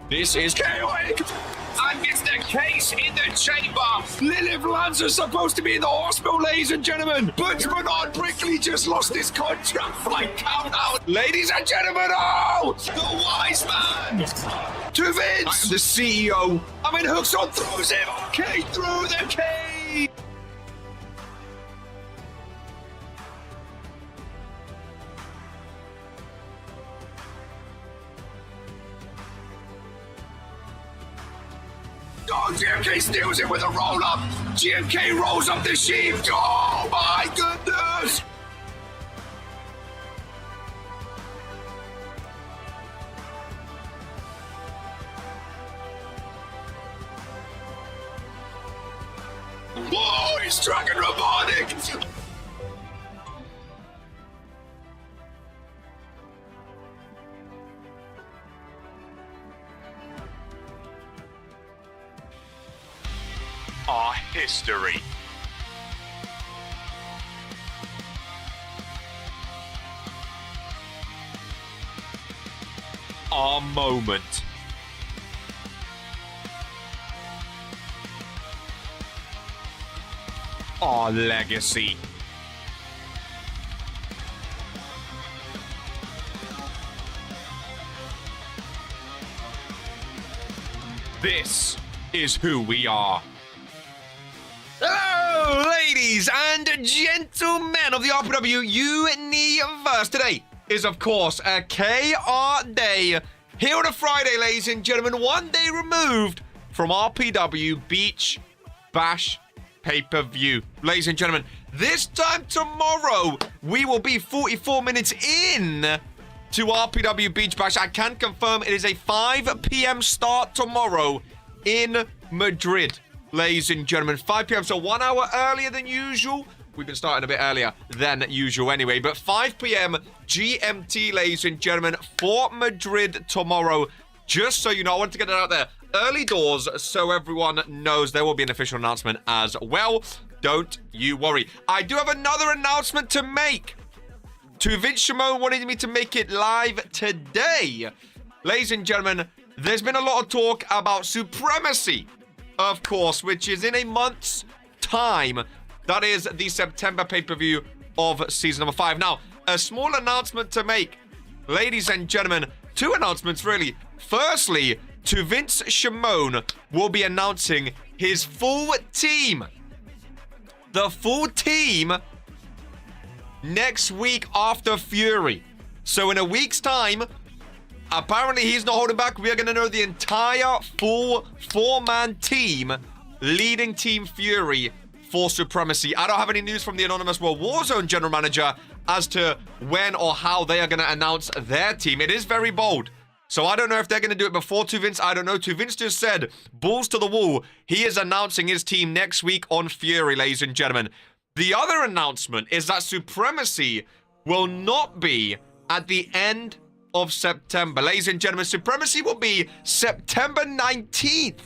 This is chaotic, and it's the case in the chamber. Lilith Lanza supposed to be in the hospital, ladies and gentlemen, but Bernard Brickley just lost his contract. Fight countdown, ladies and gentlemen. Oh, the wise man to Vince, the CEO. I mean, hooks on, throws him. Okay, through the cage. Oh, GMK steals it with a roll-up. GMK rolls up the sheep. Oh, my goodness. Oh, he's Dragon Robotic. Our history. Our moment. Our legacy. This is who we are. Hello, ladies and gentlemen of the RPW Universe. Today is, of course, a KR Day. Here on a Friday, ladies and gentlemen, one day removed from RPW Beach Bash pay-per-view. Ladies and gentlemen, this time tomorrow, we will be 44 minutes in to RPW Beach Bash. I can confirm it is a 5 p.m. start tomorrow in Madrid. Ladies and gentlemen, 5 p.m., so 1 hour earlier than usual. We've been starting a bit earlier than usual anyway, but 5 p.m. GMT, ladies and gentlemen, for Madrid tomorrow. Just so you know, I want to get it out there. Early doors, so everyone knows there will be an official announcement as well. Don't you worry. I do have another announcement to make. To Vince Shimon wanted me to make it live today. Ladies and gentlemen, there's been a lot of talk about Supremacy, of course, which is in a month's time. That is the September pay-per-view of season number 5. Now, a small announcement to make. Ladies and gentlemen, 2 announcements, really. Firstly, to Vince Shimon will be announcing his full team. The full team next week after Fury. So in a week's time, apparently he's not holding back. We are going to know the entire full 4-man team leading Team Fury for Supremacy. I don't have any news from the Anonymous World Warzone general manager as to when or how they are going to announce their team. It is very bold. So I don't know if they're going to do it before 2 Vince. I don't know. 2 Vince just said, balls to the wall. He is announcing his team next week on Fury, ladies and gentlemen. The other announcement is that Supremacy will not be at the end of September. Ladies and gentlemen, Supremacy will be September 19th.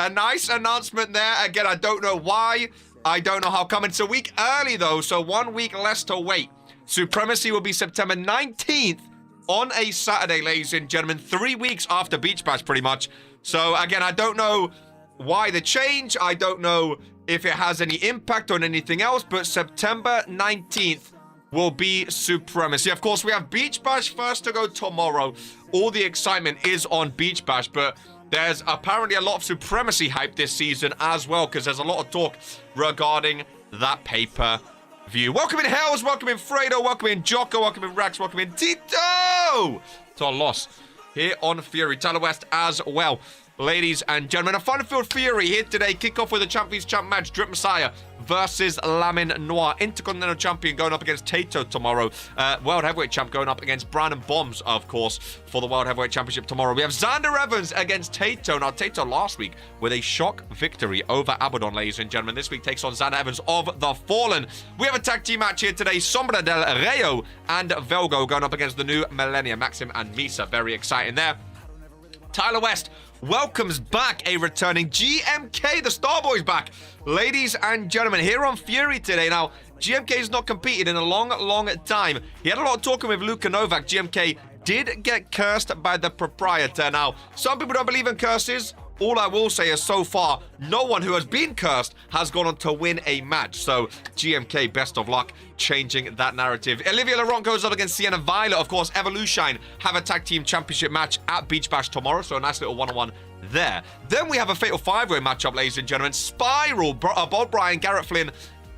A nice announcement there. Again, I don't know why. I don't know how come. It's a week early, though, so 1 week less to wait. Supremacy will be September 19th on a Saturday, ladies and gentlemen. 3 weeks after Beach Bash, pretty much. So, again, I don't know why the change. I don't know if it has any impact on anything else, but September 19th will be Supremacy. Of course, we have Beach Bash first to go tomorrow. All the excitement is on Beach Bash, but there's apparently a lot of Supremacy hype this season as well, because there's a lot of talk regarding that pay-per-view. Welcome in Hells, welcome in Fredo, welcome in Jocko, welcome in Rex, welcome in Tito to our loss here on Fury. Tyler West as well. Ladies and gentlemen, a fun-filled Fury here today. Kick off with a Champions Champ match. Drip Messiah versus Lamin Noir. Intercontinental Champion going up against Tato tomorrow. World Heavyweight Champ going up against Brandon Bombs, of course, for the World Heavyweight Championship tomorrow. We have Xander Evans against Tato. Now, Tato last week with a shock victory over Abaddon, ladies and gentlemen. This week takes on Xander Evans of The Fallen. We have a tag team match here today. Sombra del Rayo and Velgo going up against the new Millennia. Maxim and Misa. Very exciting there. Tyler West welcomes back a returning GMK, the Starboy's back. Ladies and gentlemen, here on Fury today. Now, GMK's not competed in a long, long time. He had a lot of talking with Luka Novak. GMK did get cursed by the proprietor. Now, some people don't believe in curses. All I will say is so far, no one who has been cursed has gone on to win a match. So, GMK, best of luck changing that narrative. Olivia Laurent goes up against Sienna Violet. Of course, Evolution have a tag team championship match at Beach Bash tomorrow. So, a nice little one-on-one there. Then we have a fatal five-way matchup, ladies and gentlemen. Spiral, Bob Bryan, Garrett Flynn,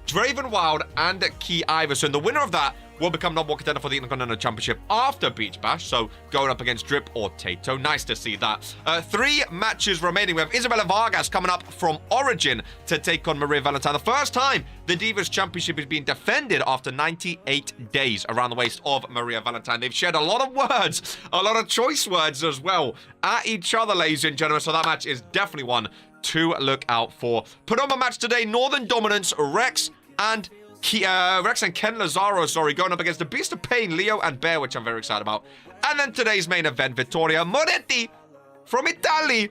Draven Wild, and Key Iverson. The winner of that will become number one contender for the Intercontinental Championship after Beach Bash, so going up against Drip or Tato. Nice to see that. 3 matches remaining. We have Isabella Vargas coming up from Origin to take on Maria Valentine. The first time the Divas Championship is being defended after 98 days around the waist of Maria Valentine. They've shared a lot of words, a lot of choice words as well at each other, ladies and gentlemen, so that match is definitely one to look out for. Penultimate match today, Northern Dominance, Rex and Ken Lazaro, going up against the Beast of Pain, Leo and Bear, which I'm very excited about. And then today's main event, Vittoria Moretti from Italy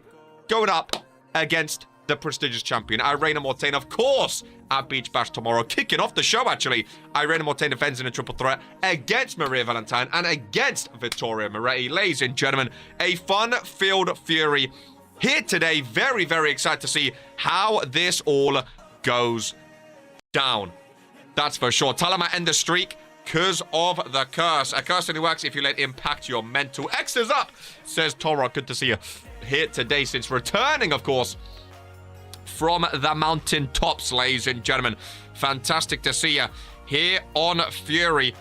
going up against the prestigious champion, Irene Mortain, of course, at Beach Bash tomorrow. Kicking off the show, actually, Irene Mortain defends in a triple threat against Maria Valentine and against Vittoria Moretti. Ladies and gentlemen, a fun-filled Fury here today. Very, very excited to see how this all goes down. That's for sure. Talama end the streak because of the curse. A curse only works if you let it impact your mental. X is up, says Toro. Good to see you here today since returning, of course, from the mountain tops, ladies and gentlemen. Fantastic to see you here on Fury.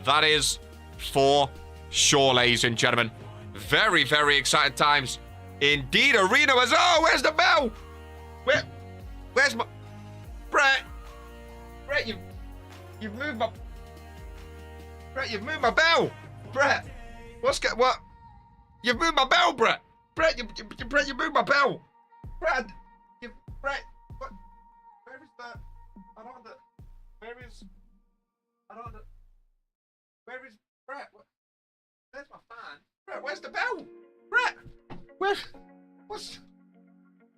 That is for sure, ladies and gentlemen. Very, very exciting times. Indeed, Arena was... Oh, where's the bell? Where's my... Brett, you've moved my... Brett, you've moved my bell! Brett! What? You've moved my bell, Brett! Brett, you moved my bell! Brett! Brett! What? Where is the... I don't know. Where is... I don't know. Where is... Brett? There's my fan. Brett, where's the bell? Brett! What's...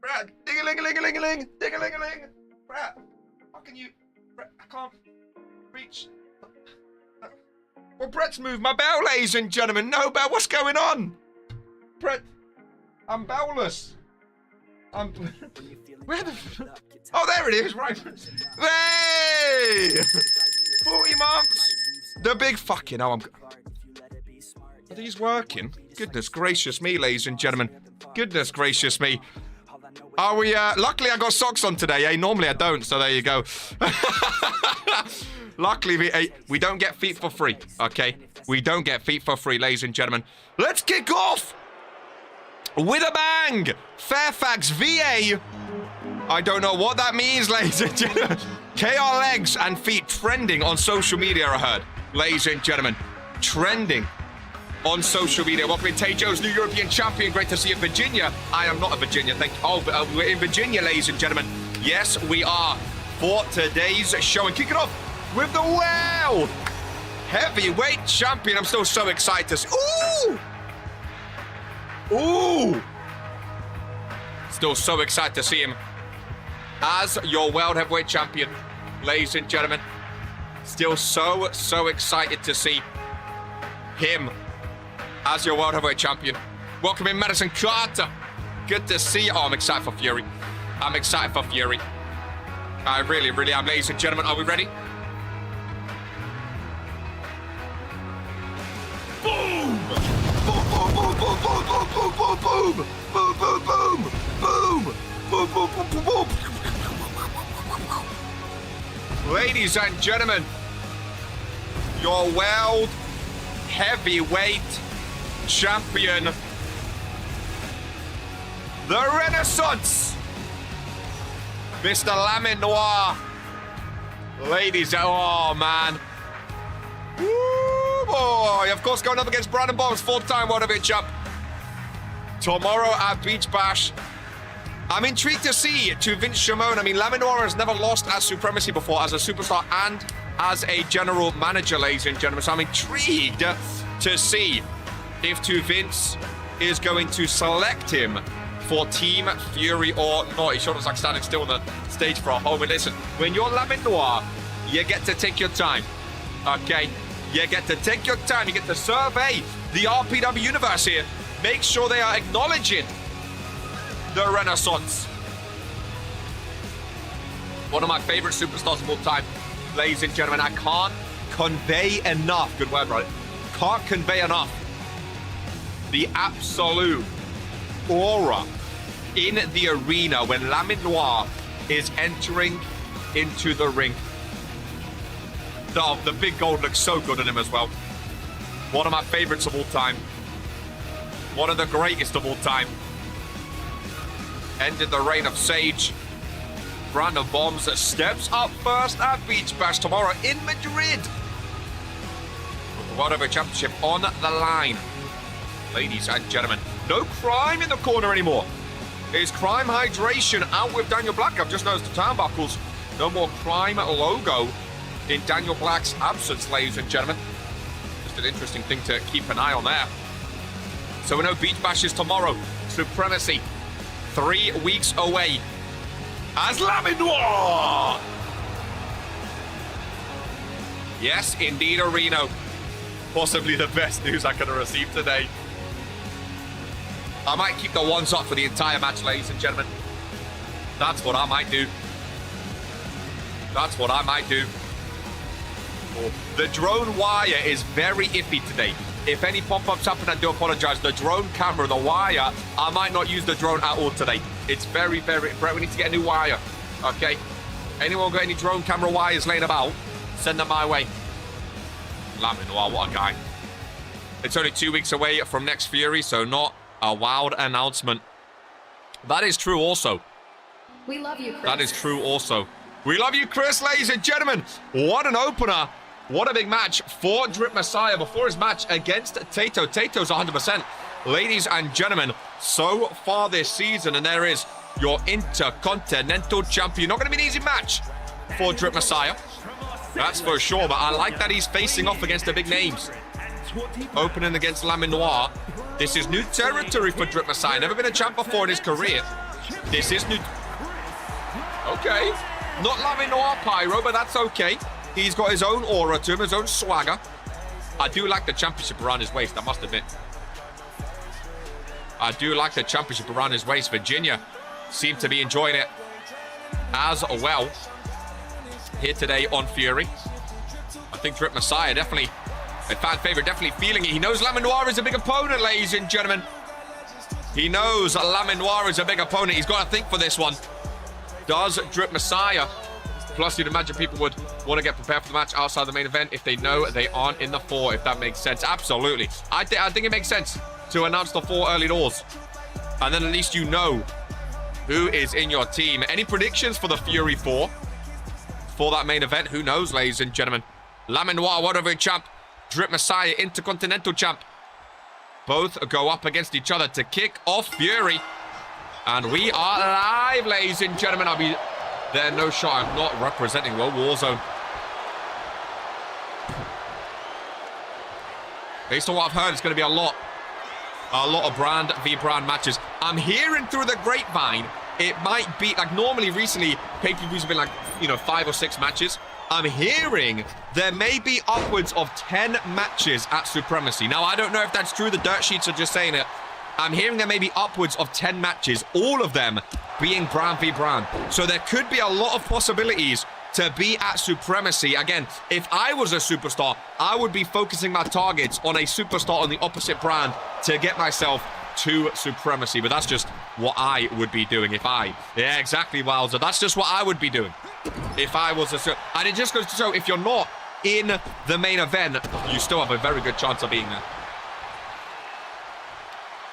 Brett! Ding-a-ling-a-ling-a-ling-a-ling! Ding-a-ling-a-ling! Brett! How can you... Brett, I can't... reach. Well, Brett's moved my bell, ladies and gentlemen. No bell. What's going on? Brett, I'm bellless. Where the... Oh, there it is, right. Hey! 40 months. The big fucking... Oh, Are these working? Goodness gracious me, ladies and gentlemen. Goodness gracious me. Are we... Luckily, I got socks on today, eh? Normally, I don't, so there you go. Luckily, we don't get feet for free, okay? We don't get feet for free, ladies and gentlemen. Let's kick off with a bang. Fairfax, VA. I don't know what that means, ladies and gentlemen. KR legs and feet trending on social media, I heard. Ladies and gentlemen, trending on social media. Welcome in Tejo's new European champion. Great to see you, Virginia. I am not a Virginia, thank you. Oh, we're in Virginia, ladies and gentlemen. Yes, we are for today's show. And kick it off with the world heavyweight champion. I'm still so excited to see. Ooh! Still so excited to see him as your world heavyweight champion, ladies and gentlemen. Still so excited to see him as your world heavyweight champion. Welcome in, Madison Carter. Good to see you. Oh, I'm excited for Fury. I'm excited for Fury. I really, really am, ladies and gentlemen. Are we ready? Boom! Boom, boom, boom, boom, boom, boom, boom, boom, boom, boom, boom, boom, boom, boom, boom, boom, boom, boom. Ladies and gentlemen, your world heavyweight champion, the Renaissance, Mr. Lamin Noir. Ladies, oh man. Woo boy. Of course, going up against Brandon Bombs, 4-time world heavyweight champ. Tomorrow at Beach Bash. I'm intrigued to see to Vince Shimon. I mean, Lamin Noir has never lost at Supremacy before as a superstar and as a general manager, ladies and gentlemen. So I'm intrigued to see if to Vince is going to select him for Team Fury or not. He sure looks like standing still on the stage for a whole minute. Listen, when you're Lamin Noir, you get to take your time. Okay? You get to take your time. You get to survey the RPW universe here. Make sure they are acknowledging the Renaissance. One of my favorite superstars of all time. Ladies and gentlemen, I can't convey enough. Good word, right? Can't convey enough the absolute aura in the arena when Lamin Noir is entering into the ring. The big gold looks so good on him as well. One of my favorites of all time. One of the greatest of all time. Ended the reign of Sage. Brandon Bombs steps up first at Beach Bash tomorrow in Madrid. With the World Heavyweight Championship on the line. Ladies and gentlemen, no Crime in the corner anymore. Is Crime Hydration out with Daniel Black? I've just noticed the turnbuckles. No more Crime logo in Daniel Black's absence, ladies and gentlemen. Just an interesting thing to keep an eye on there. So we know Beach Bash is tomorrow. Supremacy, 3 weeks away. As Lamin Noir! Yes, indeed, Reno. Possibly the best news I could have received today. I might keep the ones up for the entire match, ladies and gentlemen. That's what I might do. That's what I might do. The drone wire is very iffy today. If any pop-ups happen, I do apologize. The drone camera, the wire, I might not use the drone at all today. It's very, very... Brett, we need to get a new wire. Okay? Anyone got any drone camera wires laying about? Send them my way. Lamin Noir, what a guy. It's only 2 weeks away from next Fury, so not a wild announcement. That is true also. We love you, Chris. That is true also. We love you, Chris, ladies and gentlemen. What an opener. What a big match for Drip Messiah before his match against Tato. Tato's 100%. Ladies and gentlemen, so far this season, and there is your Intercontinental Champion. Not going to be an easy match for Drip Messiah. That's for sure, but I like that he's facing off against the big names. Opening against Lamin Noir. This is new territory for Drip Messiah. Never been a champ before in his career. This is new... Okay. Not Lamin Noir Pyro, but that's okay. He's got his own aura to him, his own swagger. I do like the championship around his waist, I must admit. I do like the championship around his waist. Virginia seemed to be enjoying it as well here today on Fury. I think Drip Messiah definitely a fan favorite, definitely feeling it. He knows Lamin Noir is a big opponent, ladies and gentlemen. He knows Lamin Noir is a big opponent. He's got to think for this one. Does Drip Messiah? Plus, you'd imagine people would want to get prepared for the match outside the main event if they know they aren't in the 4, if that makes sense. Absolutely. I think it makes sense to announce the 4 early doors. And then at least you know who is in your team. Any predictions for the Fury 4? For that main event? Who knows, ladies and gentlemen. Lamin Noir, World Heavyweight Champ. Drip Messiah, Intercontinental Champ. Both go up against each other to kick off Fury. And we are live, ladies and gentlemen. I'll be... There, no shot. I'm not representing World Warzone. Based on what I've heard, it's going to be a lot of brand v brand matches. I'm hearing through the grapevine, it might be like normally recently pay-per-views have been like 5 or 6 matches. I'm hearing there may be upwards of 10 matches at Supremacy. Now I don't know if that's true. The dirt sheets are just saying it. I'm hearing there may be upwards of 10 matches, all of them being brand v brand. So there could be a lot of possibilities to be at Supremacy. Again, if I was a superstar, I would be focusing my targets on a superstar on the opposite brand to get myself to Supremacy. But that's just what I would be doing if I... Yeah, exactly, Wilder. That's just what I would be doing if I was a... And it just goes to show, if you're not in the main event, you still have a very good chance of being there.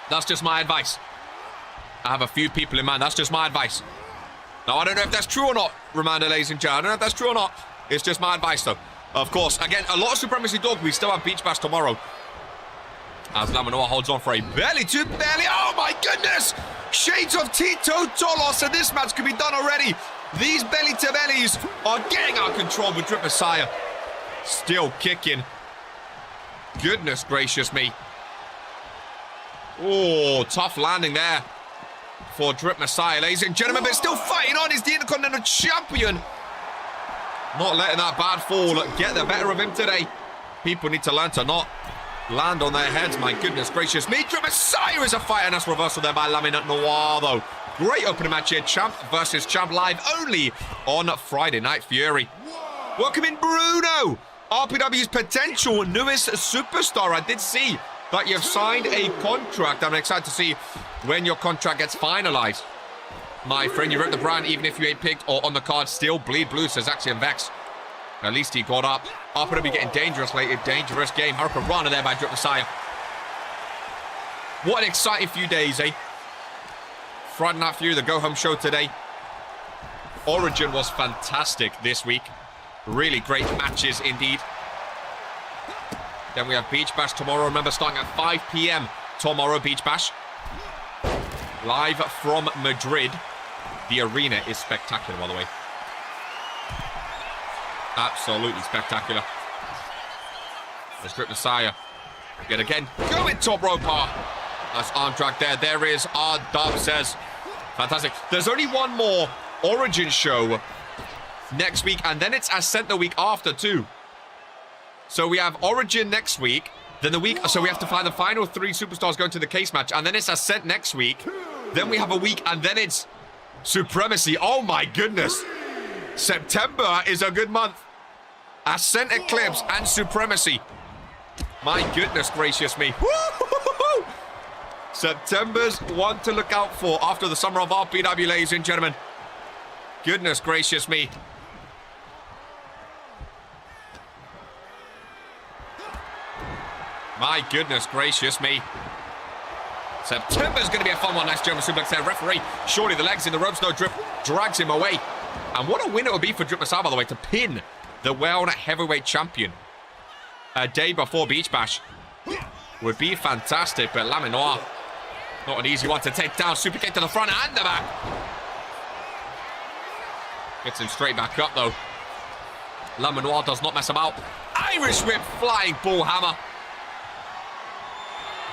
That's just my advice. I have a few people in mind. That's just my advice. Now, I don't know if that's true or not, Reminder, ladies and gentlemen. I don't know if that's true or not. It's just my advice, though. Of course, again, a lot of Supremacy Dog. We still have Beach Bash tomorrow. As Lamin Noir holds on for a belly-to-belly. Oh, my goodness! Shades of Tito Tolos, and this match could be done already. These belly-to-bellies are getting out of control with Drip Messiah. Still kicking. Goodness gracious me. Oh, tough landing there for Drip Messiah, ladies and gentlemen, but still fighting on. He's the Intercontinental Champion. Not letting that bad fall get the better of him today. People need to learn to not land on their heads. My goodness gracious me. Drip Messiah is a fight, and that's reversal there by Lamin Noir, though. Great opening match here. Champ versus Champ, live only on Friday Night Fury. Welcome in, Bruno. RPW's potential newest superstar. I did see that you've signed a contract. I'm excited to see when your contract gets finalized. My friend, you rip the brand even if you ain't picked or on the card. Still bleed blue, says Axiom Vex. At least he got up. RPW getting dangerous lately. Dangerous game. Hurricane Rana there by Drip Messiah. What an exciting few days, eh? Friday Night Fury, the go-home show today. Origin was fantastic this week. Really great matches indeed. Then we have Beach Bash tomorrow. Remember, starting at 5 p.m. tomorrow, Beach Bash. Live from Madrid. The arena is spectacular, by the way. Absolutely spectacular. There's Drip Messiah. Yet again, going top rope bar. That's arm drag there. There is R-Dub says. Fantastic. There's only one more Origin show next week, and then it's Ascent the week after too. So we have Origin next week, then the week, so we have to find the final 3 superstars going to the case match, and then it's Ascent next week. Then we have a week, and then it's Supremacy. Oh my goodness. September is a good month. Ascent, Eclipse, and Supremacy. My goodness gracious me. Woo-hoo-hoo-hoo. September's one to look out for after the summer of RPW, ladies and gentlemen. Goodness gracious me. My goodness gracious me. September's going to be a fun one. Nice German suplex there. Referee, surely the legs in the ropes. No, Drip drags him away. And what a win it would be for Drip Messiah, by the way, to pin the world heavyweight champion a day before Beach Bash. Would be fantastic, but Laminoir, not an easy one to take down. Super kick to the front and the back. Gets him straight back up, though. Laminoir does not mess about. Irish whip, flying bull hammer.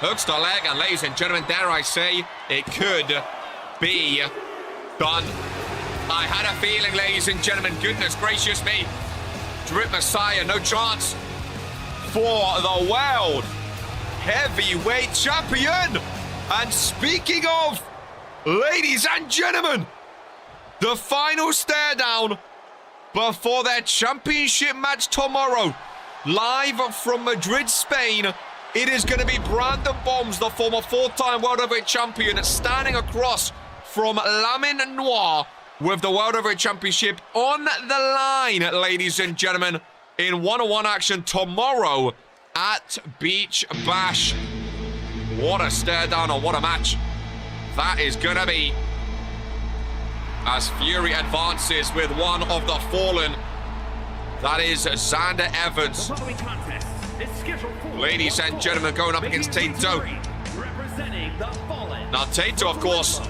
Hooks to leg, and ladies and gentlemen, dare I say, it could be done. I had a feeling, ladies and gentlemen, goodness gracious me. Drip Messiah, no chance for the world heavyweight champion. And speaking of, ladies and gentlemen, the final stare down before their championship match tomorrow, live from Madrid, Spain. It is going to be Brandon Bombs, the former 4-time World Heavyweight Champion, standing across from Lamin Noir with the World Heavyweight Championship on the line, ladies and gentlemen, in one-on-one action tomorrow at Beach Bash. What a stare down, or what a match that is going to be, as Fury advances with one of the fallen. That is Xander Evans. Ladies and gentlemen, going up against Tato. Now Tato, of course,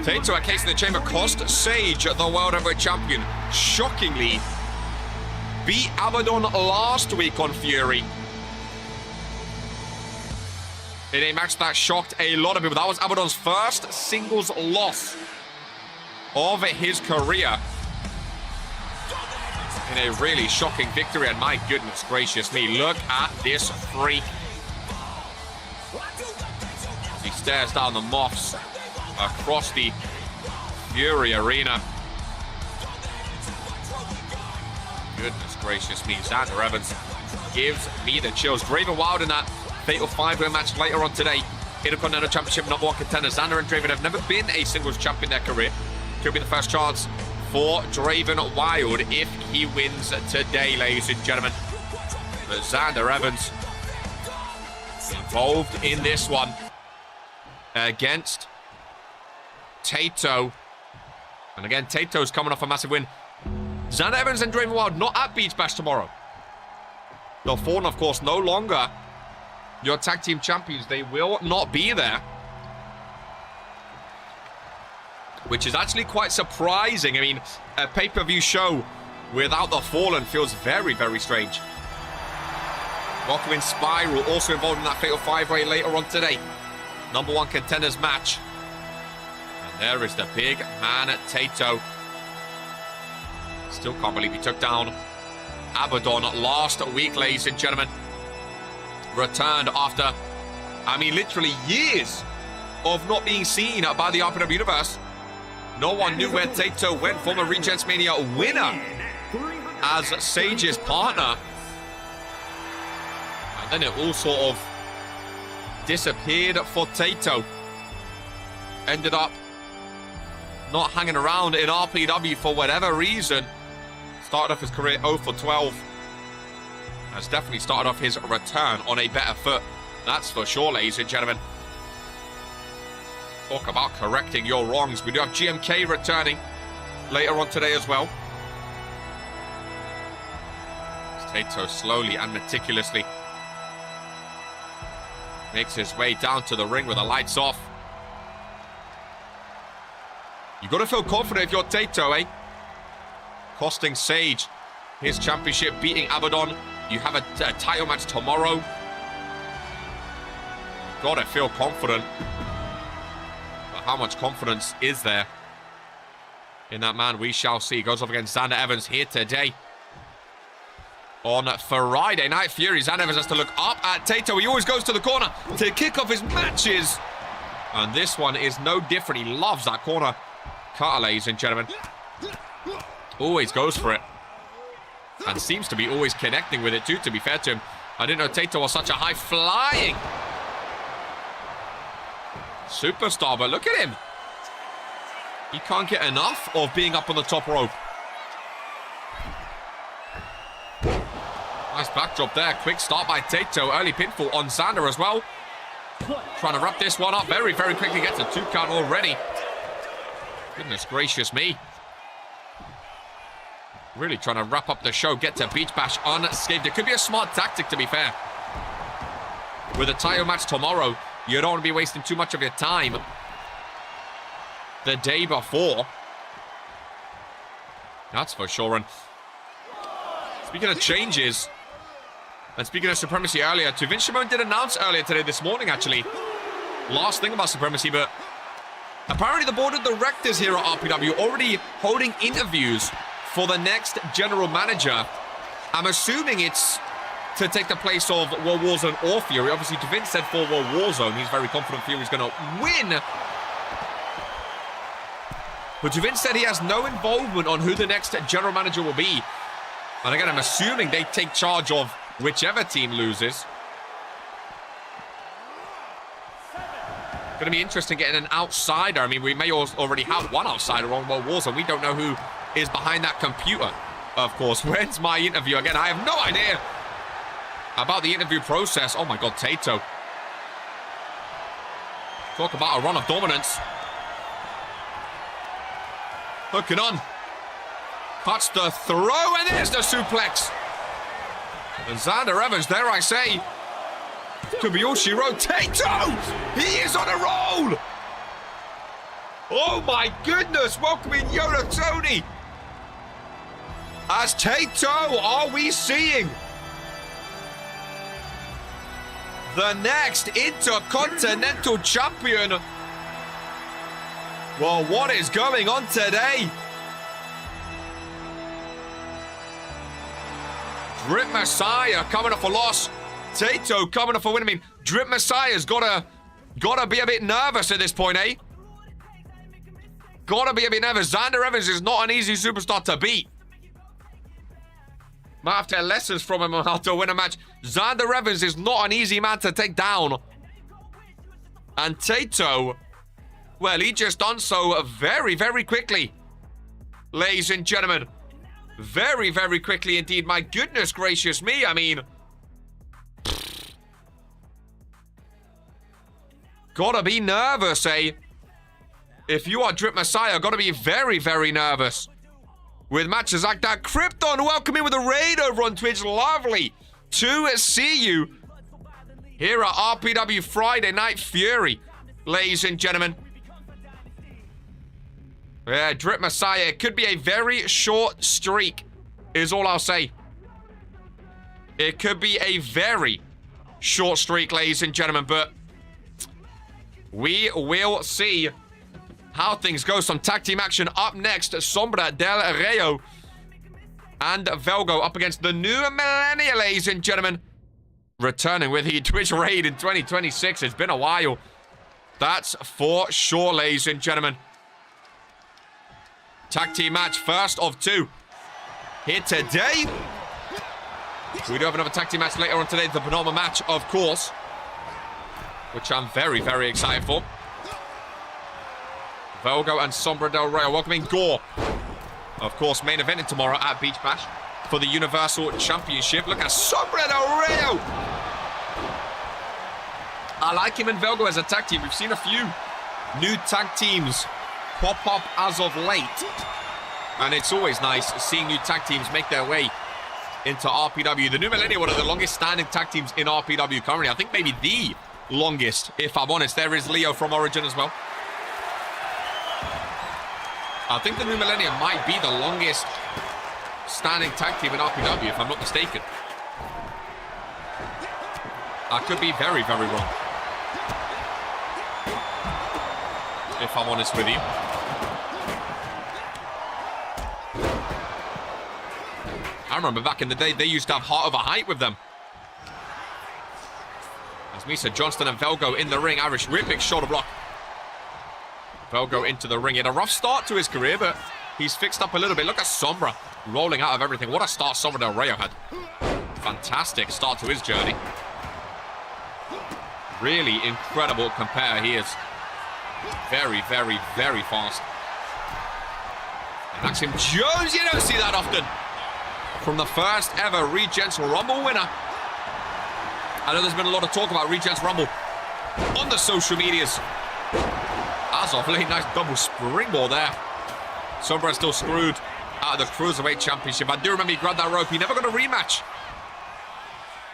Tato, a case in the chamber, cost Sage the World Heavyweight Champion. Shockingly, beat Abaddon last week on Fury. In a match that shocked a lot of people. That was Abaddon's first singles loss of his career. In a really shocking victory, and my goodness gracious me, look at this freak. He stares down the moths across the Fury arena. Goodness gracious me, Xander Evans gives me the chills. Draven Wild in that fatal 5-way match later on today. Intercontinental Championship #1 contender. Xander and Draven have never been a singles champion in their career. Could be the first chance for Draven Wild if he wins today, ladies and gentlemen. But Xander Evans involved in this one against Tato. And again, Tato's coming off a massive win. Xander Evans and Draven Wild not at Beach Bash tomorrow. The Fawn, of course, no longer your tag team champions. They will not be there, which is actually quite surprising. I mean, a pay-per-view show without the Fallen feels very, very strange. Welcome in Spiral, also involved in that fatal 5-way later on today. #1 contenders match. And there is the big man at Tato. Still can't believe he took down Abaddon last week, ladies and gentlemen. Returned after, I mean, literally years of not being seen by the RPW Universe. No one knew where Taito went, former Regents Mania winner as Sage's partner. And then it all sort of disappeared for Taito. Ended up not hanging around in RPW for whatever reason. Started off his career 0 for 12. Has definitely started off his return on a better foot. That's for sure, ladies and gentlemen. Talk about correcting your wrongs. We do have GMK returning later on today as well. Taito slowly and meticulously makes his way down to the ring with the lights off. You got to feel confident if you're Taito, eh? Costing Sage his championship, beating Abaddon. You have a title match tomorrow. Got to feel confident. But how much confidence is there in that man? We shall see. Goes up against Xander Evans here today. On Friday Night Fury, Xander Evans has to look up at Taito. He always goes to the corner to kick off his matches. And this one is no different. He loves that corner cutter, ladies and gentlemen. Always goes for it. And seems to be always connecting with it too, to be fair to him. I didn't know Taito was such a high-flying superstar, but look at him. He can't get enough of being up on the top rope. Nice backdrop there. Quick start by Taito. Early pinfall on Xander as well. Trying to wrap this one up very, very quickly. Gets a 2 count already. Goodness gracious me. Really trying to wrap up the show. Get to Beach Bash unscathed. It could be a smart tactic, to be fair. With a title match tomorrow, you don't want to be wasting too much of your time the day before. That's for sure. And speaking of changes, and speaking of Supremacy earlier, Vince Shimon did announce earlier today, this morning actually, last thing about Supremacy, but apparently the board of directors here at RPW already holding interviews for the next general manager. I'm assuming it's to take the place of World Warzone or Fury. Obviously, Vince said for World Warzone, he's very confident Fury's going to win. But Vince said he has no involvement on who the next general manager will be. And again, I'm assuming they take charge of whichever team loses. Going to be interesting getting an outsider. I mean, we may already have one outsider on World Warzone. We don't know who is behind that computer, of course. When's my interview? Again, I have no idea about the interview process. Oh my God, Taito. Talk about a run of dominance. Hooking on. Cuts the throw, and there's the suplex. And Xander Evans, dare I say, Kobayashi Taito! He is on a roll! Oh my goodness, welcoming Yoda Tony! As Taito, are we seeing the next Intercontinental Champion? Well, what is going on today? Drip Messiah coming off a loss. Taito coming off a win. I mean, Drip Messiah's gotta be a bit nervous at this point, eh? Gotta be a bit nervous. Xander Evans is not an easy superstar to beat. Might have to have lessons from him on how to win a match. Xander Evans is not an easy man to take down. And Taito, well, he just done so very, very quickly. Ladies and gentlemen. Very, very quickly indeed. My goodness gracious me. I mean, gotta be nervous, eh? If you are Drip Messiah, gotta be very, very nervous with matches like that. Krypton, welcome in with a raid over on Twitch. Lovely to see you here at RPW Friday Night Fury, ladies and gentlemen. Yeah, Drip Messiah. It could be a very short streak, is all I'll say. It could be a very short streak, ladies and gentlemen, but we will see how things go. Some tag team action up next. Sombra del Rayo and Velgo up against the new millennia, ladies and gentlemen. Returning with the Twitch raid in 2026. It's been a while. That's for sure, ladies and gentlemen. Tag team match, first of two. Here today. We do have another tag team match later on today. The penultimate match, of course. Which I'm very, very excited for. Velgo and Sombra Del Rey welcoming Gore. Of course, main eventing tomorrow at Beach Bash for the Universal Championship. Look at Sombra Del Rey. I like him and Velgo as a tag team. We've seen a few new tag teams pop up as of late. And it's always nice seeing new tag teams make their way into RPW. The New Millennia, one of the longest standing tag teams in RPW currently. I think maybe the longest, if I'm honest. There is Leo from Origin as well. I think the New Millennia might be the longest standing tag team in RPW, if I'm not mistaken. I could be very, very wrong, if I'm honest with you. I remember back in the day, they used to have Heart of a Height with them. As Misa Johnston and Velgo in the ring. Irish Rip, big shoulder block. Velgo into the ring. He had a rough start to his career, but he's fixed up a little bit. Look at Sombra rolling out of everything. What a start Sombra Del Rey had. Fantastic start to his journey. Really incredible compare. He is very, very, very fast. And Maxim Jones, you don't see that often. From the first ever Regents Rumble winner. I know there's been a lot of talk about Regents Rumble on the social medias. As of late, nice double springboard there. Sombra still screwed out of the Cruiserweight Championship. I do remember he grabbed that rope. He never got a rematch.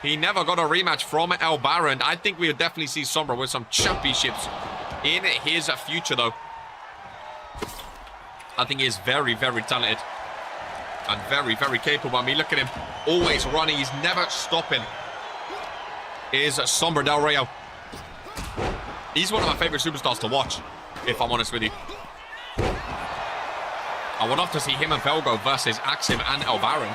He never got a rematch from El Baron. I think we'll definitely see Sombra with some championships in his future, though. I think he is very, very talented. And very, very capable. I mean, look at him. Always running. He's never stopping. Is Sombra Del Rey. He's one of my favorite superstars to watch, if I'm honest with you. I would love to see him and Velgo versus Axim and El Baron.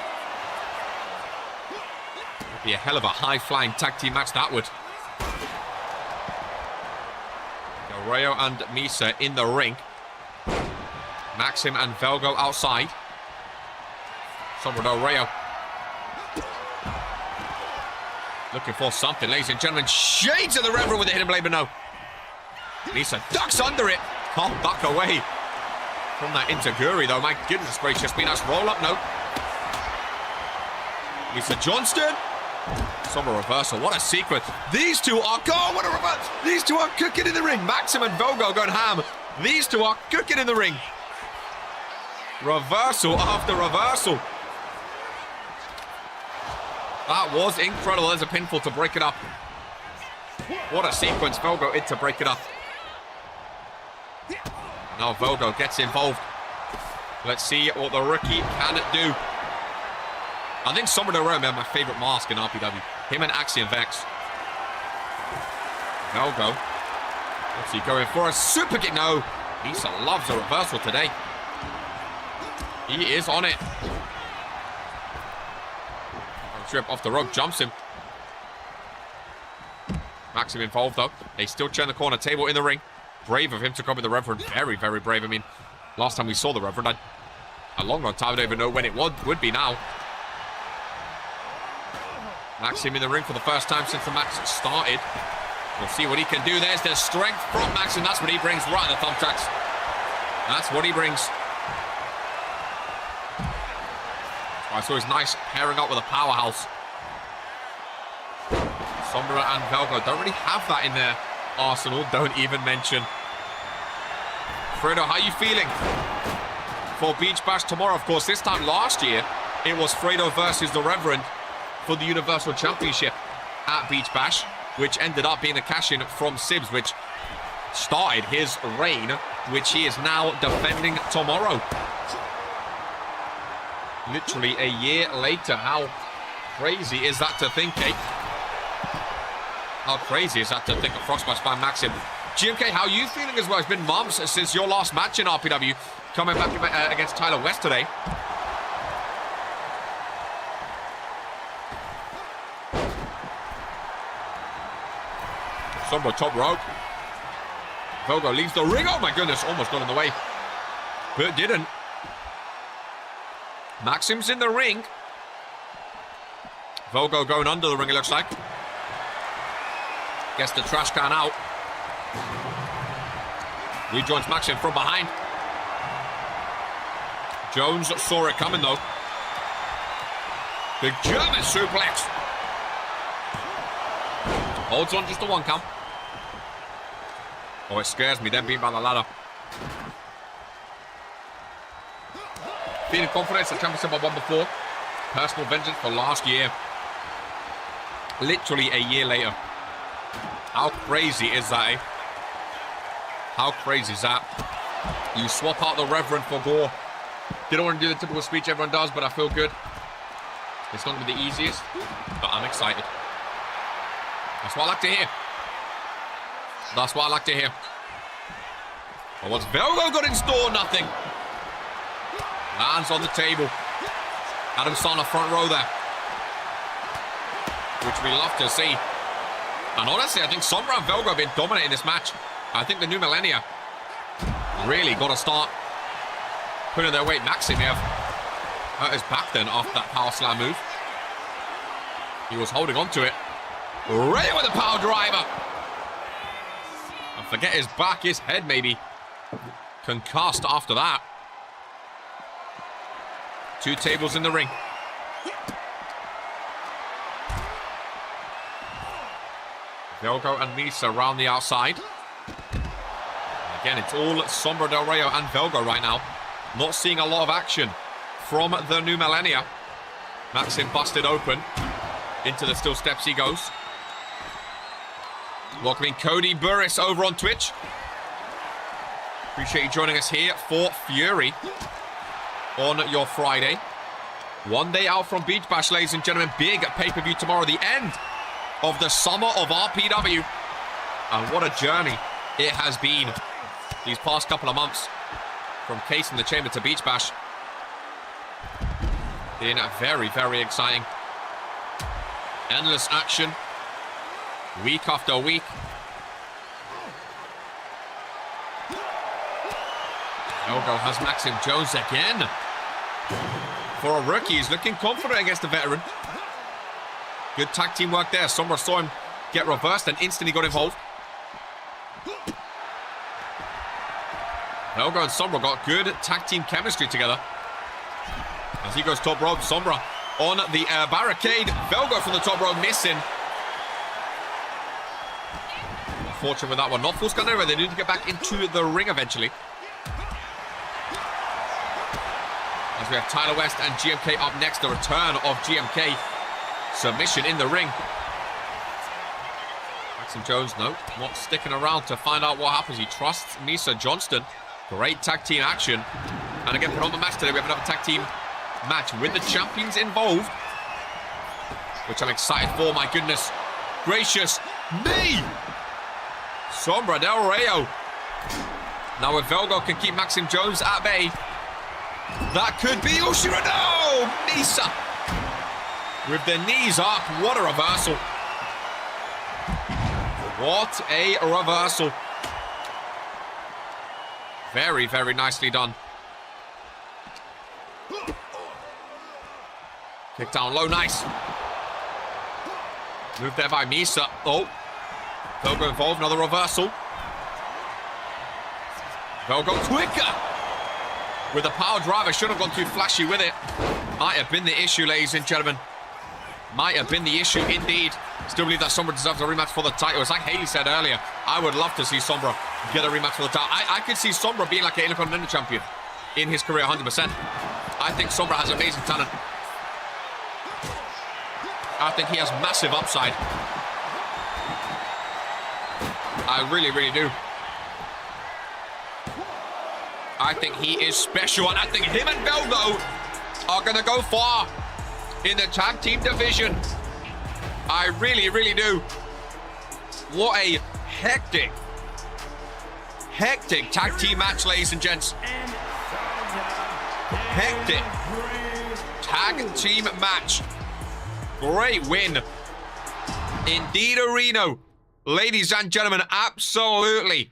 Would be a hell of a high-flying tag team match, that would. Del Rey and Misa in the ring. Maxim and Velgo outside. Sombra Del Rey looking for something, ladies and gentlemen. Shades of the Reverend with the hidden blade, but no. Misa ducks under it. Can't back away from that Integuri, though. My goodness gracious me. Nice roll up, no. Misa Johnston. Sombra reversal. What a sequence. These two are... Oh, what a reverse. These two are cooking in the ring. Maxim and Velgo going ham. These two are cooking in the ring. Reversal after reversal. That was incredible. There's a pinfall to break it up. What a sequence. Velgo in to break it up. Now Velgo gets involved. Let's see what the rookie can do. I think Sombra Del Rey, my favorite mask in RPW. Him and Axiom Vex. Velgo. What's he going for? A super kick? No. Lisa loves a reversal today. He is on it. Trip off the rope, jumps him. Maxim involved, though. They still turn the corner table in the ring. Brave of him to come with the Reverend. Very, very brave. I mean, last time we saw the Reverend, a long time. I don't even know when it would be now. Maxim in the ring for the first time since the match started. We'll see what he can do. There's the strength from Maxim. That's what he brings right in the thumbtacks. That's what he brings. So it's nice pairing up with a powerhouse. Sombra and Velgo don't really have that in their arsenal. Don't even mention. Fredo, how are you feeling for Beach Bash tomorrow? Of course, this time last year, it was Fredo versus the Reverend for the Universal Championship at Beach Bash, which ended up being a cash-in from Sibs, which started his reign, which he is now defending tomorrow. Literally a year later. How crazy is that to think, eh? How crazy is that to think of Frostbite by Maxim? GMK, how are you feeling as well? It's been months since your last match in RPW, coming back against Tyler West today. Sombra top rope. Velgo leaves the ring. Oh my goodness, almost got in the way. But didn't. Maxim's in the ring. Velgo going under the ring, it looks like. Gets the trash can out. Rejoins Maxim from behind. Jones saw it coming though. Big German suplex. Holds on just the one count. Oh, it scares me, then being by the ladder. Feeling confidence, the championship I won before. Personal vengeance for last year. Literally a year later. How crazy is that, eh? How crazy is that? You swap out the Reverend for Gore. Didn't want to do the typical speech everyone does, but I feel good. It's not going to be the easiest, but I'm excited. That's what I like to hear. That's what I like to hear. But what's Velgo got in store? Nothing. Lands on the table. Adam Son front row there. Which we love to see. And honestly, I think Sombra and Velgo have been dominating this match. I think the new millennia really got to start putting their weight. Maxim may have hurt his back then after that power slam move. He was holding on to it. Right with the power driver. And forget his back, his head maybe concussed after that. 2 tables in the ring. Velgo and Misa around the outside. Again, it's all Sombra Del Rio and Velgo right now. Not seeing a lot of action from the new millennia. Maxim busted open. Into the steel steps he goes. Welcoming Cody Burris over on Twitch. Appreciate you joining us here for Fury on your Friday. 1 day out from Beach Bash, ladies and gentlemen. Big pay-per-view tomorrow. The end of the summer of RPW. And what a journey it has been these past couple of months. From Case in the Chamber to Beach Bash. Been very, very exciting. Endless action. Week after week. Velgo has Maxim Jones again. For a rookie, he's looking confident against the veteran. Good tag team work there. Sombra saw him get reversed and instantly got involved. Velgo and Sombra got good tag team chemistry together. As he goes top rope, Sombra on the barricade. Velgo from the top rope missing. Unfortunate with that one. Not full Scandinavia. They need to get back into the ring eventually. As we have Tyler West and GMK up next. The return of GMK. Submission in the ring. Maxim Jones, no, not sticking around to find out what happens. He trusts Misa Johnston. Great tag team action. And again, put on the match today. We have another tag team match with the champions involved. Which I'm excited for, my goodness. Gracious me! Sombra Del Rio. Now if Velgo can keep Maxim Jones at bay, that could be Ushiro. No! Misa with the knees up. What a reversal. What a reversal. Very, very nicely done. Kick down low, nice. Moved there by Misa. Oh. Velgo involved, another reversal. Velgo quicker. With a power driver, should have gone too flashy with it. Might have been the issue, ladies and gentlemen. Might have been the issue indeed. Still believe that Sombra deserves a rematch for the title. It's like Haley said earlier. I would love to see Sombra get a rematch for the title. I could see Sombra being like an Intercontinental champion in his career 100%. I think Sombra has amazing talent. I think he has massive upside. I really, really do. I think he is special, and I think him and Velgo are going to go far in the tag team division. I really, really do. What a hectic tag team match, ladies and gents. Hectic tag team match. Great win. Indeed, Reno. Ladies and gentlemen, absolutely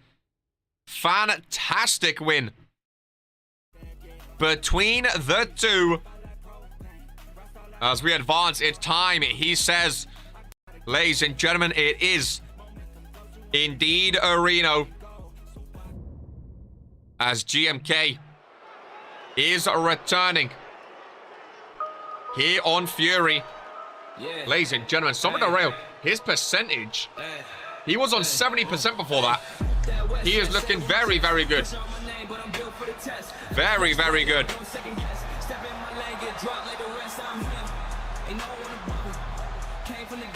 fantastic win between the two. As we advance, it's time, he says. Ladies and gentlemen, it is indeed a Reno. As GMK is returning here on Fury. Yeah. Ladies and gentlemen, Summer the Rail, his percentage, he was on 70% before that. He is looking very, very good. Very, very good.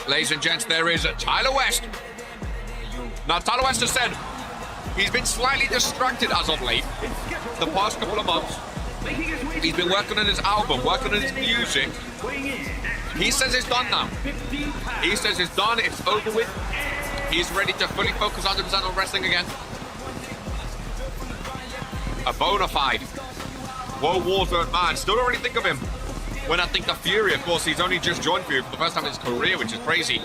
Ladies and gents, there is Tyler West. Now, Tyler West has said he's been slightly distracted as of late, the past couple of months. He's been working on his album, working on his music. He says it's done now. He says it's done, it's over with. He's ready to fully focus 100% on wrestling again. A bona fide World Warzone man. Still don't really think of him when I think of Fury. Of course, he's only just joined Fury for the first time in his career, which is crazy.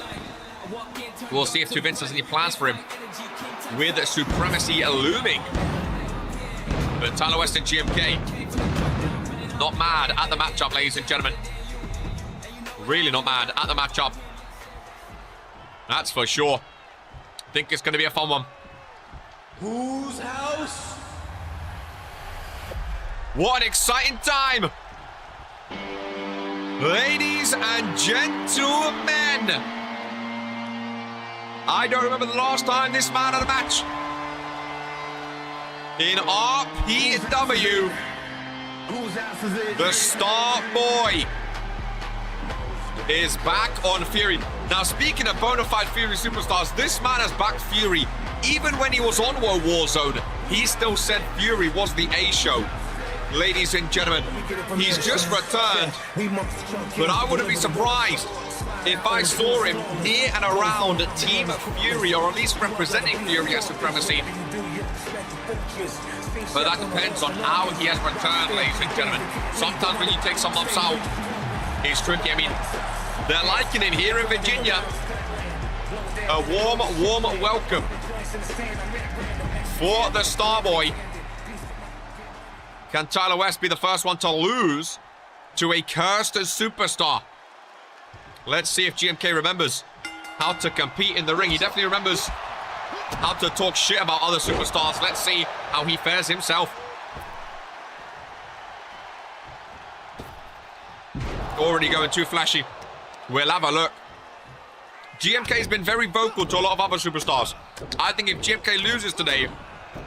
We'll see if Vince has any plans for him with Supremacy looming. But Tyler West and GMK, not mad at the matchup, ladies and gentlemen. Really not mad at the matchup. That's for sure. Think it's going to be a fun one. Whose house? What an exciting time! Ladies and gentlemen, I don't remember the last time this man had a match. In RPW, Whose house is it? the Star Boy is back on Fury. Now, speaking of bona fide Fury superstars, this man has backed Fury. Even when he was on World Warzone, he still said Fury was the A show. Ladies and gentlemen, he's just returned, but I wouldn't be surprised if I saw him near and around Team Fury, or at least representing Fury at Supremacy. But that depends on how he has returned, ladies and gentlemen. Sometimes when you take some months out, it's tricky. I mean, they're liking him here in Virginia. A warm, warm welcome for the Starboy. Can Tyler West be the first one to lose to a cursed superstar? Let's see if GMK remembers how to compete in the ring. He definitely remembers how to talk shit about other superstars. Let's see how he fares himself. Already going too flashy. We'll have a look. GMK has been very vocal to a lot of other superstars. I think if GMK loses today,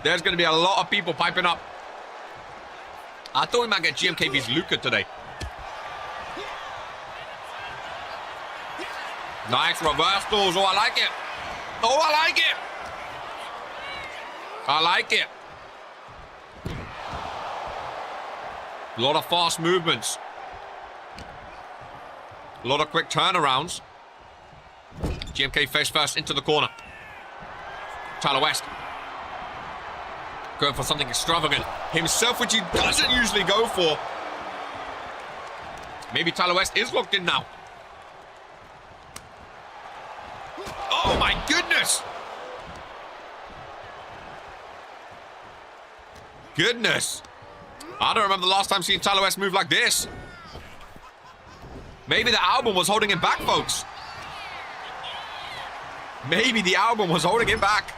there's going to be a lot of people piping up. I thought we might get GMK vs Luca today. Nice reversals. Oh, I like it. Oh, I like it. I like it. A lot of fast movements. A lot of quick turnarounds. GMK face first into the corner. Tyler West going for something extravagant himself, which he doesn't usually go for. Maybe Tyler West is locked in now. Oh my goodness! Goodness! I don't remember the last time seeing Tyler West move like this. Maybe the album was holding him back, folks. Maybe the album was holding him back.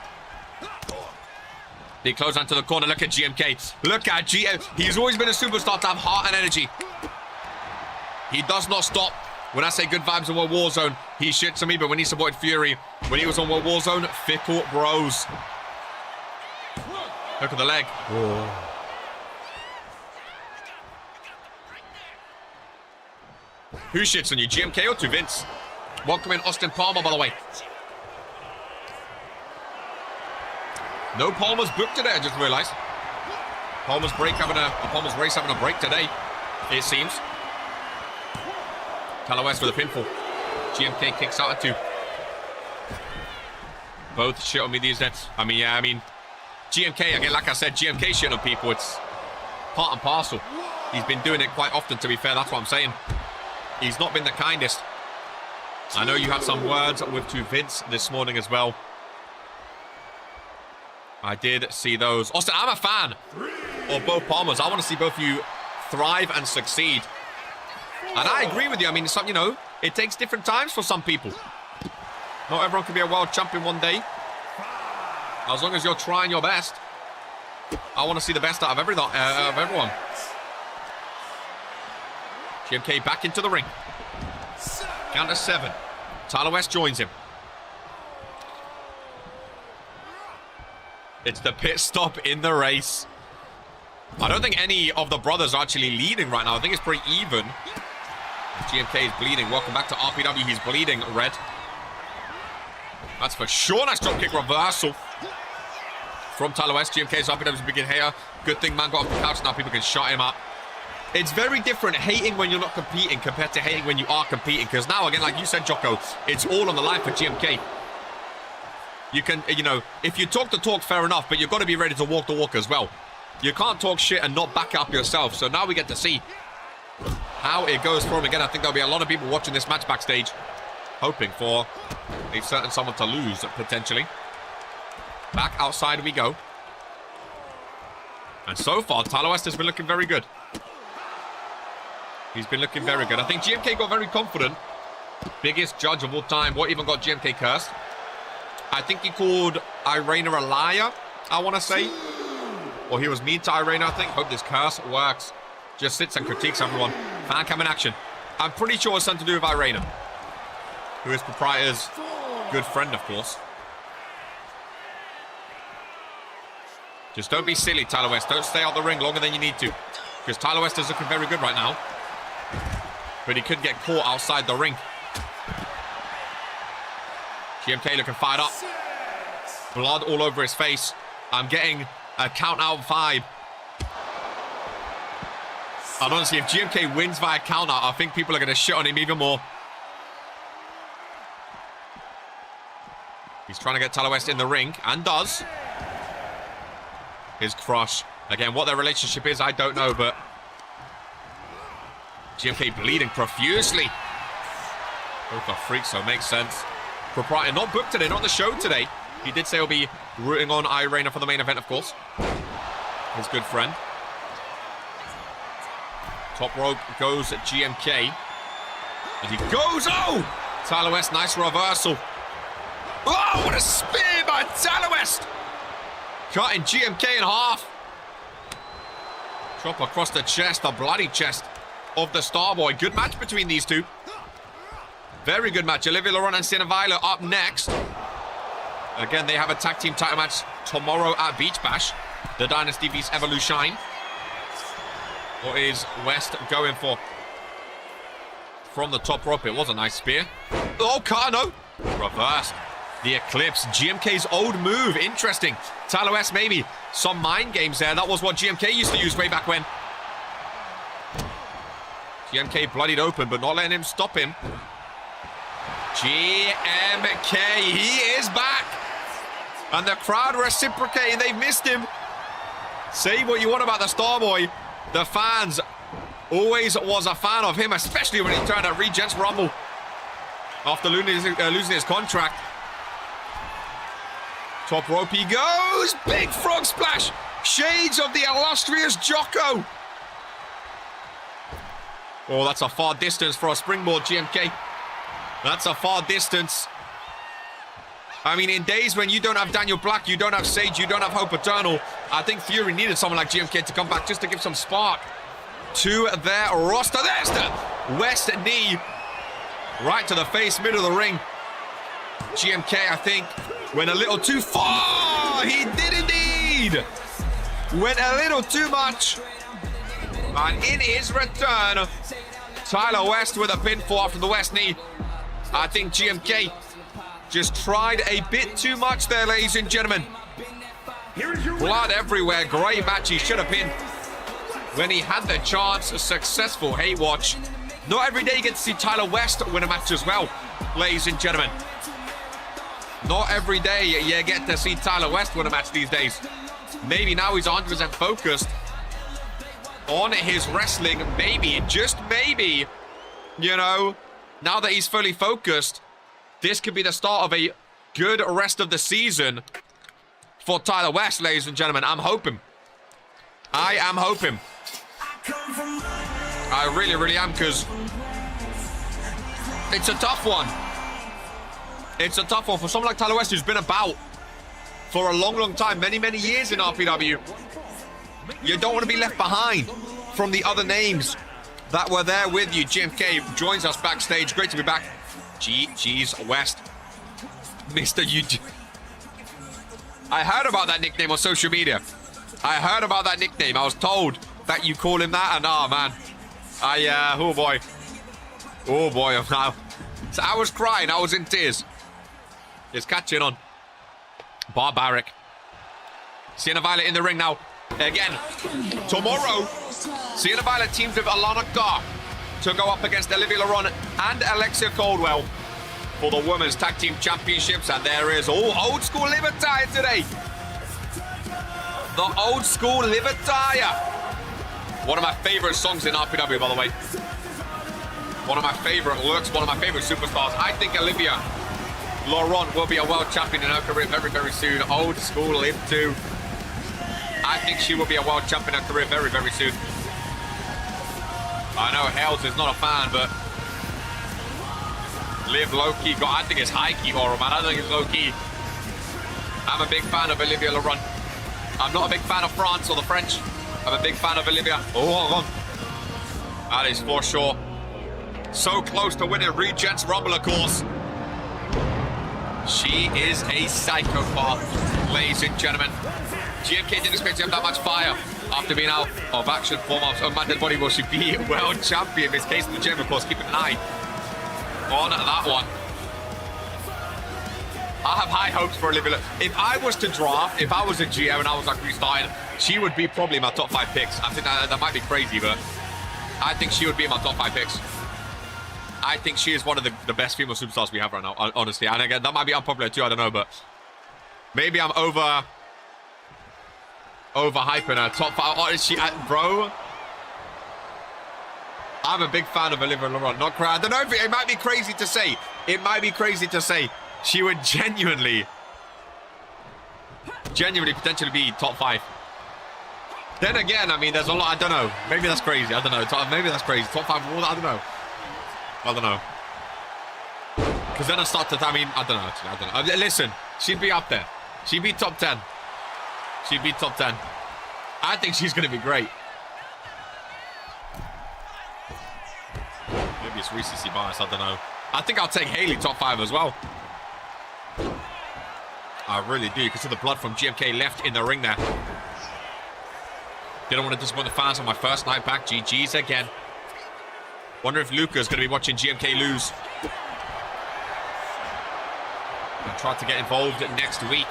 He closed onto the corner. Look at GMK. Look at GM. He's always been a superstar to have heart and energy. He does not stop. When I say good vibes on World Warzone, he shits on me, but when he supported Fury, when he was on World Warzone, fickle bros. Look at the leg. Whoa. Who shits on you, GMK or to Vince? Welcome in Austin Palmer, by the way. No Palmer's booked today, I just realized. Palmer's race having a break today, it seems. Tyler West with a pinfall. GMK kicks out at 2. Both shit on me these days. I mean, GMK, again, like I said, GMK shit on people. It's part and parcel. He's been doing it quite often, to be fair. That's what I'm saying. He's not been the kindest. I know you had some words with to Vince this morning as well. I did see those. Austin, I'm a fan of both Palmers. I want to see both of you thrive and succeed. And I agree with you. I mean, you know, it takes different times for some people. Not everyone can be a world champion one day. As long as you're trying your best. I want to see the best out of everyone. GMK back into the ring. Count to 7. Tyler West joins him. It's the pit stop in the race. I don't think any of the brothers are actually leading right now. I think it's pretty even. GMK is bleeding. Welcome back to RPW. He's bleeding, Red. That's for sure. Nice drop kick reversal from Tyler West. GMK's RPW's begin here. Good thing man got off the couch. Now people can shut him up. It's very different hating when you're not competing compared to hating when you are competing. Because now, again, like you said, Jocko, it's all on the line for GMK. You can, you know, if you talk the talk, fair enough, but you've got to be ready to walk the walk as well. You can't talk shit and not back up yourself. So now we get to see how it goes for him. Again, I think there'll be a lot of people watching this match backstage, hoping for a certain someone to lose, potentially. Back outside we go. And so far, Tyler West has been looking very good. He's been looking very good. I think GMK got very confident. Biggest judge of all time. What even got GMK cursed? I think he called Irena a liar, I want to say. Or he was mean to Irena, I think. Hope this curse works. Just sits and critiques everyone. Fan cam in action. I'm pretty sure it's something to do with Irena, who is Proprietor's good friend, of course. Just don't be silly, Tyler West. Don't stay out the ring longer than you need to. Because Tyler West is looking very good right now. But he could get caught outside the ring. GMK looking fired up. Blood all over his face. I'm getting a count out 5. And honestly, if GMK wins via count out, I think people are going to shit on him even more. He's trying to get Tyler West in the ring, and does. His crush. Again, what their relationship is, I don't know, but GMK bleeding profusely. Both are freaks, so it makes sense. Proprietor not booked today, not the show today. He did say he'll be rooting on Irena for the main event, of course. His good friend. Top rope goes at GMK. And he goes, oh! Tyler West, nice reversal. Oh, what a spear by Tyler West! Cutting GMK in half. Chop across the chest, the bloody chest of the Starboy. Good match between these two. Very good match. Olivia Laurent and Sienna Violet up next. Again, they have a tag team title match tomorrow at Beach Bash. The Dynasty vs Evolution. What is West going for? From the top rope, it was a nice spear. Oh, Kano. Reversed. The Eclipse. GMK's old move. Interesting. Tyler West, maybe some mind games there. That was what GMK used to use way back when. GMK bloodied open, but not letting him stop him. GMK, he is back. And the crowd reciprocating. They've missed him. Say what you want about the Starboy. The fans always was a fan of him, especially when he turned at Regents Rumble after losing his contract. Top rope he goes. Big frog splash. Shades of the illustrious Jocko. Oh, that's a far distance for a springboard, GMK. That's a far distance. I mean, in days when you don't have Daniel Black, you don't have Sage, you don't have Hope Eternal, I think Fury needed someone like GMK to come back just to give some spark to their roster. There's the West knee. Right to the face, middle of the ring. GMK, I think, went a little too far. He did indeed. Went a little too much. And in his return, Tyler West with a pinfall after the West knee. I think GMK just tried a bit too much there, ladies and gentlemen. Blood everywhere. Great match he should have been when he had the chance. A successful hate watch. Not every day you get to see Tyler West win a match as well, ladies and gentlemen. Not every day you get to see Tyler West win a match these days. Maybe now he's 100% focused on his wrestling. Maybe, just maybe, you know, now that he's fully focused, this could be the start of a good rest of the season for Tyler West, ladies and gentlemen. I'm hoping. I am hoping. I really, really am, because it's a tough one. It's a tough one for someone like Tyler West, who's been about for a long, long time, many, many years in RPW. You don't want to be left behind from the other names that were there with you. GMK joins us backstage. Great to be back. G's West. Mr. UG. I heard about that nickname on social media. I heard about that nickname. I was told that you call him that, and oh man. Oh boy. Oh boy, so I was crying. I was in tears. It's catching on. Barbaric. Sienna Violet in the ring now. Again, tomorrow, Sienna Violet teams with Alana Carr to go up against Olivia Laron and Alexia Coldwell for the Women's Tag Team Championships. And there is old school live attire today. The old school live attire. One of my favorite songs in RPW, by the way. One of my favorite looks, one of my favorite superstars. I think Olivia Laron will be a world champion in her career very, very soon. Old school live too. I think she will be a world champion in her career very, very soon. I know Hales is not a fan, but Liv low-key got, I think it's high-key horror, man. I don't think it's low-key. I'm a big fan of Olivia Laron. I'm not a big fan of France or the French. I'm a big fan of Olivia. Oh, that is for sure. So close to winning Regents Rumble, of course. She is a psychopath, ladies and gentlemen. GMK didn't expect to have that much fire after being out of action for months. Oh man, dead body, will she be world champion? This case in the gym, of course, keeping an eye on that one. I have high hopes for Olivia. If I was to draft, if I was a GM and I was like restarting, she would be probably my top 5 picks. I think that might be crazy, but I think she would be in my top 5 picks. I think she is one of the best female superstars we have right now, honestly. And again, that might be unpopular too, I don't know, but maybe I'm overhyping her. Top 5. Oh, is she, bro? I'm a big fan of Olivia Laron. Not crazy. I don't know if it might be crazy to say. It might be crazy to say she would genuinely potentially be top 5. Then again, I mean, there's a lot. I don't know. Maybe that's crazy. I don't know. Maybe that's crazy. Top 5. I don't know. I don't know. Because then I start to. I mean, I don't know. Actually, I don't know. Listen, she'd be up there. She'd be top 10. She'd be top 10. I think she's going to be great. Maybe it's recency bias. I don't know. I think I'll take Haley top 5 as well. I really do. Because of the blood from GMK left in the ring there. Didn't want to disappoint the fans on my first night back. GG's again. Wonder if Luca's going to be watching GMK lose. And try to get involved next week.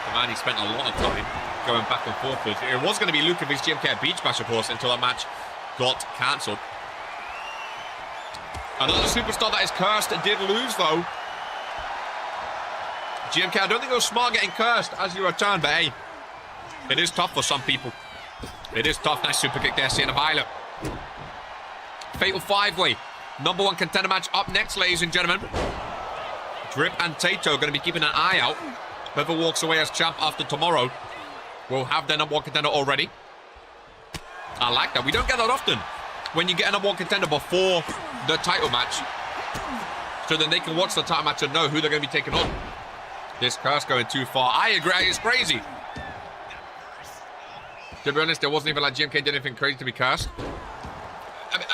The man, he spent a lot of time going back and forth with. It was going to be Luca vs GMK at Beach Bash, of course, until that match got cancelled. Another superstar that is cursed did lose, though. GMK, I don't think it was smart getting cursed as you return, but hey, it is tough for some people. It is tough. Nice super kick there, Sienna Violet. Fatal 5-way. Number 1 contender match up next, ladies and gentlemen. Drip and Tato going to be keeping an eye out. Whoever walks away as champ after tomorrow will have their number 1 contender already. I like that. We don't get that often. When you get a number 1 contender before the title match. So then they can watch the title match and know who they're going to be taking on. This curse going too far. I agree. It's crazy. To be honest, there wasn't even like GMK did anything crazy to be cursed.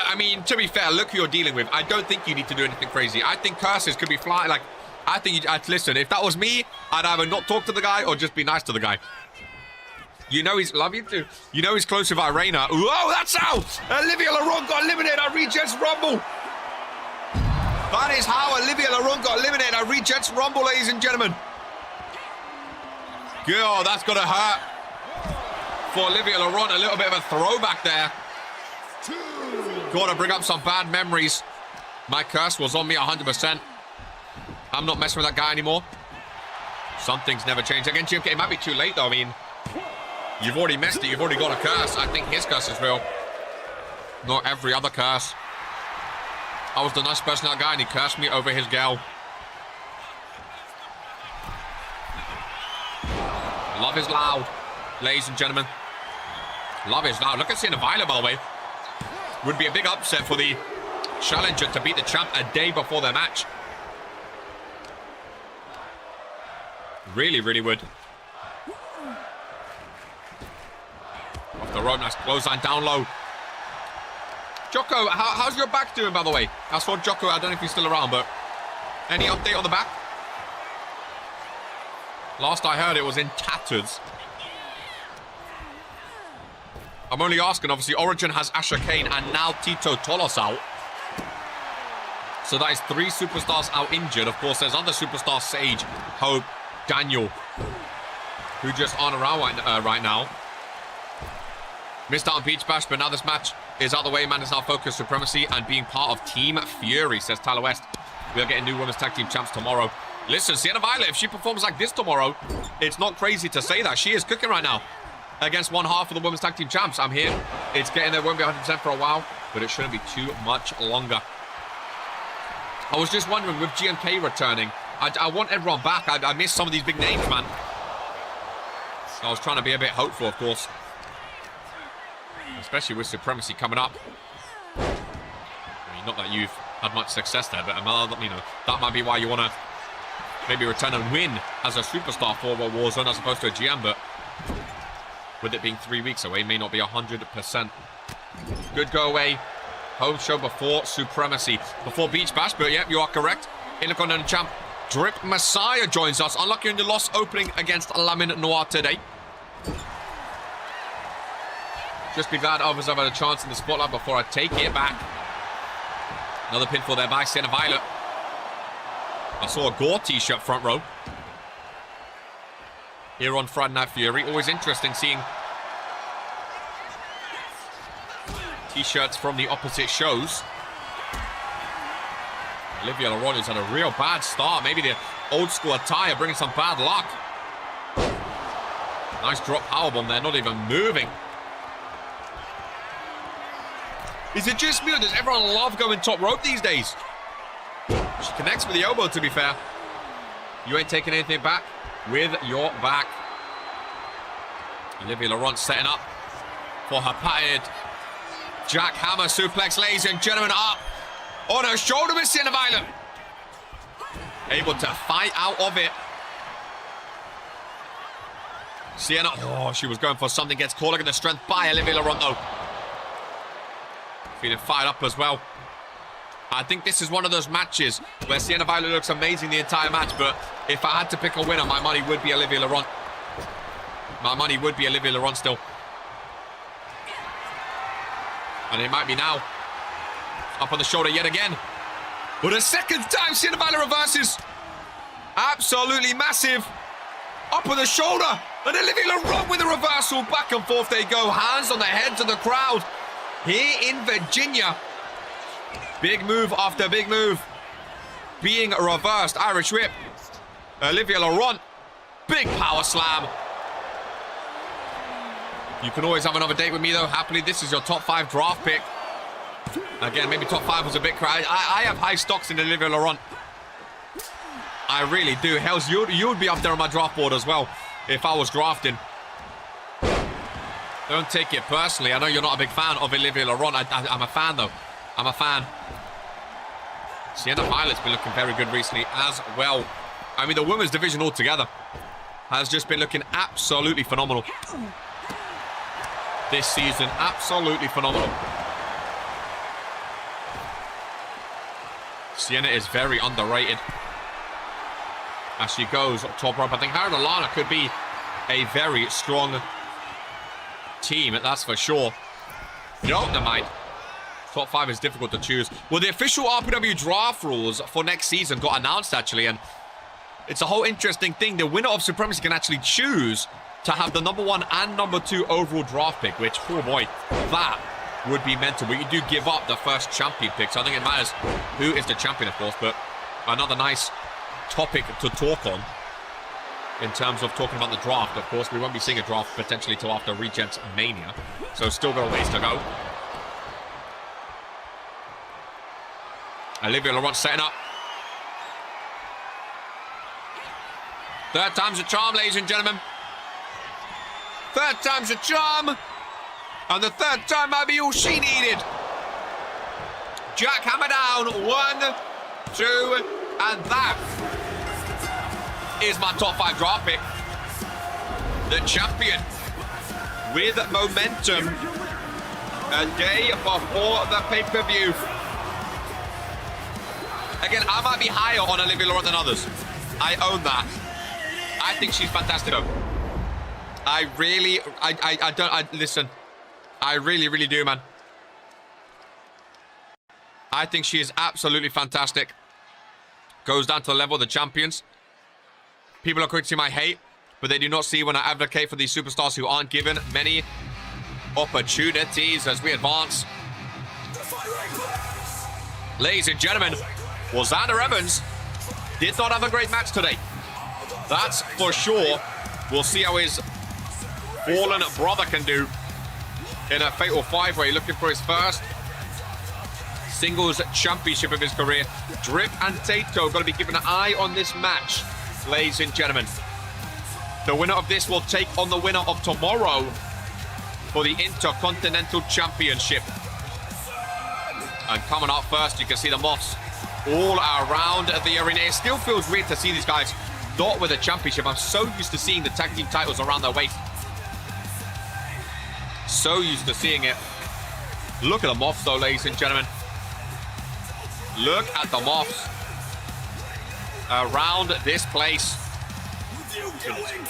I mean, to be fair, look who you're dealing with. I don't think you need to do anything crazy. I think curses could be flying. Like, I think listen, if that was me, I'd either not talk to the guy or just be nice to the guy. You know he's, love you too. You know he's close with Irena. Whoa, that's how Olivia Laron got eliminated at Regents Rumble. That is how Olivia Laron got eliminated at Regents Rumble, ladies and gentlemen. Girl, that's gonna hurt for Olivia Laron. A little bit of a throwback there. Gotta bring up some bad memories. My curse was on me 100%. I'm not messing with that guy anymore. Some things never change. Again, GMK, it might be too late though. I mean, you've already messed it. You've already got a curse. I think his curse is real. Not every other curse. I was the nice person, that guy, and he cursed me over his gal. Love is loud, ladies and gentlemen. Love is loud. Look at Sienna Violet, by the way. Would be a big upset for the challenger to beat the champ a day before their match. Really, really would. Off the rope, nice clothesline down low. Jocko, how's your back doing, by the way? I saw Jocko, I don't know if he's still around, but any update on the back? Last I heard, it was in tatters. I'm only asking, obviously, Origin has Asher Kane and now Tito Tolos out. So that is 3 superstars out injured. Of course, there's other superstars, Sage, Hope, Daniel, who just aren't around right now. Missed out on Beach Bash, but now this match is out of the way. Man is now focused supremacy and being part of Team Fury, says Tyler West. We are getting new women's tag team champs tomorrow. Listen, Sienna Violet, if she performs like this tomorrow, it's not crazy to say that. She is cooking right now against one half of the women's tag team champs. I'm here. It's getting there. Won't be 100% for a while, but it shouldn't be too much longer. I was just wondering, with GMK returning, I want everyone back. I missed some of these big names, man. I was trying to be a bit hopeful, of course. Especially with Supremacy coming up. I mean, not that you've had much success there, but you know, that might be why you want to maybe return and win as a superstar for Warzone as opposed to a GM, but with it being 3 weeks away, may not be 100%. Good go away. Home show before Supremacy. Before Beach Bash, but yeah, you are correct. Intercontinental champ Drip Messiah joins us. Unlucky in the loss opening against Lamin Noir today. Just be glad others have had a chance in the spotlight before I take it back. Another pinfall there by Sienna Violet. I saw a Gore t-shirt front row here on Friday Night Fury. Always interesting seeing t-shirts from the opposite shows. Olivia Laron has had a real bad start. Maybe the old school attire bringing some bad luck. Nice drop powerbomb there, not even moving. Is it just me or does everyone love going top rope these days? She connects with the elbow, to be fair. You ain't taking anything back with your back. Olivia Laurent setting up for her patented jackhammer suplex, ladies and gentlemen, up on her shoulder with Sienna Violet. Able to fight out of it. Sienna, oh, she was going for something, gets caught. Look at the strength by Olivia Laurent, though. Feeling fired up as well. I think this is one of those matches where Sienna Violet looks amazing the entire match, but if I had to pick a winner, my money would be Olivia Laurent. My money would be Olivia Laurent still. And it might be now. Up on the shoulder yet again. But a second time, Sienna Violet reverses. Absolutely massive. Up on the shoulder. And Olivia Laurent with a reversal. Back and forth they go. Hands on the heads of the crowd. Here in Virginia. Big move after big move. Being reversed. Irish whip. Olivia Laurent. Big power slam. You can always have another date with me, though. Happily, this is your top 5 draft pick. Again, maybe top 5 was a bit crazy. I have high stocks in Olivia Laurent. I really do. Hells, you would be up there on my draft board as well if I was drafting. Don't take it personally. I know you're not a big fan of Olivia Laurent. I'm a fan, though. I'm a fan. Sienna Violet's been looking very good recently as well. I mean, the women's division altogether has just been looking absolutely phenomenal this season. Absolutely phenomenal. Sienna is very underrated as she goes top rope. I think her and Alana could be a very strong team, that's for sure. No, never mind. Top 5 is difficult to choose. Well, the official RPW draft rules for next season got announced, actually, and it's a whole interesting thing. The winner of Supremacy can actually choose to have the number 1 and number 2 overall draft pick, which, oh boy, that would be mental. But you do give up the first champion pick, so I think it matters who is the champion, of course. But another nice topic to talk on in terms of talking about the draft. Of course, we won't be seeing a draft potentially till after Regents Mania, so still got a ways to go. Olivia Laurent setting up. Third time's a charm, ladies and gentlemen. Third time's a charm. And the third time might be all she needed. Jackhammer down. 1, 2, and that is my top 5 draft pick. The champion with momentum. A day before the pay-per-view. Again, I might be higher on Olivia Lauren than others. I own that. I think she's fantastic though. Listen. I really do, man. I think she is absolutely fantastic. Goes down to the level of the champions. People are quick to see my hate, but they do not see when I advocate for these superstars who aren't given many opportunities as we advance. Ladies and gentlemen, well, Xander Evans did not have a great match today. That's for sure. We'll see how his fallen brother can do in a fatal 5-way, looking for his first singles championship of his career. Drip and Tato going to be keeping an eye on this match, ladies and gentlemen. The winner of this will take on the winner of tomorrow for the Intercontinental Championship. And coming up first, you can see the Moths all around the arena. It still feels weird to see these guys not with a championship. I'm so used to seeing the tag team titles around their waist. So used to seeing it. Look at the Moths though, ladies and gentlemen. Look at the Moths around this place.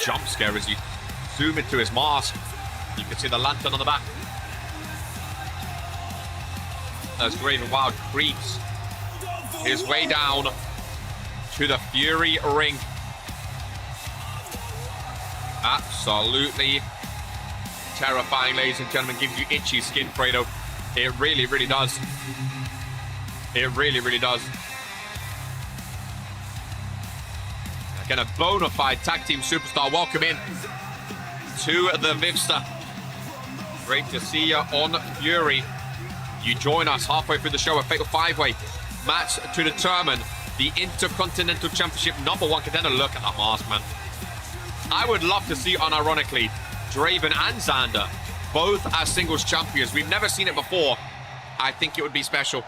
Jump scare as you zoom into his mask. You can see the lantern on the back. As Raven Wild creeps his way down to the Fury ring. Absolutely terrifying, ladies and gentlemen. Gives you itchy skin, Fredo. It really does. It really does. Again, a bona fide tag team superstar. Welcome in to the Vivsta. Great to see you on Fury. You join us halfway through the show, a fatal 5-way match to determine the Intercontinental Championship #1 contender. Look at that mask, man. I would love to see, unironically, Draven and Xander both as singles champions. We've never seen it before. I think it would be special.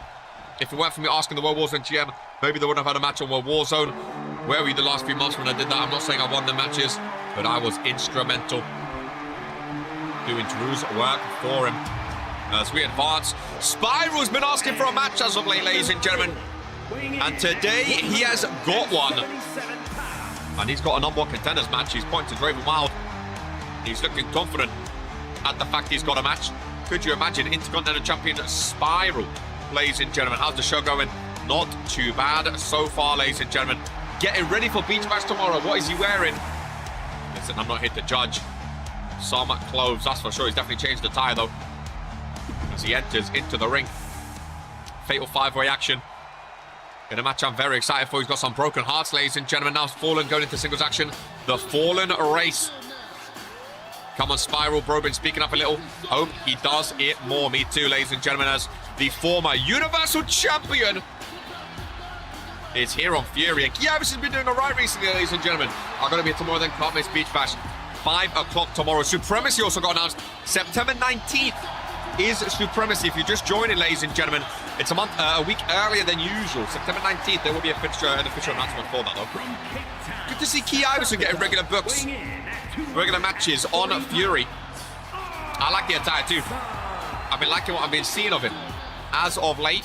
If it weren't for me asking the World Warzone GM, maybe they wouldn't have had a match on World Warzone. Where were you the last few months when I did that? I'm not saying I won the matches, but I was instrumental doing Drew's work for him. As we advance, Spiral's been asking for a match as of late, ladies and gentlemen. And today he has got one. And he's got a #1 contenders match. He's pointing to Draven Wild. He's looking confident at the fact he's got a match. Could you imagine Intercontinental Champion Spiral, ladies and gentlemen? How's the show going? Not too bad so far, ladies and gentlemen. Getting ready for Beach Match tomorrow. What is he wearing? Listen, I'm not here to judge. Some clothes, that's for sure. He's definitely changed the tie, though, as he enters into the ring. Fatal 5-way action. In a match I'm very excited for. He's got some broken hearts, ladies and gentlemen. Now Fallen going into singles action. The Fallen race. Come on, Spiral. Bro been speaking up a little. Hope he does it more. Me too, ladies and gentlemen, as the former Universal Champion is here on Fury. And Kiavis has been doing all right recently, ladies and gentlemen. I'm going to be here tomorrow then. Can't miss Beach Bash. 5 o'clock tomorrow. Supremacy also got announced. September 19th is Supremacy. If you're just joining, ladies and gentlemen, it's a week earlier than usual. September 19th, there will be an official announcement for that, though. Good to see Key Iverson getting regular books, regular matches on Fury. I like the attire too. I've been liking what I've been seeing of him as of late.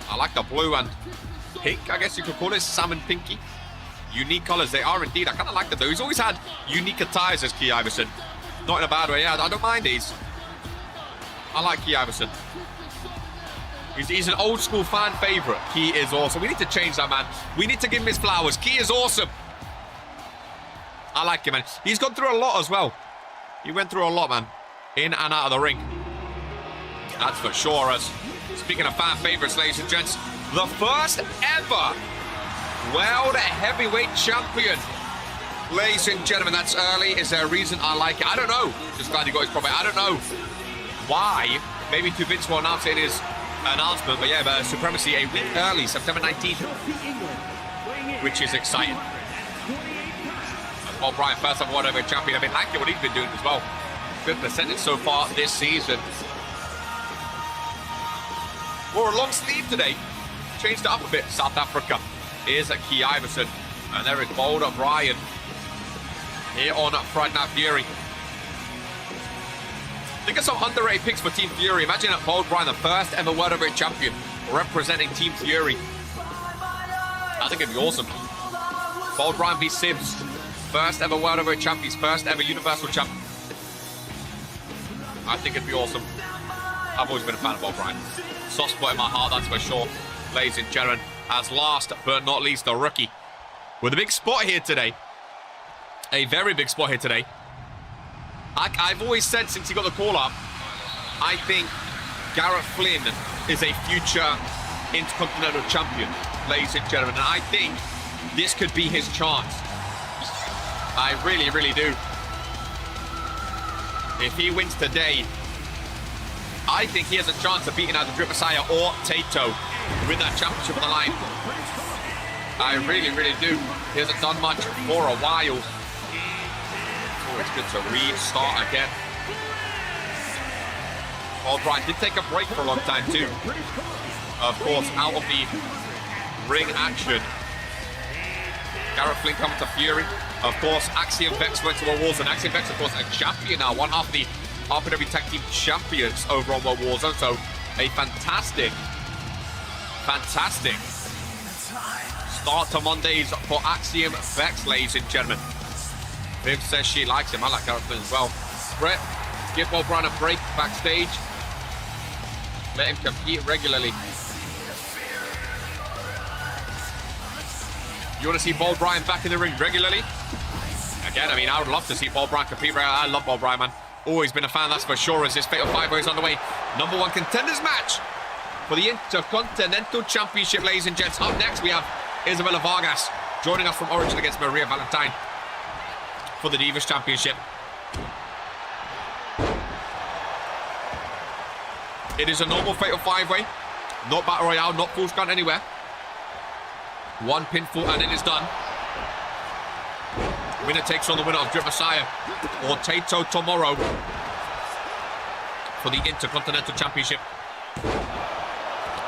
I like the blue and pink, I guess you could call it, salmon pinky. Unique colors, they are indeed. I kind of like them though. He's always had unique attires as Key Iverson. Not in a bad way, yeah, I don't mind these. I like Key Iverson. He's an old school fan favorite. Key is awesome. We need to change that, man. We need to give him his flowers. Key is awesome. I like him, man. He's gone through a lot as well. He went through a lot, man. In and out of the ring. That's for sure. As speaking of fan favorites, ladies and gents, the first ever World Heavyweight Champion. Ladies and gentlemen, that's early. Is there a reason I like it? I don't know. Just glad he got his profit. I don't know why. Maybe too Vince will announce it in his announcement. But yeah, Supremacy a week early, September 19th. Which is exciting. As well, Brian, first ever World Heavyweight Champion. I've been liking what he's been doing as well. good percentage so far this season. Wore a long sleeve today. Changed it up a bit. South Africa. Here's a Key Iverson. And there is Bold O'Brien. Here on Friday Night Fury. Think of some underrated picks for Team Fury. Imagine that Bold O'Brien, the first ever World Heavyweight Champion, representing Team Fury. I think it'd be awesome. Bold O'Brien v Sims. First ever World Heavyweight Champions. First ever Universal Champion. I think it'd be awesome. I've always been a fan of Bold O'Brien. Soft spot in my heart, that's for sure. Ladies and gentlemen, as last but not least, the rookie. With a big spot here today. A very big spot here today. I've always said since he got the call up, I think Garrett Flynn is a future Intercontinental Champion, ladies and gentlemen. And I think this could be his chance. I really, really do. If he wins today, I think he has a chance of beating either Drip Messiah or Tato with that championship on the line. I really, really do. He hasn't done much for a while. Oh, it's good to restart again. O'Brien did take a break for a long time too. Of course, out of the ring action. Garrett Flynn coming to Fury. Of course, Axiom Vex went to World Warzone. Axiom Vex, of course, a champion now. One half the RPW Tag Team Champions over on World Warzone. So, a fantastic start to Mondays for Axiom Vex, ladies and gentlemen. Viv says she likes him. I like Garrett Flynn as well. Brett, give Bold O'Brien a break backstage. Let him compete regularly. You want to see Bold O'Brien back in the ring regularly? Again, I mean, I would love to see Bold O'Brien compete regularly. I love Bold O'Brien, man. Always been a fan, that's for sure, as this Fatal 5-0 is on the way. Number one contenders match for the Intercontinental Championship, ladies and gents. Up next, we have Isabella Vargas joining us from Origin against Maria Valentine for the Divas Championship. It is a normal Fatal 5-way. Not Battle Royale, not full count anywhere. One pinfall and it is done. Winner takes on the winner of Drip Messiah or Tato tomorrow for the Intercontinental Championship.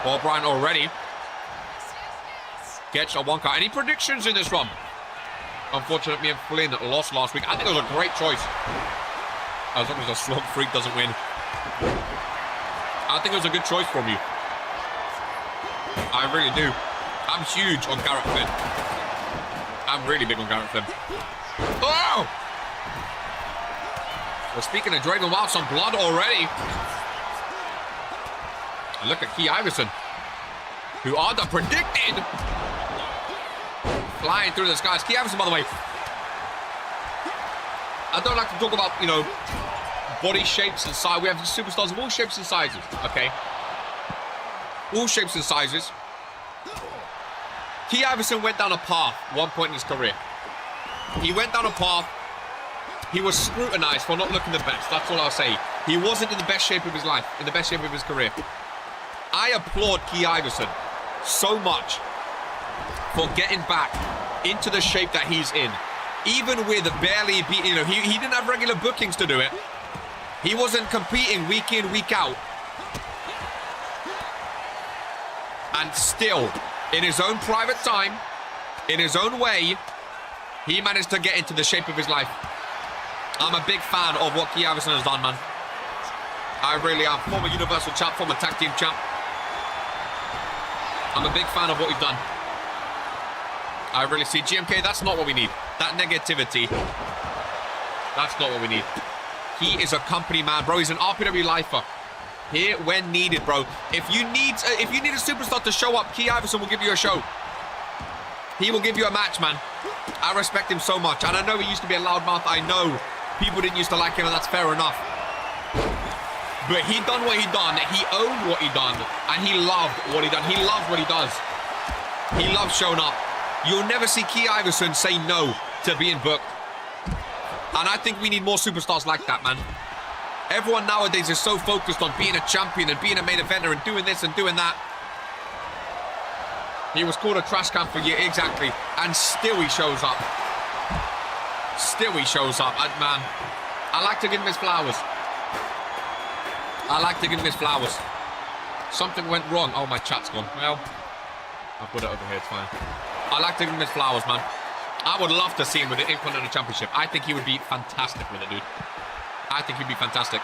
Bold O'Brien already gets a one count. Any predictions in this run? Unfortunately, me and Flynn lost last week. I think it was a great choice. As long as the Slug Freak doesn't win. I think it was a good choice from you. I really do. I'm huge on Garrett Flynn. I'm really big on Garrett Flynn. Oh! Well, speaking of Draven Wild, some blood already. And look at Key Iverson, who Arda predicted. Flying through the skies. Key Iverson, by the way. I don't like to talk about, you know, body shapes and size. We have superstars of all shapes and sizes, okay? All shapes and sizes. Key Iverson went down a path one point in his career. He went down a path. He was scrutinized for not looking the best. That's all I'll say. He wasn't in the best shape of his life, in the best shape of his career. I applaud Key Iverson so much for getting back into the shape that he's in. Even with barely beating, you know, he didn't have regular bookings to do it. He wasn't competing week in, week out. And still, in his own private time, in his own way, he managed to get into the shape of his life. I'm a big fan of what Key Iverson has done, man. I really am. Former Universal Champ, former Tag Team Champ. I'm a big fan of what he's done. I really see. GMK, that's not what we need. That negativity, that's not what we need. He is a company man, bro. He's an RPW lifer. Here when needed, bro. If you need a superstar to show up, Key Iverson will give you a show. He will give you a match, man. I respect him so much. And I know he used to be a loudmouth. I know people didn't used to like him, and that's fair enough. But he done what he done. He owned what he done. And he loved what he done. He loves what he does. He loves showing up. You'll never see Key Iverson say no to being booked. And I think we need more superstars like that, man. Everyone nowadays is so focused on being a champion and being a main eventer and doing this and doing that. He was called a trash can for years, exactly. And still he shows up. Still he shows up. And man, I like to give him his flowers. I like to give him his flowers. Something went wrong. Oh, my chat's gone. Well, I'll put it over here. It's fine. I like to give him his flowers, man. I would love to see him with the Intercontinental Championship. I think he would be fantastic with it, dude. I think he'd be fantastic.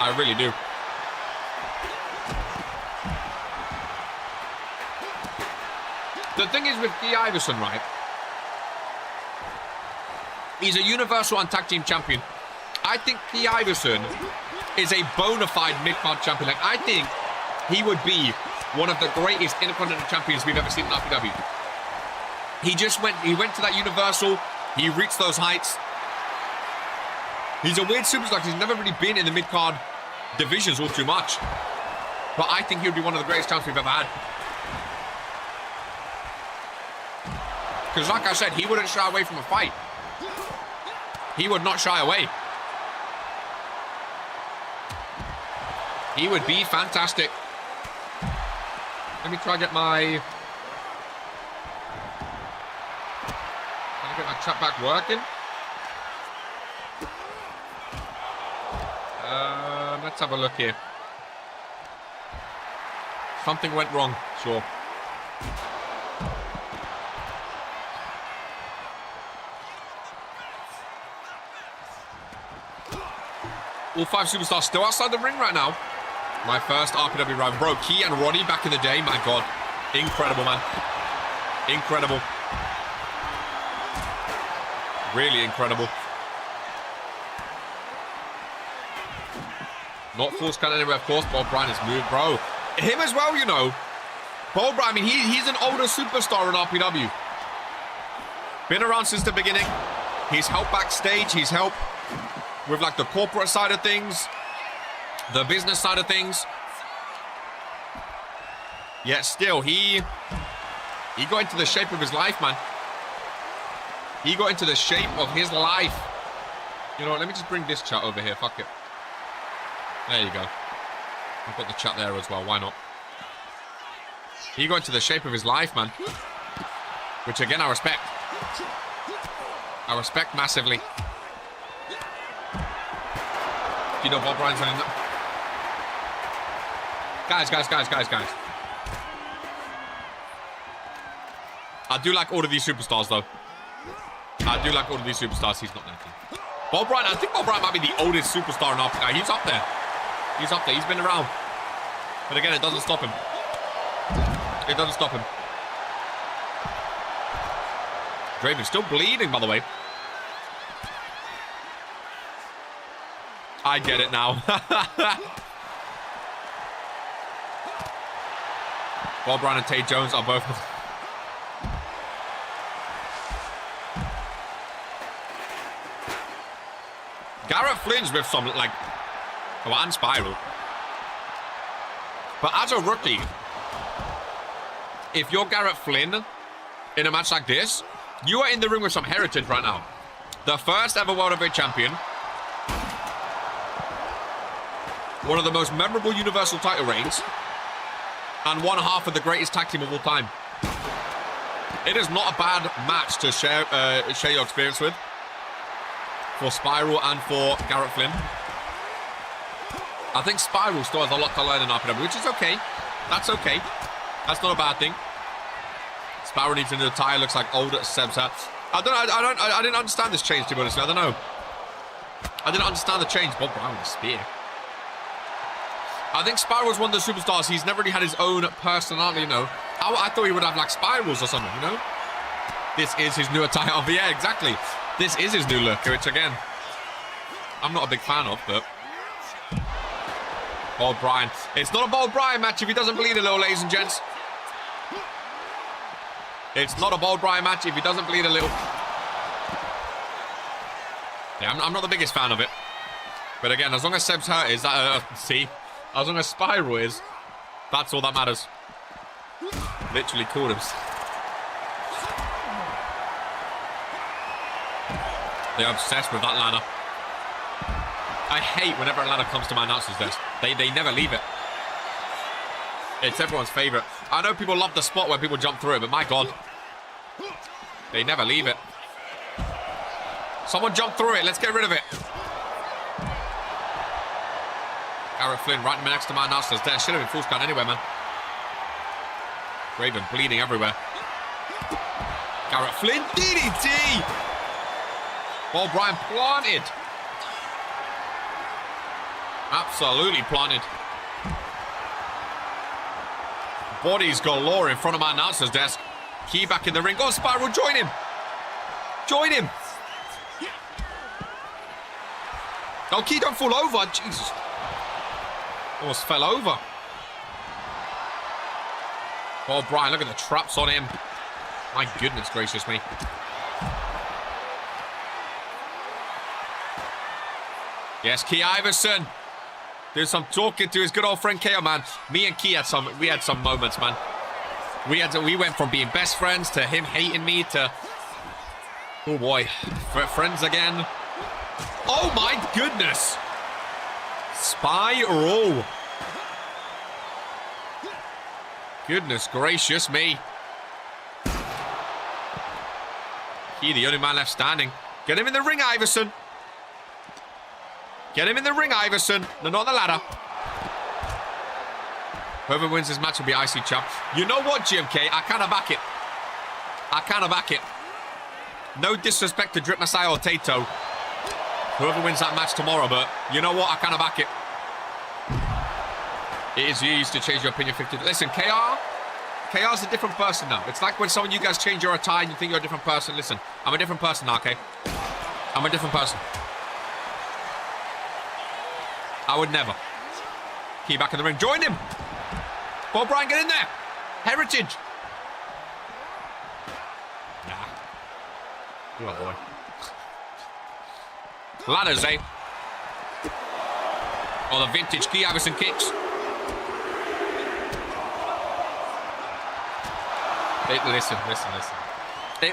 I really do. The thing is with Guy Iverson, right? He's a Universal and Tag Team Champion. I think Guy Iverson is a bona fide mid-card champion. Like, I think he would be one of the greatest Intercontinental Champions we've ever seen in RPW. He went to that Universal. He reached those heights. He's a weird superstar because he's never really been in the mid-card divisions all too much. But I think he would be one of the greatest champs we've ever had. Because like I said, he wouldn't shy away from a fight. He would not shy away. He would be fantastic. Let me try to get my... Can I get my chat back working? Let's have a look here. Something went wrong, sure. All 5 superstars still outside the ring right now. My first RPW rival. Bro, Key and Ronnie back in the day. My God. Incredible, man. Incredible. Really incredible. Not force count anywhere, of course. Bob Bryan has moved, bro. Him as well, you know. Bob Bryan, I mean, he's an older superstar in RPW. Been around since the beginning. He's helped backstage. He's helped with, like, the corporate side of things. The business side of things. Yet still, he got into the shape of his life, man. He got into the shape of his life. You know what, let me just bring this chat over here. Fuck it. There you go. I've got the chat there as well. Why not? He got into the shape of his life, man. Which, again, I respect. I respect massively. You know Bob Bryan's running that. Guys. I do like all of these superstars, though. I do like all of these superstars. He's not 19. Bob Bryan, I think Bob Bryan might be the oldest superstar in RPW. He's up there. He's up there. He's been around. But again, it doesn't stop him. It doesn't stop him. Draven's still bleeding, by the way. I get it now. Bob Bryan and Tate Jones are both... Garrett Flynn's with some, like... Oh, and Spiral. But as a rookie, if you're Garrett Flynn in a match like this, you are in the ring with some heritage right now. The first ever World Heavyweight Champion. One of the most memorable Universal title reigns. And one half of the greatest tag team of all time. It is not a bad match to share your experience with. For Spiral and for Garrett Flynn. I think Spiral still has a lot to learn in RPW, which is okay. That's okay. That's not a bad thing. Spiral needs a new attire. Looks like old Seb's hat. I didn't understand this change, to be honest. I don't know. I didn't understand the change. Bob Bryan with a spear. I think Spiral's one of the superstars. He's never really had his own personality, you know. I thought he would have, like, spirals or something, you know? This is his new attire. Oh, yeah, exactly. This is his new look, which, again, I'm not a big fan of, but... Bob Bryan. It's not a Bob Bryan match if he doesn't bleed a little, ladies and gents. It's not a Bob Bryan match if he doesn't bleed a little. Yeah, I'm not the biggest fan of it. But again, as long as Seb's hurt is, see? As long as Spiral is, that's all that matters. Literally called him. They're obsessed with that ladder. I hate whenever a ladder comes to my announcer's desk. They never leave it. It's everyone's favorite. I know people love the spot where people jump through it, but my God. They never leave it. Someone jump through it. Let's get rid of it. Garrett Flynn right next to my announcers there. Should have been full count anyway, man. Raven bleeding everywhere. Garrett Flynn, DDT! Paul Bryan planted. Absolutely planted. Bodies galore in front of my announcer's desk. Key back in the ring. Go on, Spiral, join him. Join him. Oh, Key, don't fall over. Jesus. Almost fell over. Oh, Bryan, look at the traps on him. My goodness gracious me. Yes, Key Iverson. Doing some talking to his good old friend KO, man. Me and Key had some moments, man. We went from being best friends to him hating me to, oh boy, friends again. Oh my goodness. Spiral. Goodness gracious me. He, the only man left standing. Get him in the ring, Iverson. Get him in the ring, Iverson. No, not the ladder. Whoever wins this match will be IC champ. You know what, GMK? I kind of back it. I kind of back it. No disrespect to Drip Masai or Tato. Whoever wins that match tomorrow, but you know what? I kind of back it. It is you used to change your opinion 50. Listen, KR's a different person now. It's like when some of you guys change your attire and you think you're a different person. Listen, I'm a different person now, okay? I'm a different person. I would never. Key back in the ring. Join him. Paul Bryan, get in there. Heritage. Nah. Oh, boy. Ladders, eh? Oh, the vintage Key Iverson kicks. Listen.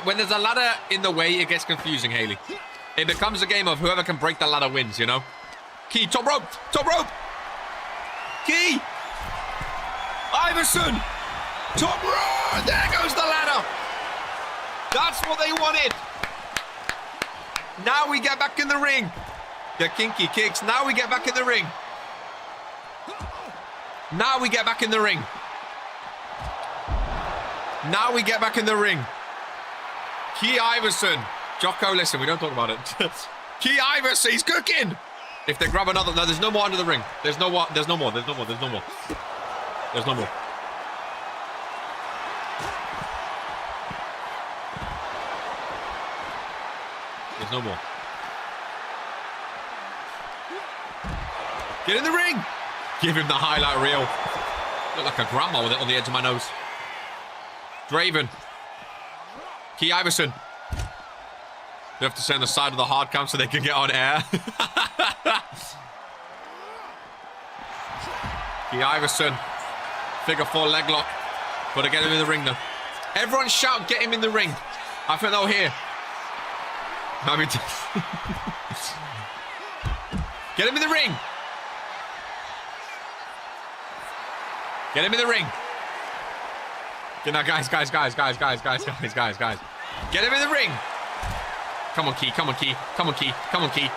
When there's a ladder in the way, it gets confusing, Haley. It becomes a game of whoever can break the ladder wins, you know? Key, top rope! Top rope! Key! Iverson! Top rope! There goes the ladder! That's what they wanted! Now we get back in the ring. The kinky kicks. Now we get back in the ring. Now we get back in the ring. Now we get back in the ring. Key Iverson. Jocko, listen, we don't talk about it. Key Iverson, he's cooking. If they grab another, no, there's no more under the ring. There's no more. There's no more. There's no more. There's no more. There's no more. There's no more. Get in the ring. Give him the highlight reel. Look like a grandma with it on the edge of my nose. Draven. Key Iverson. They have to stay on the side of the hard cam so they can get on air. Key Iverson. Figure 4 leg lock. Got to get him in the ring though. Everyone shout, get him in the ring. I think they'll hear. I mean, get him in the ring. Get him in the ring. Get now, guys. Get him in the ring. Come on, Key. Come on, Key. Come on, Key. Come on, Key.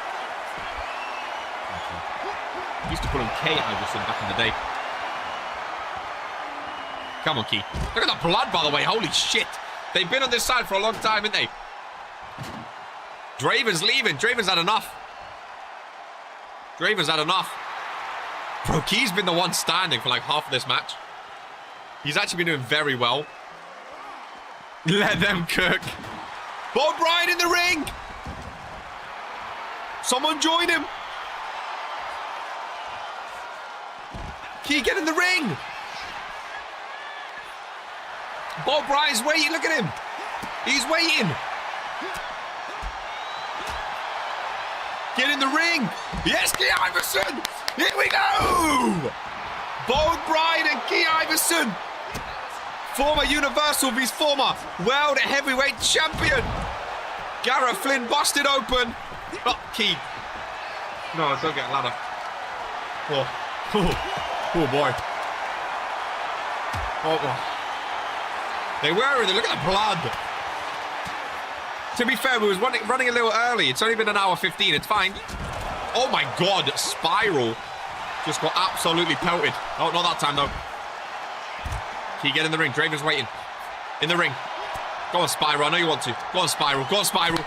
Used to call him K Iverson back in the day. Come on, Key. Look at the blood, by the way. Holy shit. They've been on this side for a long time, haven't they? Draven's leaving. Draven's had enough. Draven's had enough. Bro, Key's been the one standing for like half of this match. He's actually been doing very well. Let them cook. Bob Bryan in the ring. Someone join him. Key, get in the ring. Bob Bryan's waiting. Look at him. He's waiting. Get in the ring. Yes, Key Iverson. Here we go. Bob Bryan and Key Iverson. Former Universal vs former World Heavyweight Champion. Garrett Flynn busted open. Oh, Key. No, don't get a ladder. Oh boy. Oh. They were in there. Look at the blood. To be fair, we was running a little early. It's only been an hour 15. It's fine. Oh my God, Spiral just got absolutely pelted. Oh, not that time though. Can you get in the ring? Draven's waiting. In the ring. Go on, Spiral. I know you want to. Go on, Spiral. Go on, Spiral.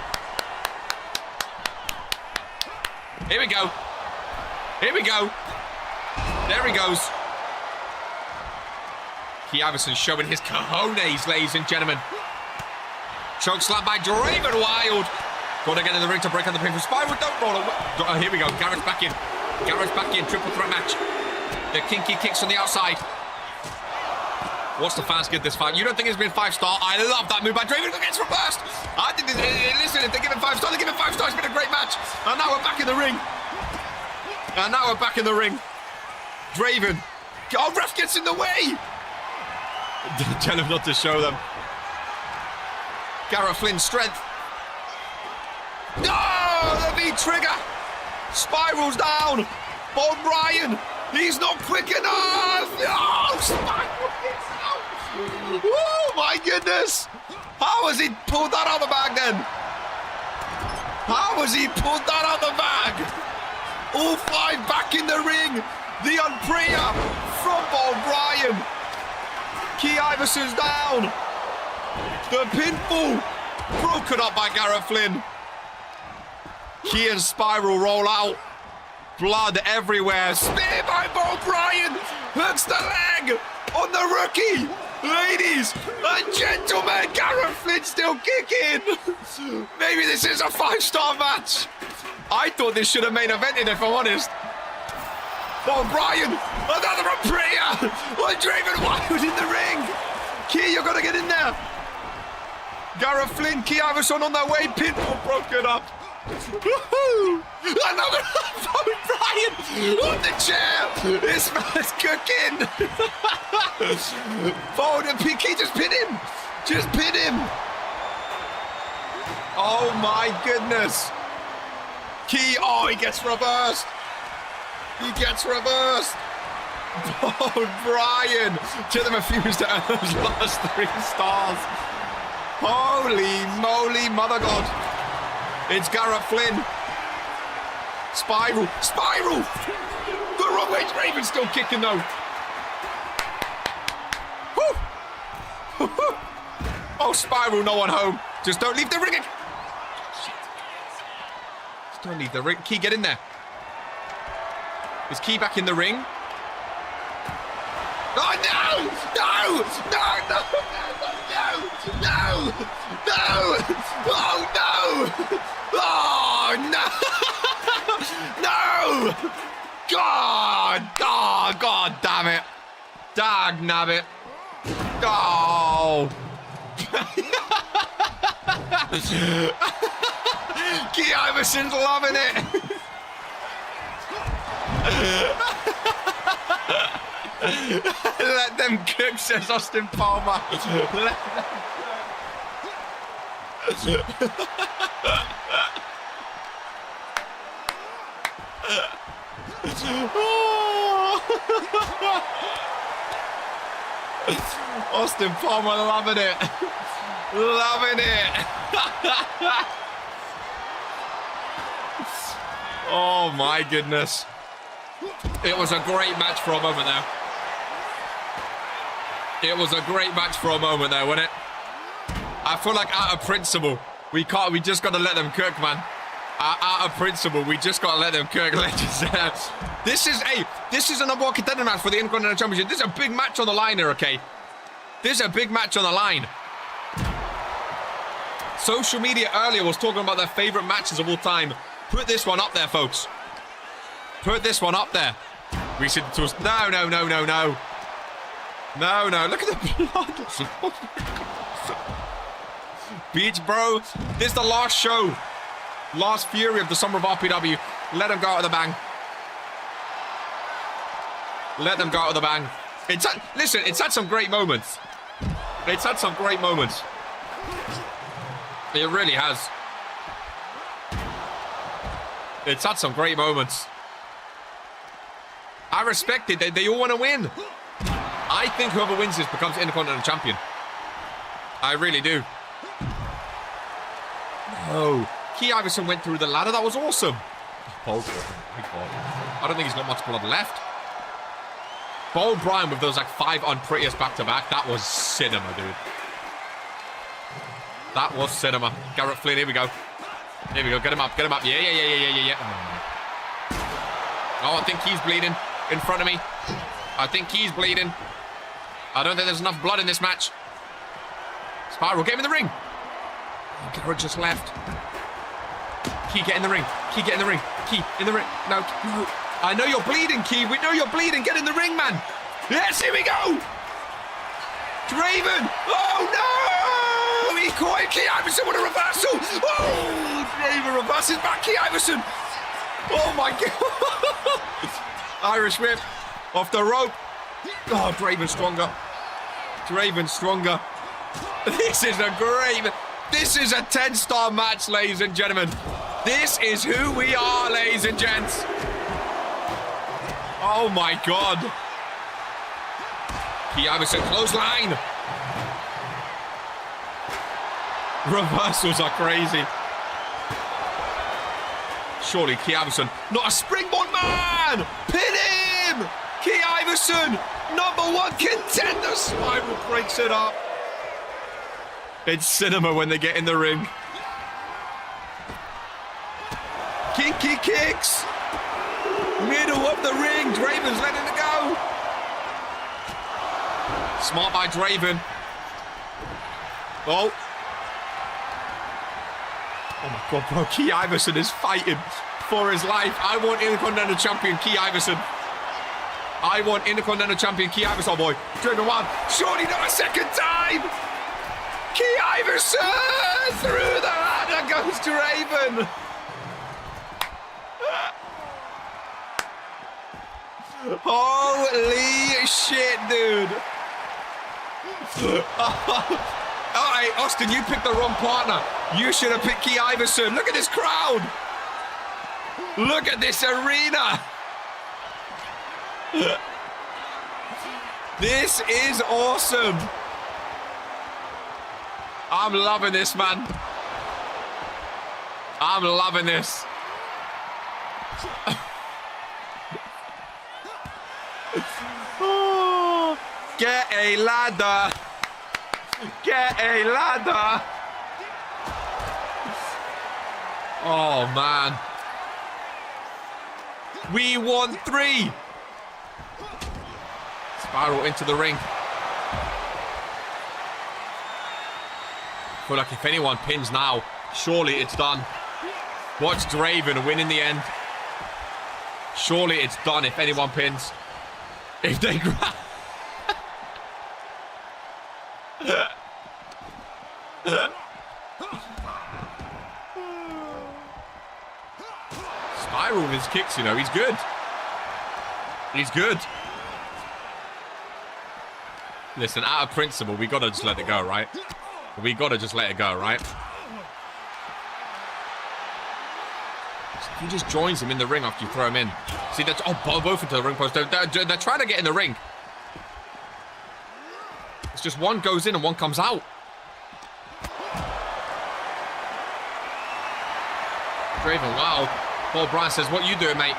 Here we go. Here we go. There he goes. Key Iverson showing his cojones, ladies and gentlemen. Choke slam by Draven Wild. Got to get in the ring to break on the pin for Spiral. Don't roll away. Oh, here we go. Garrett's back in. Garrett's back in. Triple threat match. The kinky kicks on the outside. What's the fans give this fight? You don't think it's been 5-star? I love that move by Draven. Look, it's reversed. I did this. Listen, if they give him 5-star, they give him 5-star. It's been a great match. And now we're back in the ring. And now we're back in the ring. Draven. Oh, ref gets in the way. Tell him not to show them. Garrett Flynn's strength. No! The V-trigger. Spirals down. Bob Bryan. He's not quick enough. Oh, Spiral gets out. Oh, my goodness. How has he pulled that out of the bag then? How has he pulled that out of the bag? All 5 back in the ring. The Unpriya from Bob Bryan. Key Iverson's down. The pinfall broken up by Garrett Flynn. Key and Spiral roll out. Blood everywhere. Spear by Bob Bryan. Hooks the leg on the rookie. Ladies and gentlemen, Garrett Flynn still kicking. Maybe this is a 5-star match. I thought this should have main evented, if I'm honest. Bob Bryan, another Unpriya. Draven Wild in the ring. Key, you're going to get in there. Garrett Flynn, Key Iverson on their way. Pinfall broken up. Woohoo! Another Bob Bryan on the chair. This man's cooking. Forward and Key, just pin him. Just pin him. Oh my goodness. Key, oh, he gets reversed. He gets reversed. Bob Bryan to them refused to earn those last 3 stars. Holy moly, mother God. It's Garrett Flynn. Spiral. Spiral. The wrong way. Draven's still kicking though. Woo. Oh, Spiral, no one home. Just don't leave the ring. Just don't leave the ring. Key, get in there. Is Key back in the ring? Oh, no! No! No! No! No! No! No! Oh, no! Oh, no! No! God! Oh, God damn it. Dag nabbit. Oh. Key Iverson's loving it. Let them cook, says Austin Palmer. Let them Austin Palmer loving it. Loving it. Oh my goodness. It was a great match for a moment there. It was a great match for a moment there, wasn't it? I feel like out of principle, we just got to let them cook, man. Out of principle, we just got to let them cook. This is a number 1 contender match for the Intercontinental Championship. This is a big match on the line here, okay? This is a big match on the line. Social media earlier was talking about their favorite matches of all time. Put this one up there, folks. Put this one up there. We said to us, no. No, look at the blood. Beach, bro. This is the last show. Last Fury of the summer of RPW. Let them go out with a bang. Let them go out with a bang. Listen, it's had some great moments. It's had some great moments. It really has. It's had some great moments. I respect it. They all want to win. I think whoever wins this becomes Intercontinental Champion. I really do. go. Key Iverson went through the ladder. That was awesome. Bold, my God. I don't think he's got much blood left. Bold Brian with those like 5 unprettiest back-to-back. That was cinema, dude. That was cinema. Garrett Flynn, here we go. Here we go. Get him up. Get him up. Yeah. Oh, I think he's bleeding in front of me. I think he's bleeding. I don't think there's enough blood in this match. Spiral, get him in the ring. Oh, Garrett just left. Key, get in the ring. Key, get in the ring. Key, in the ring. No. I know you're bleeding, Key. We know you're bleeding. Get in the ring, man. Yes, here we go. Draven. Oh, no. He caught it. Key Iverson with a reversal. Oh, Draven reverses back. Key Iverson. Oh, my God. Irish whip. Off the rope. Oh, Draven stronger. Draven stronger. This is a great... This is a 10-star match, ladies and gentlemen. This is who we are, ladies and gents. Oh, my God. Key Iverson, clothesline. Reversals are crazy. Surely Key Iverson, not a springboard man. Pin him. Key Iverson, #1 contender. Spiral breaks it up. It's cinema when they get in the ring. Kinky kicks. Middle of the ring. Draven's letting it go. Smart by Draven. Oh. Oh my God, bro. Key Iverson is fighting for his life. I want Intercontinental Champion Key Iverson. I want Intercontinental Champion Key Iverson. Oh boy. Draven 1. Surely not a second time. Key Iverson! Through the ladder goes Draven. Holy shit, dude. All right, Austin, you picked the wrong partner. You should have picked Key Iverson. Look at this crowd. Look at this arena. This is awesome. I'm loving this, man. I'm loving this. Oh, get a ladder. Get a ladder. Oh, man. We won 3. Spiral into the ring. I feel like if anyone pins now, surely it's done. Watch Draven win in the end. Surely it's done if anyone pins. If they grab... Spiral with his kicks, you know, he's good. He's good. Listen, out of principle, we gotta just let it go, right? We gotta just let it go, right? He just joins him in the ring after you throw him in. See, that's both into the ring post. They're trying to get in the ring. It's just one goes in and one comes out. Draven, wow. Paul Bryan says, "What you doing, mate?"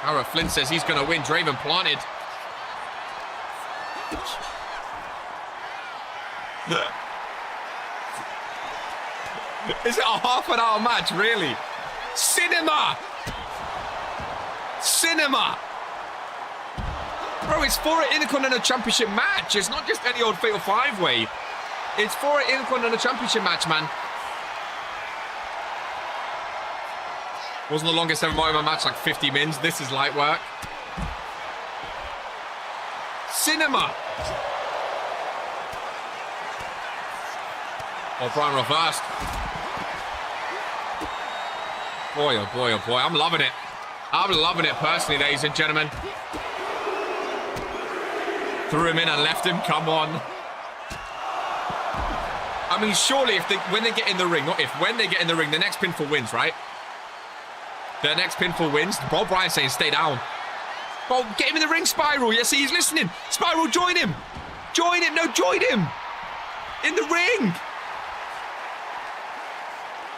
Garrett Flynn says he's gonna win. Draven planted. Is it a half-an-hour match, really? Cinema! Cinema! Bro, it's for an Intercontinental Championship match. It's not just any old Fatal 5-way. It's for an Intercontinental Championship match, man. Wasn't the longest ever Mario match like 50 mins? This is light work. Cinema! O'Brien reversed. Boy, oh boy, oh boy. I'm loving it. I'm loving it personally, ladies and gentlemen. Threw him in and left him. Come on. I mean, surely when they get in the ring, not if, when they get in the ring, the next pinfall wins, right? The next pinfall wins. Bob Bryan saying stay down. Bob, get him in the ring, Spiral. Yes, he's listening. Spiral, join him. Join him. No, join him. In the ring.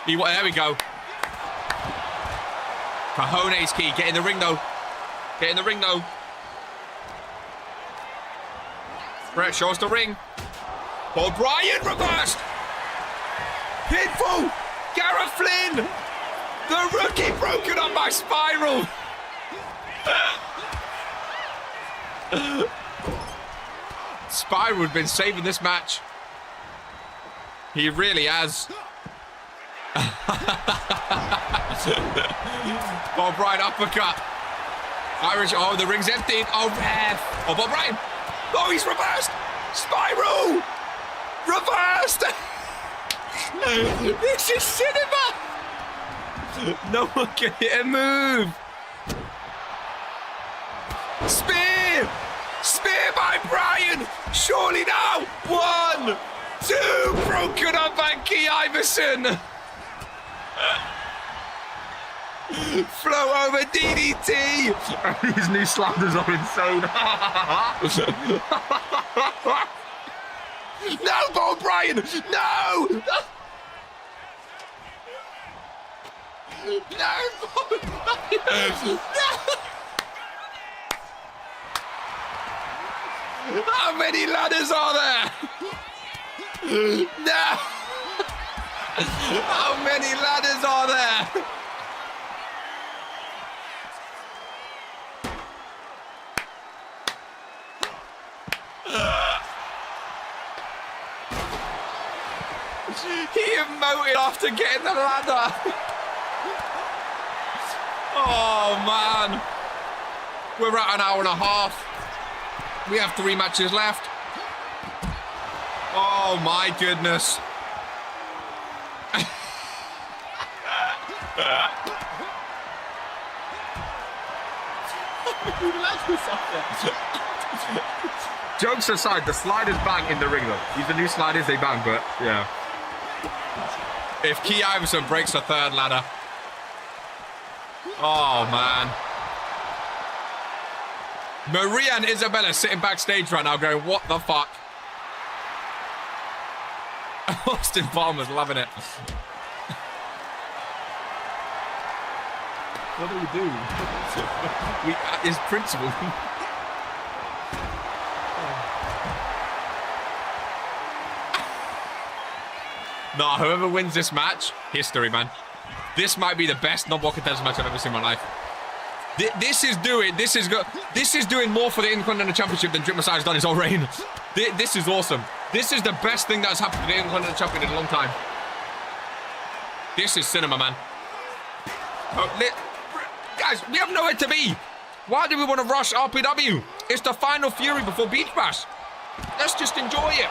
There we go. Cajones key. Get in the ring, though. Get in the ring, though. Brett, show us the ring. O'Brien reversed. Pinfall. Gareth Flynn. The rookie broken up by Spiral. Spiral has been saving this match. He really has. O'Brien uppercut. Irish. Oh, the ring's emptied. Oh, ref. Oh, O'Brien. Oh, he's reversed. Spiral. Reversed. This is cinema. No one can hit a move. Spear. Spear by Brian. Surely now. 1, 2. Broken up by Key Iverson. Flow over DDT. These new sliders are insane. No, Bo Bryan. No. No, Bo Bryan. No. How many ladders are there? No. How many ladders are there? He emoted after getting the ladder. Oh, man. We're at an hour and a half. We have 3 matches left. Oh, my goodness. Jokes aside, the sliders bang in the ring, though. These are new sliders, they bang, but yeah. If Key Iverson breaks the 3rd ladder. Oh, man. Maria and Isabella sitting backstage right now going, what the fuck? Austin Palmer's loving it. What do we do? His principal. Nah, whoever wins this match, history, man. This might be the best non-walk contenders match I've ever seen in my life. This is doing more for the Intercontinental Championship than Drip Messiah has done his whole reign. This is awesome. This is the best thing that's happened to the Intercontinental Champion in a long time. This is cinema, man. Oh, guys, we have nowhere to be. Why do we want to rush RPW? It's the final Fury before Beach Bash. Let's just enjoy it.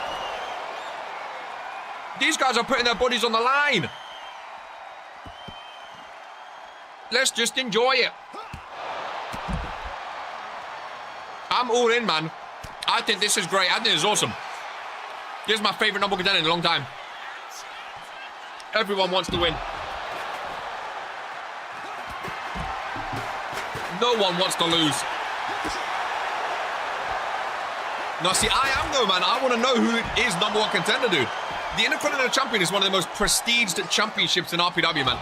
These guys are putting their bodies on the line. Let's just enjoy it. I'm all in, man. I think this is great. I think this is awesome. This is my favorite number contender in a long time. Everyone wants to win. No one wants to lose. Now, see, I am though, man. I want to know who is number 1 contender, dude. The Intercontinental Champion is one of the most prestiged championships in RPW, man.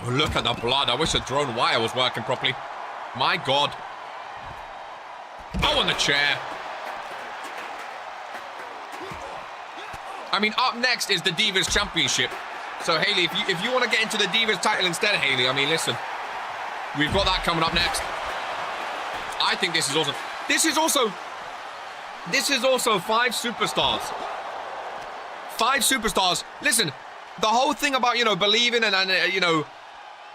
Oh, look at the blood. I wish the drone wire was working properly. My God. Oh, on the chair. I mean, up next is the Divas Championship. So, Haley, if you want to get into the Divas title instead, Haley, I mean, listen. We've got that coming up next. I think this is awesome. This is also 5 superstars. 5 superstars. Listen, the whole thing about, believing and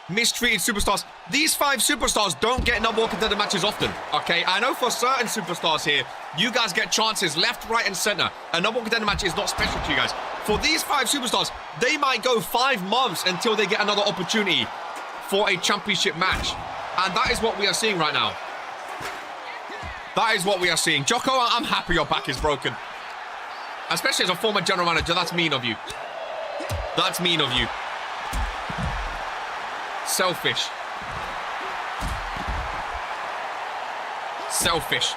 mistreated superstars. These 5 superstars don't get number 1 contender matches often, okay? I know for certain superstars here, you guys get chances left, right, and center. A number 1 contender match is not special to you guys. For these 5 superstars, they might go 5 months until they get another opportunity for a championship match. And that is what we are seeing right now. That is what we are seeing. Jocko, I'm happy your back is broken. Especially as a former general manager, that's mean of you. That's mean of you. Selfish. Selfish.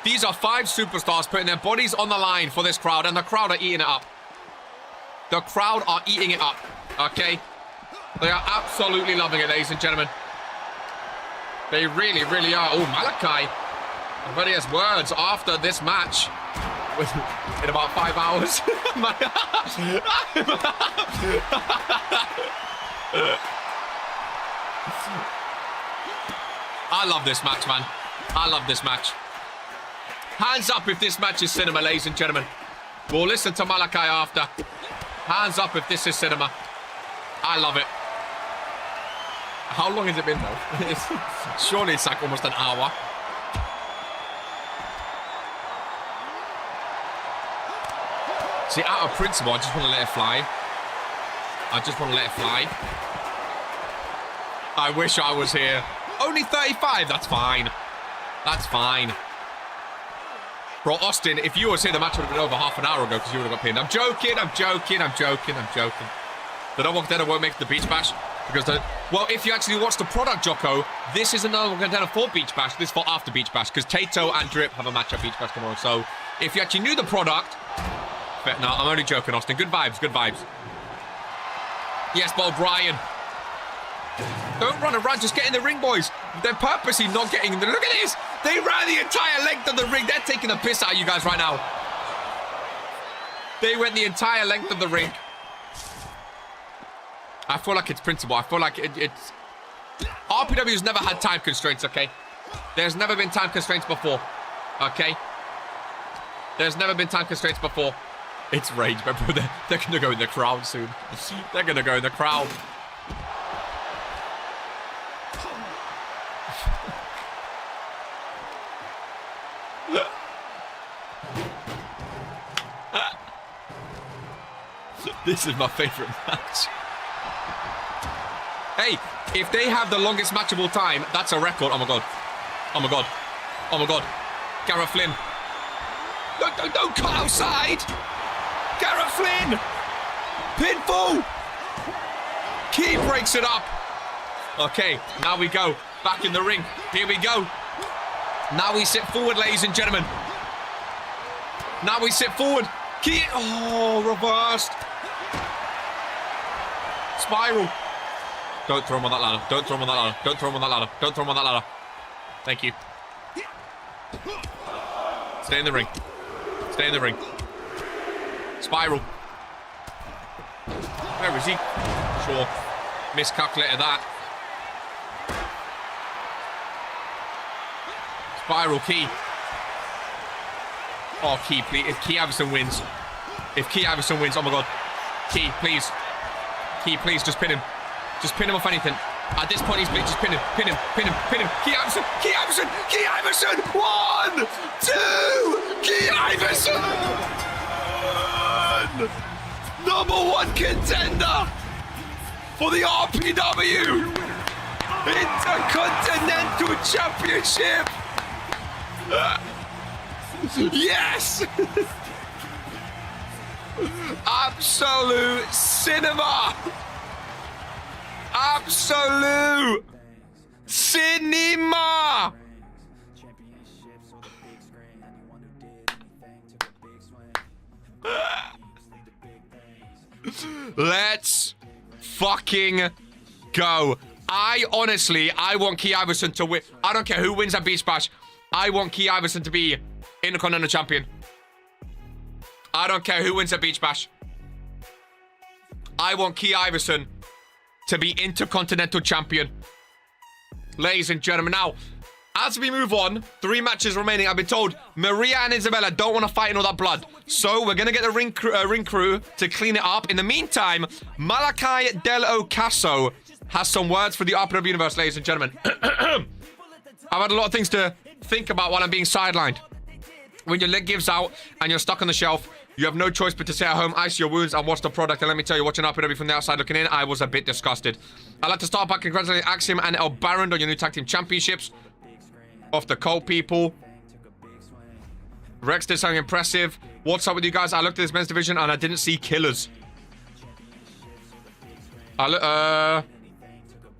These are 5 superstars putting their bodies on the line for this crowd, and the crowd are eating it up. The crowd are eating it up, okay? They are absolutely loving it, ladies and gentlemen. They really, really are. Oh, Malachi already has words after this match. In about 5 hours. I love this match, man. I love this match. Hands up if this match is cinema, ladies and gentlemen. We'll listen to Malachi after. Hands up if this is cinema. I love it. How long has it been, though? Surely it's like almost an hour. See, out of principle, I just want to let it fly. I just want to let it fly. I wish I was here. Only 35, that's fine. That's fine. Bro, Austin, if you was here, the match would have been over half an hour ago because you would have got pinned. I'm joking, I'm joking, I'm joking, I'm joking. The double contender won't make the Beach Bash because well, if you actually watch the product, Jocko, this is another contender for Beach Bash. This is for after Beach Bash because Tato and Drip have a match at Beach Bash tomorrow. So if you actually knew the product, but no, I'm only joking, Austin. Good vibes, good vibes. Yes, but O'Brien. Don't run around, just get in the ring, boys. They're purposely not getting in the... Look at this! They ran the entire length of the ring. They're taking the piss out of you guys right now. They went the entire length of the ring. I feel like it's principle. I feel like it's... RPW's never had time constraints, okay? There's never been time constraints before, okay? There's never been time constraints before. It's rage, but bro, they're going to go in the crowd soon. They're going to go in the crowd. This is my favorite match. Hey, if they have the longest match of all time, that's a record. Oh my god. Oh my god. Oh my god. Garrett Flynn. Don't cut outside. Garrett Flynn. Pinfall. Key breaks it up. Okay, now we go. Back in the ring. Here we go. Now we sit forward, ladies and gentlemen. Now we sit forward. Key. Oh, reversed. Spiral. Don't throw him on that ladder. Don't throw him on that ladder. Don't throw him on that ladder. Don't throw him on that ladder. Thank you. Stay in the ring. Stay in the ring. Spiral. Where is he? Sure. Miscalculated that. Spiral Key. Oh, Key, please. If Key Iverson wins. If Key Iverson wins, oh my god. Key, please. Key, please, just pin him. Just pin him off anything. At this point, he's bleeding. Just pin him, pin him, pin him, pin him. Key Iverson, Key Iverson, Key Iverson. 1, 2, Key Iverson. #1 contender for the RPW Intercontinental Championship. Yes. Absolute cinema. Absolute cinema. Let's fucking go. I want Key Iverson to win. I don't care who wins that Beach Bash. I want Key Iverson to be Intercontinental Champion. I don't care who wins that Beach Bash. I want Key Iverson to be Intercontinental Champion. Ladies and gentlemen, now, as we move on, 3 matches remaining. I've been told Maria and Isabella don't want to fight in all that blood. So we're going to get the ring crew to clean it up. In the meantime, Malachi Del Ocaso has some words for the RPW universe, ladies and gentlemen. I've had a lot of things to think about while I'm being sidelined. When your leg gives out and you're stuck on the shelf, you have no choice but to stay at home, ice your wounds, and watch the product. And let me tell you, watching RPW from the outside looking in, I was a bit disgusted. I'd like to start by congratulating Axiom and El Baron on your new tag team championships. Off the Cold people. Rex did something impressive. What's up with you guys? I looked at this men's division and I didn't see killers. I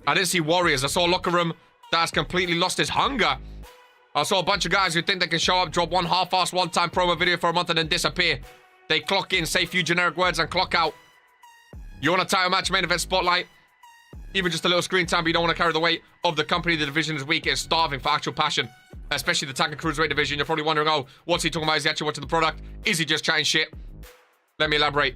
didn't see warriors. I saw a locker room that has completely lost its hunger. I saw a bunch of guys who think they can show up, drop one half-assed one-time promo video for a month and then disappear. They clock in, say a few generic words and clock out. You want a title match, main event spotlight? Even just a little screen time, but you don't want to carry the weight of the company. The division is weak. It's starving for actual passion, especially the tag and cruiserweight division. You're probably wondering, oh, what's he talking about? Is he actually watching the product? Is he just chatting shit? Let me elaborate.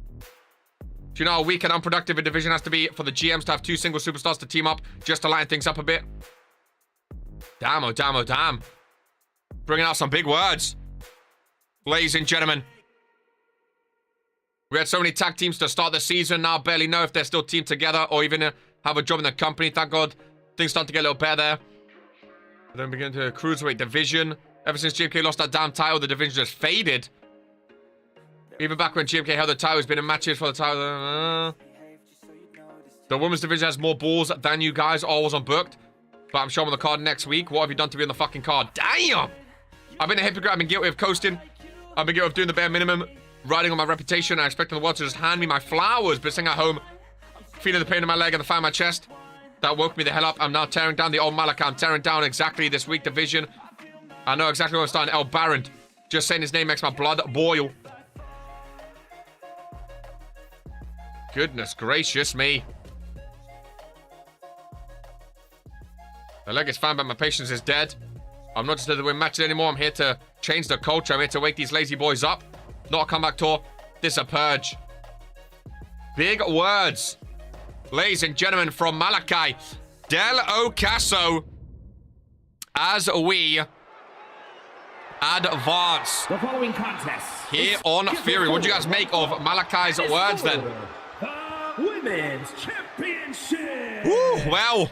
Do you know how weak and unproductive a division has to be for the GMs to have 2 single superstars to team up just to lighten things up a bit? Damn, oh damn, oh damn. Bringing out some big words. Ladies and gentlemen. We had so many tag teams to start the season. Now barely know if they're still teamed together or even have a job in the company. Thank God things starting to get a little better there. And then begin to cruiserweight division. Ever since GMK lost that damn title, the division just faded. Even back when GMK held the title, it's been in matches for the title. The women's division has more balls than you guys. All wasn't booked. But I'm showing on the card next week. What have you done to be on the fucking card? Damn! I've been a hypocrite. I've been guilty of coasting. I've been guilty of doing the bare minimum. Riding on my reputation. I expected the world to just hand me my flowers. But sitting at home, feeling the pain in my leg and the fire in my chest. That woke me the hell up. I'm now tearing down the old Malaka. I'm tearing down exactly this week division. I know exactly where I'm starting. El Baron. Just saying his name makes my blood boil. Goodness gracious me. The leg is fine, but my patience is dead. I'm not just here to win matches anymore. I'm here to change the culture. I'm here to wake these lazy boys up. Not a comeback tour. This is a purge. Big words. Ladies and gentlemen, from Malachi Del Ocaso. As we advance. The following contest. Here on Fury. What do you guys make of Malachi's words then? Women's Championship. Woo, well.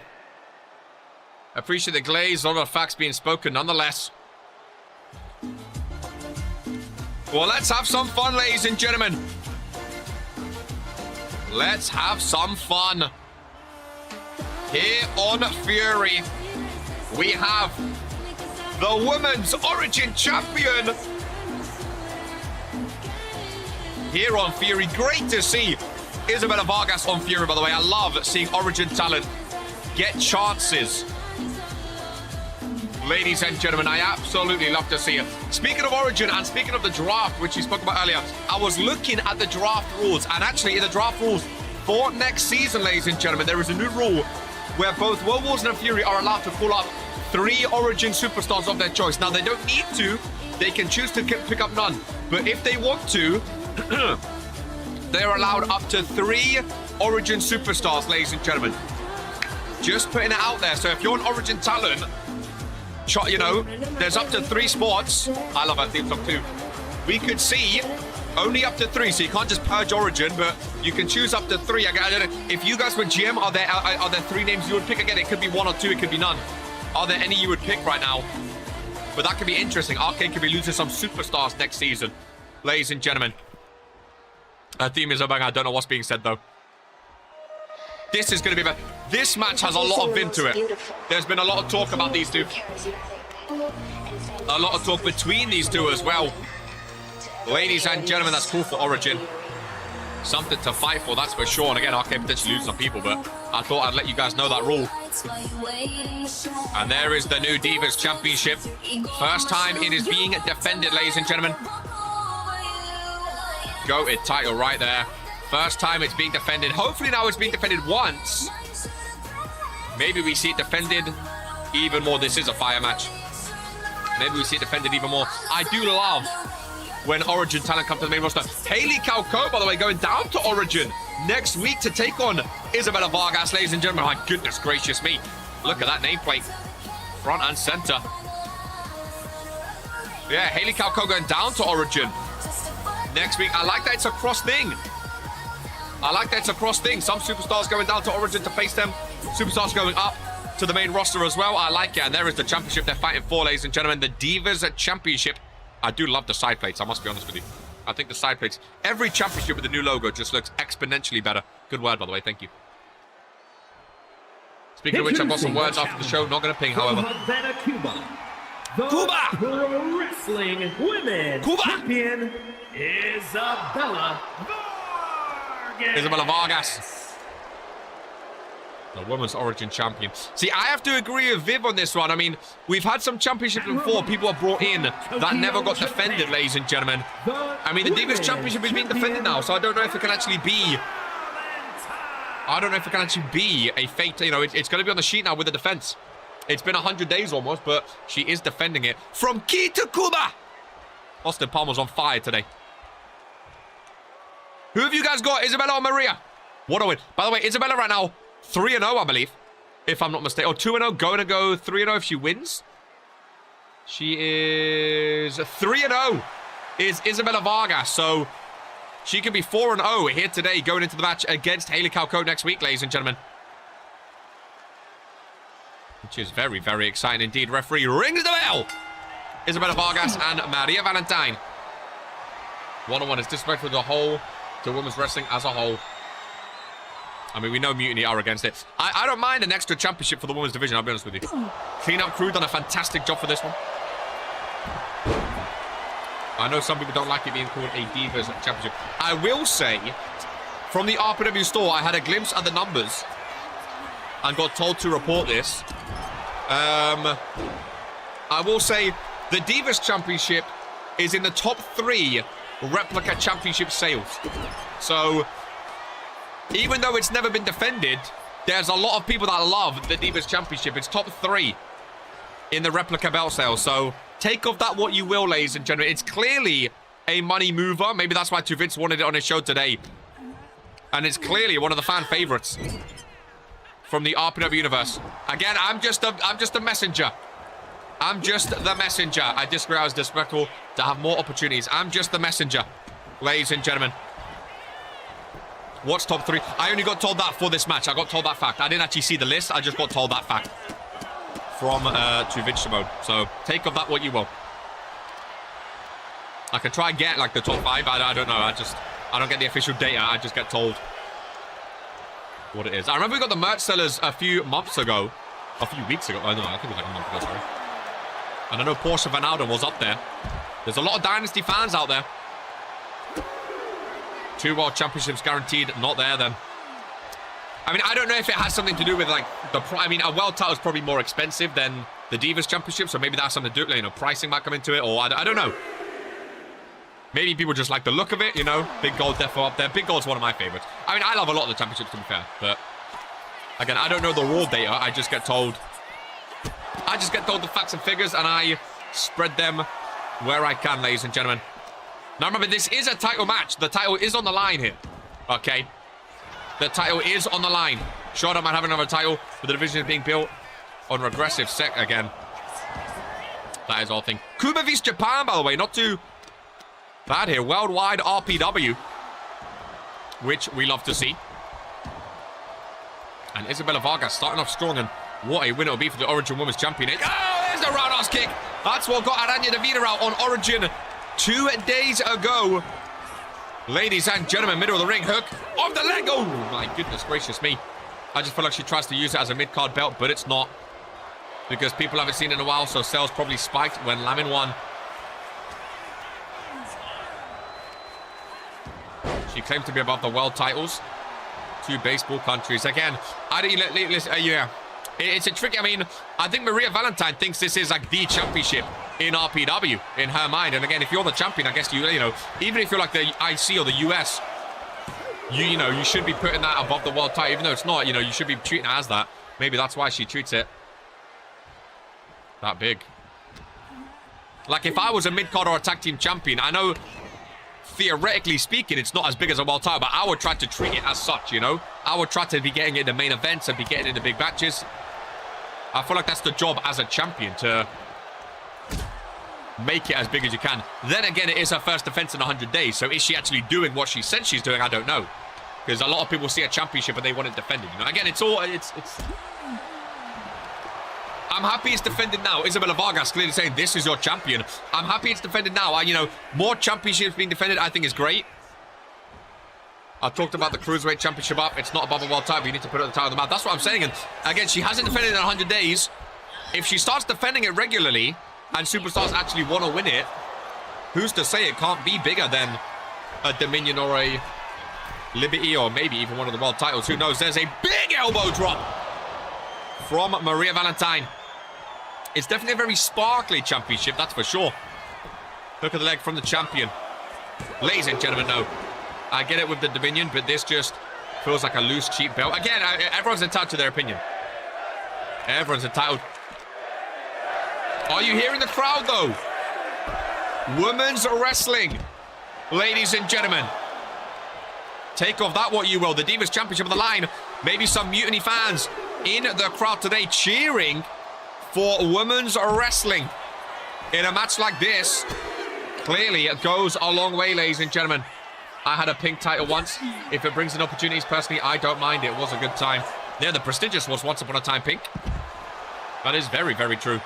Appreciate the glaze. A lot of facts being spoken nonetheless. Well, let's have some fun, ladies and gentlemen. Let's have some fun. Here on Fury, we have the Women's Origin Champion. Here on Fury, great to see Isabella Vargas on Fury, by the way. I love seeing Origin talent get chances. Ladies and gentlemen, I absolutely love to see it. Speaking of Origin and speaking of the draft, which we spoke about earlier, I was looking at the draft rules, and actually in the draft rules for next season, ladies and gentlemen, there is a new rule where both World Wars and Fury are allowed to call up 3 Origin superstars of their choice. Now, they don't need to. They can choose to pick up none. But if they want to, they're allowed up to 3 Origin superstars, ladies and gentlemen. Just putting it out there. So if you're an Origin talent, you know, there's up to 3 spots. I love our theme song too. We could see only up to 3, so you can't just purge Origin, but you can choose up to 3. I don't know. If you guys were GM, are there 3 names you would pick? Again, it could be 1 or 2, it could be none. Are there any you would pick right now? But that could be interesting. Arcade could be losing some superstars next season, ladies and gentlemen. Our theme is a bang. I don't know what's being said though. This is going to be bad. This match has a lot of vim to it. There's been a lot of talk about these two. A lot of talk between these two as well. Ladies and gentlemen, that's cool for Origin. Something to fight for, that's for sure. And again, Arcade potentially lose some people, but I thought I'd let you guys know that rule. And there is the new Divas Championship. First time it is being defended, ladies and gentlemen. Goated title right there. First time it's being defended. Hopefully now it's being defended once. Maybe we see it defended even more. This is a fire match. Maybe we see it defended even more. I do love when Origin talent comes to the main roster. Haley Calco, by the way, going down to Origin next week to take on Isabella Vargas, ladies and gentlemen. My goodness gracious me. Look at that nameplate. Front and center. Yeah, Haley Calco going down to Origin next week. I like that it's a cross thing. I like that it's a cross thing. Some superstars going down to Origin to face them. Superstars going up to the main roster as well. I like it. And there is the championship they're fighting for, ladies and gentlemen. The Divas Championship. I do love the side plates, I must be honest with you. I think the side plates, every championship with the new logo just looks exponentially better. Good word, by the way. Thank you. Speaking of which, I've got some words after the show. Not going to ping, however. Cuba! Pro Wrestling Women's Champion, Isabella Vargas. Isabella Vargas. The Women's Origin Champion. See, I have to agree with Viv on this one. I mean, we've had some championships before. People are brought in that never got defended, ladies and gentlemen. I mean, the Divas Championship is being defended now, so I don't know if it can actually be... I don't know if it can actually be a fate. You know, it's going to be on the sheet now with the defense. It's been 100 days almost, but she is defending it. From Key to Kuba! Austin Palmer's on fire today. Who have you guys got? Isabella or Maria? What a win. By the way, Isabella right now, 3-0, I believe. If I'm not mistaken. Or 2-0, going to go 3-0 if she wins. She is 3-0 is Isabella Vargas. So she can be 4-0 here today going into the match against Haley Calco next week, ladies and gentlemen. Which is very, very exciting indeed. Referee rings the bell. Isabella Vargas and Maria Valentine. 1-1 is disrespectful to the whole, to women's wrestling as a whole. I mean, we know Mutiny are against it. I don't mind an extra championship for the women's division, I'll be honest with you. Clean-up crew done a fantastic job for this one. I know some people don't like it being called a Divas Championship. I will say, from the RPW store, I had a glimpse at the numbers and got told to report this. I will say the Divas Championship is in the top 3 replica championship sales. So, even though it's never been defended, there's a lot of people that love the Divas Championship. It's top 3 in the replica belt sales. So, take of that what you will, ladies and gentlemen. It's clearly a money mover. Maybe that's why Vince wanted it on his show today. And it's clearly one of the fan favorites from the RPW universe. Again, I'm just a messenger. I'm just the messenger. I disagree. I was disrespectful to have more opportunities. I'm just the messenger, ladies and gentlemen. What's top 3? I only got told that for this match. I got told that fact. I didn't actually see the list. I just got told that fact from Vince Simone. So take of that what you will. I can try and get like the top 5. I don't know. I don't get the official data. I just get told what it is. I remember we got the merch sellers a few months ago. A few weeks ago. I don't know. I think it was like a month ago, sorry. And I know Portia Van Alden was up there. There's a lot of Dynasty fans out there. 2 World Championships guaranteed. Not there then. I mean, I don't know if it has something to do with like I mean, a world title is probably more expensive than the Divas Championship, so maybe that's something to do. You know, pricing might come into it, or I don't know. Maybe people just like the look of it, you know. Big Gold defo up there. Big Gold's one of my favorites. I mean, I love a lot of the championships, to be fair, but again, I don't know the raw data. I just get told the facts and figures, and I spread them where I can, ladies and gentlemen. Now remember, this is a title match. The title is on the line here. Okay. The title is on the line. Sure, I might have another title, but the division is being built on regressive sec again. That is all thing. Kuba vs Japan, by the way, not too bad here. Worldwide RPW, which we love to see. And Isabella Vargas starting off strong, and what a win it'll be for the Origin Women's Champion. Oh, there's the roundhouse kick. That's what got Aranya Davida out on Origin 2 days ago. Ladies and gentlemen, middle of the ring, hook off the leg. Oh, my goodness gracious me. I just feel like she tries to use it as a mid-card belt, but it's not. Because people haven't seen it in a while, so sales probably spiked when Lamin won. She claimed to be above the world titles. 2 baseball countries. Again, yeah. It's a tricky, I mean, I think Maria Valentine thinks this is like the championship in RPW in her mind. And again, if you're the champion, I guess you know, even if you're like the IC or the US, you know, you should be putting that above the world title, even though it's not, you know, you should be treating it as that. Maybe that's why she treats it that big. Like if I was a mid-card or a tag team champion, I know theoretically speaking, it's not as big as a world title, but I would try to treat it as such, you know? I would try to be getting it in the main events and be getting it in the big matches. I feel like that's the job as a champion, to make it as big as you can. Then again, it is her first defense in 100 days, so is she actually doing what she said she's doing? I don't know. Because a lot of people see a championship and they want it defended, you know? Again, it's I'm happy it's defended now. Isabella Vargas clearly saying, this is your champion. I'm happy it's defended now. You know, more championships being defended, I think is great. I talked about the Cruiserweight Championship up. It's not above a world title. You need to put it at the title of the mouth. That's what I'm saying. And again, she hasn't defended it in 100 days. If she starts defending it regularly and superstars actually want to win it, who's to say it can't be bigger than a Dominion or a Liberty or maybe even one of the world titles? Who knows? There's a big elbow drop from Maria Valentine. It's definitely a very sparkly championship, that's for sure. Look at the leg from the champion. Ladies and gentlemen, no. I get it with the Dominion, but this just feels like a loose, cheap belt. Again, everyone's entitled to their opinion. Everyone's entitled. Are you hearing the crowd, though? Women's wrestling. Ladies and gentlemen. Take of that what you will. The Divas Championship on the line. Maybe some Mutiny fans in the crowd today cheering for women's wrestling. In a match like this, clearly it goes a long way, ladies and gentlemen. I had a pink title once. If it brings in opportunities, personally, I don't mind. It was a good time. Yeah, the prestigious was once upon a time pink. That is very, very true.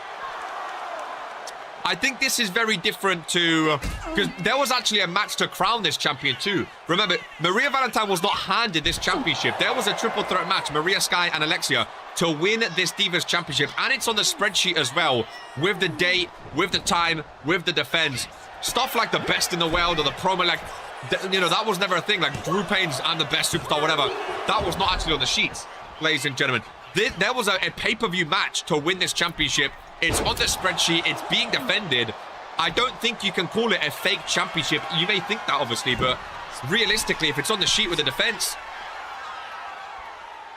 I think this is very different to... Because there was actually a match to crown this champion too. Remember, Maria Valentine was not handed this championship. There was a triple threat match, Maria, Sky, and Alexia, to win this Divas Championship. And it's on the spreadsheet as well, with the date, with the time, with the defense. Stuff like the best in the world or the promo, like, you know, that was never a thing. Like, Drew Payne's I'm the best superstar, whatever. That was not actually on the sheets, ladies and gentlemen. There was a pay-per-view match to win this championship. It's on the spreadsheet. It's being defended. I don't think you can call it a fake championship. You may think that, obviously, but realistically, if it's on the sheet with the defense,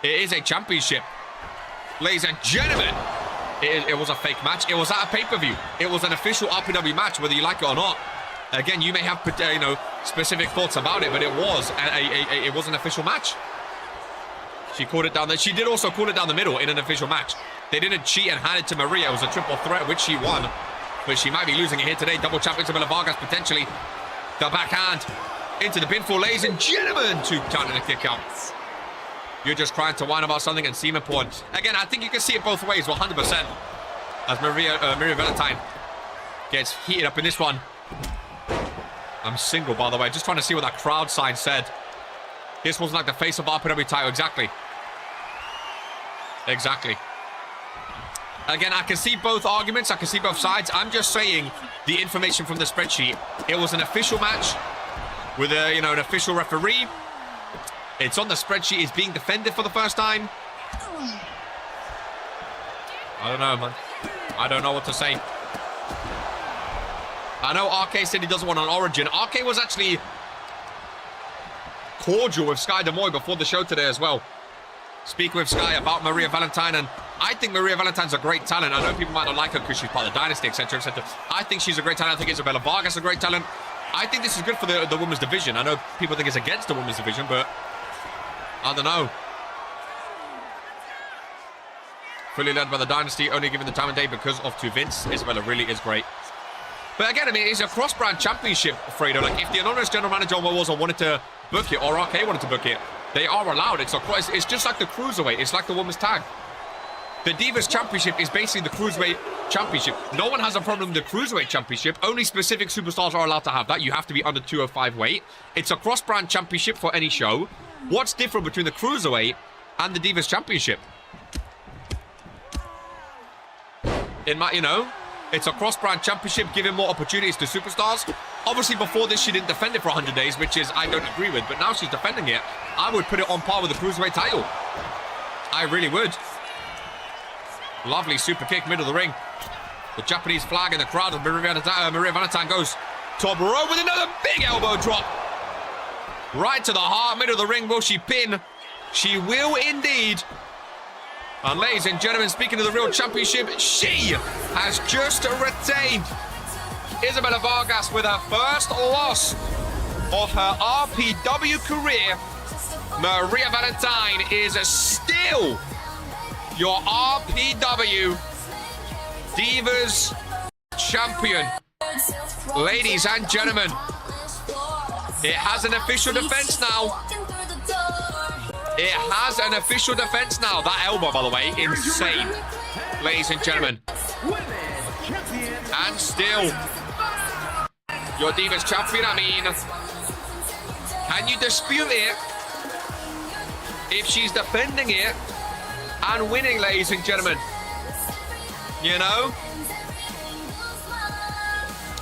it is a championship. Ladies and gentlemen, it was a fake match. It was at a pay-per-view. It was an official RPW match, whether you like it or not. Again, you may have you know, specific thoughts about it, but it was an official match. She called it down there. She did also call it down the middle in an official match. They didn't cheat and hand it to Maria. It was a triple threat, which she won. But she might be losing it here today. Double champ Isabella Vargas, potentially. The backhand into the pinfall, ladies and gentlemen. 2 count and a kick out. You're just trying to whine about something and semen porn. Again, I think you can see it both ways, 100%. As Maria Valentine gets heated up in this one. I'm single, by the way. Just trying to see what that crowd sign said. This wasn't like the face of RPW title. Exactly. Exactly. Again, I can see both arguments. I can see both sides. I'm just saying the information from the spreadsheet. It was an official match with a, you know, an official referee. It's on the spreadsheet. It's being defended for the first time. I don't know, man. I don't know what to say. I know RK said he doesn't want an origin. RK was actually cordial with Sky Demoy before the show today as well. Speak with Sky about Maria Valentine, and I think Maria Valentine's a great talent. I know people might not like her because she's part of the Dynasty, etc., etc. I think she's a great talent. I think Isabella Vargas is a great talent. I think this is good for the women's division. I know people think it's against the women's division, but I don't know. Fully led by the Dynasty, only given the time of day because of to Vince. Isabella really is great. But again, I mean, it's a cross-brand championship, Fredo. Like, if the anonymous general manager on Warzone wanted to book it, or RK wanted to book it, they are allowed. It's just like the Cruiserweight. It's like the Women's Tag. The Divas Championship is basically the Cruiserweight Championship. No one has a problem with the Cruiserweight Championship. Only specific superstars are allowed to have that. You have to be under 205 weight. It's a cross-brand championship for any show. What's different between the Cruiserweight and the Divas Championship? You know, it's a cross-brand championship, giving more opportunities to superstars. Obviously, before this, she didn't defend it for 100 days, which is, I don't agree with. But now she's defending it. I would put it on par with the Cruiserweight title. I really would. Lovely super kick, middle of the ring. The Japanese flag in the crowd. Maria Valentine goes top rope with another big elbow drop. Right to the heart, middle of the ring. Will she pin? She will indeed. And ladies and gentlemen, speaking of the real championship, she has just retained. Isabella Vargas with her first loss of her RPW career. Maria Valentine is still your RPW Divas champion. Ladies and gentlemen, it has an official defense now. It has an official defense now. That elbow, by the way, insane. Ladies and gentlemen. And still, your Divas champion. I mean, can you dispute it if she's defending it and winning, ladies and gentlemen? You know?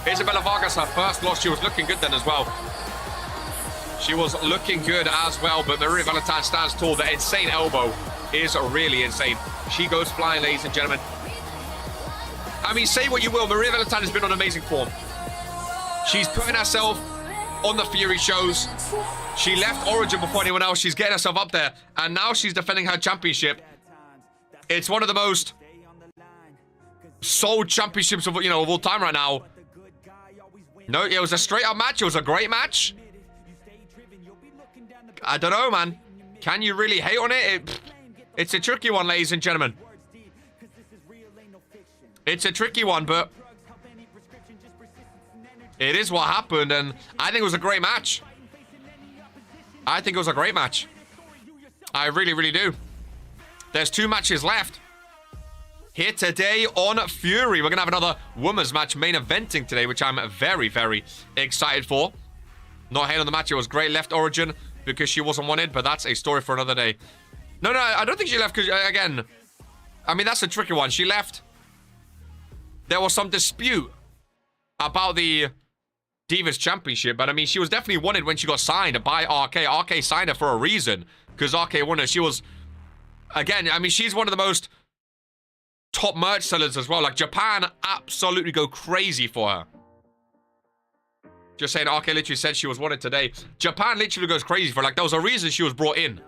Isabella Vargas, her first loss, she was looking good then as well. She was looking good as well, but Maria Valentine stands tall. The insane elbow is really insane. She goes flying, ladies and gentlemen. I mean, say what you will, Maria Valentine has been on amazing form. She's putting herself on the Fury shows. She left Origin before anyone else. She's getting herself up there. And now she's defending her championship. It's one of the most sold championships of, you know, of all time right now. No, it was a straight up match. It was a great match. I don't know, man. Can you really hate on it? It's a tricky one, ladies and gentlemen. It's a tricky one, but it is what happened, and I think it was a great match. I think it was a great match. I really, really do. There's 2 matches left. Here today on Fury, we're going to have another women's match main eventing today, which I'm very, very excited for. Not hating on the match. It was great. Left Origin because she wasn't wanted, but that's a story for another day. No, I don't think she left because, again, I mean, that's a tricky one. She left. There was some dispute about the Divas Championship, but I mean, she was definitely wanted when she got signed by RK. RK signed her for a reason, because RK won her. She was, again, I mean, she's one of the most top merch sellers as well. Like, Japan absolutely go crazy for her. Just saying, RK literally said she was wanted today. Japan literally goes crazy for her. Like, there was a reason she was brought in.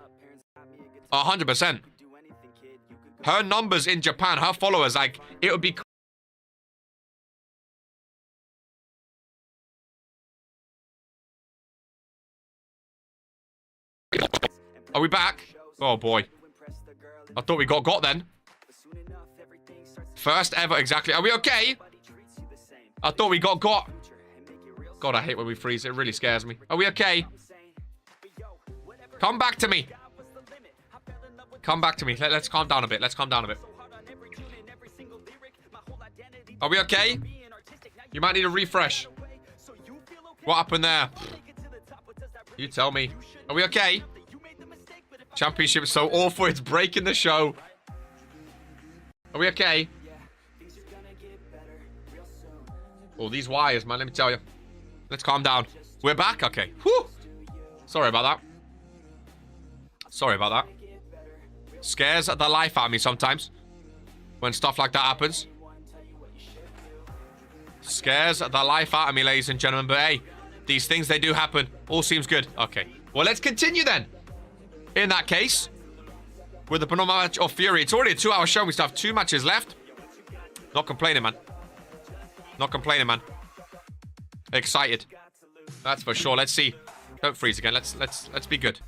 100%. Her numbers in Japan, her followers, like, it would be... Are we back? Oh, boy. I thought we got then. First ever, exactly. Are we okay? I thought we got. God, I hate when we freeze. It really scares me. Are we okay? Come back to me. Come back to me. Let's calm down a bit. Let's calm down a bit. Are we okay? You might need a refresh. What happened there? You tell me. Are we okay? Championship is so awful. It's breaking the show. Are we okay? Oh, these wires, man. Let me tell you. Let's calm down. We're back? Okay. Whew. Sorry about that. Sorry about that. Scares the life out of me sometimes when stuff like that happens. Scares the life out of me, ladies and gentlemen. But hey, these things, they do happen. All seems good. Okay. Well, let's continue then. In that case, with the penultimate match of Fury. It's already a 2-hour show. We still have 2 matches left. Not complaining, man. Not complaining, man. Excited. That's for sure. Let's see. Don't freeze again. Let's be good.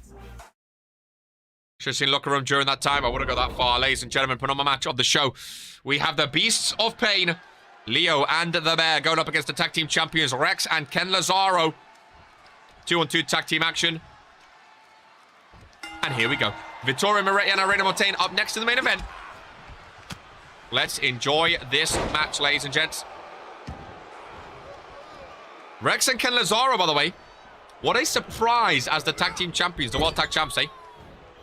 Should have seen locker room during that time. I wouldn't go that far. Ladies and gentlemen, penultimate match of the show. We have the Beasts of Pain, Leo and the Bear, going up against the tag team champions, Rex and Ken Lazaro. 2-on-2 tag team action. And here we go. Vittoria Moretti and Irene Montaigne up next to the main event. Let's enjoy this match, ladies and gents. Rex and Ken Lazaro, by the way. What a surprise as the tag team champions, the World Tag Champs, eh?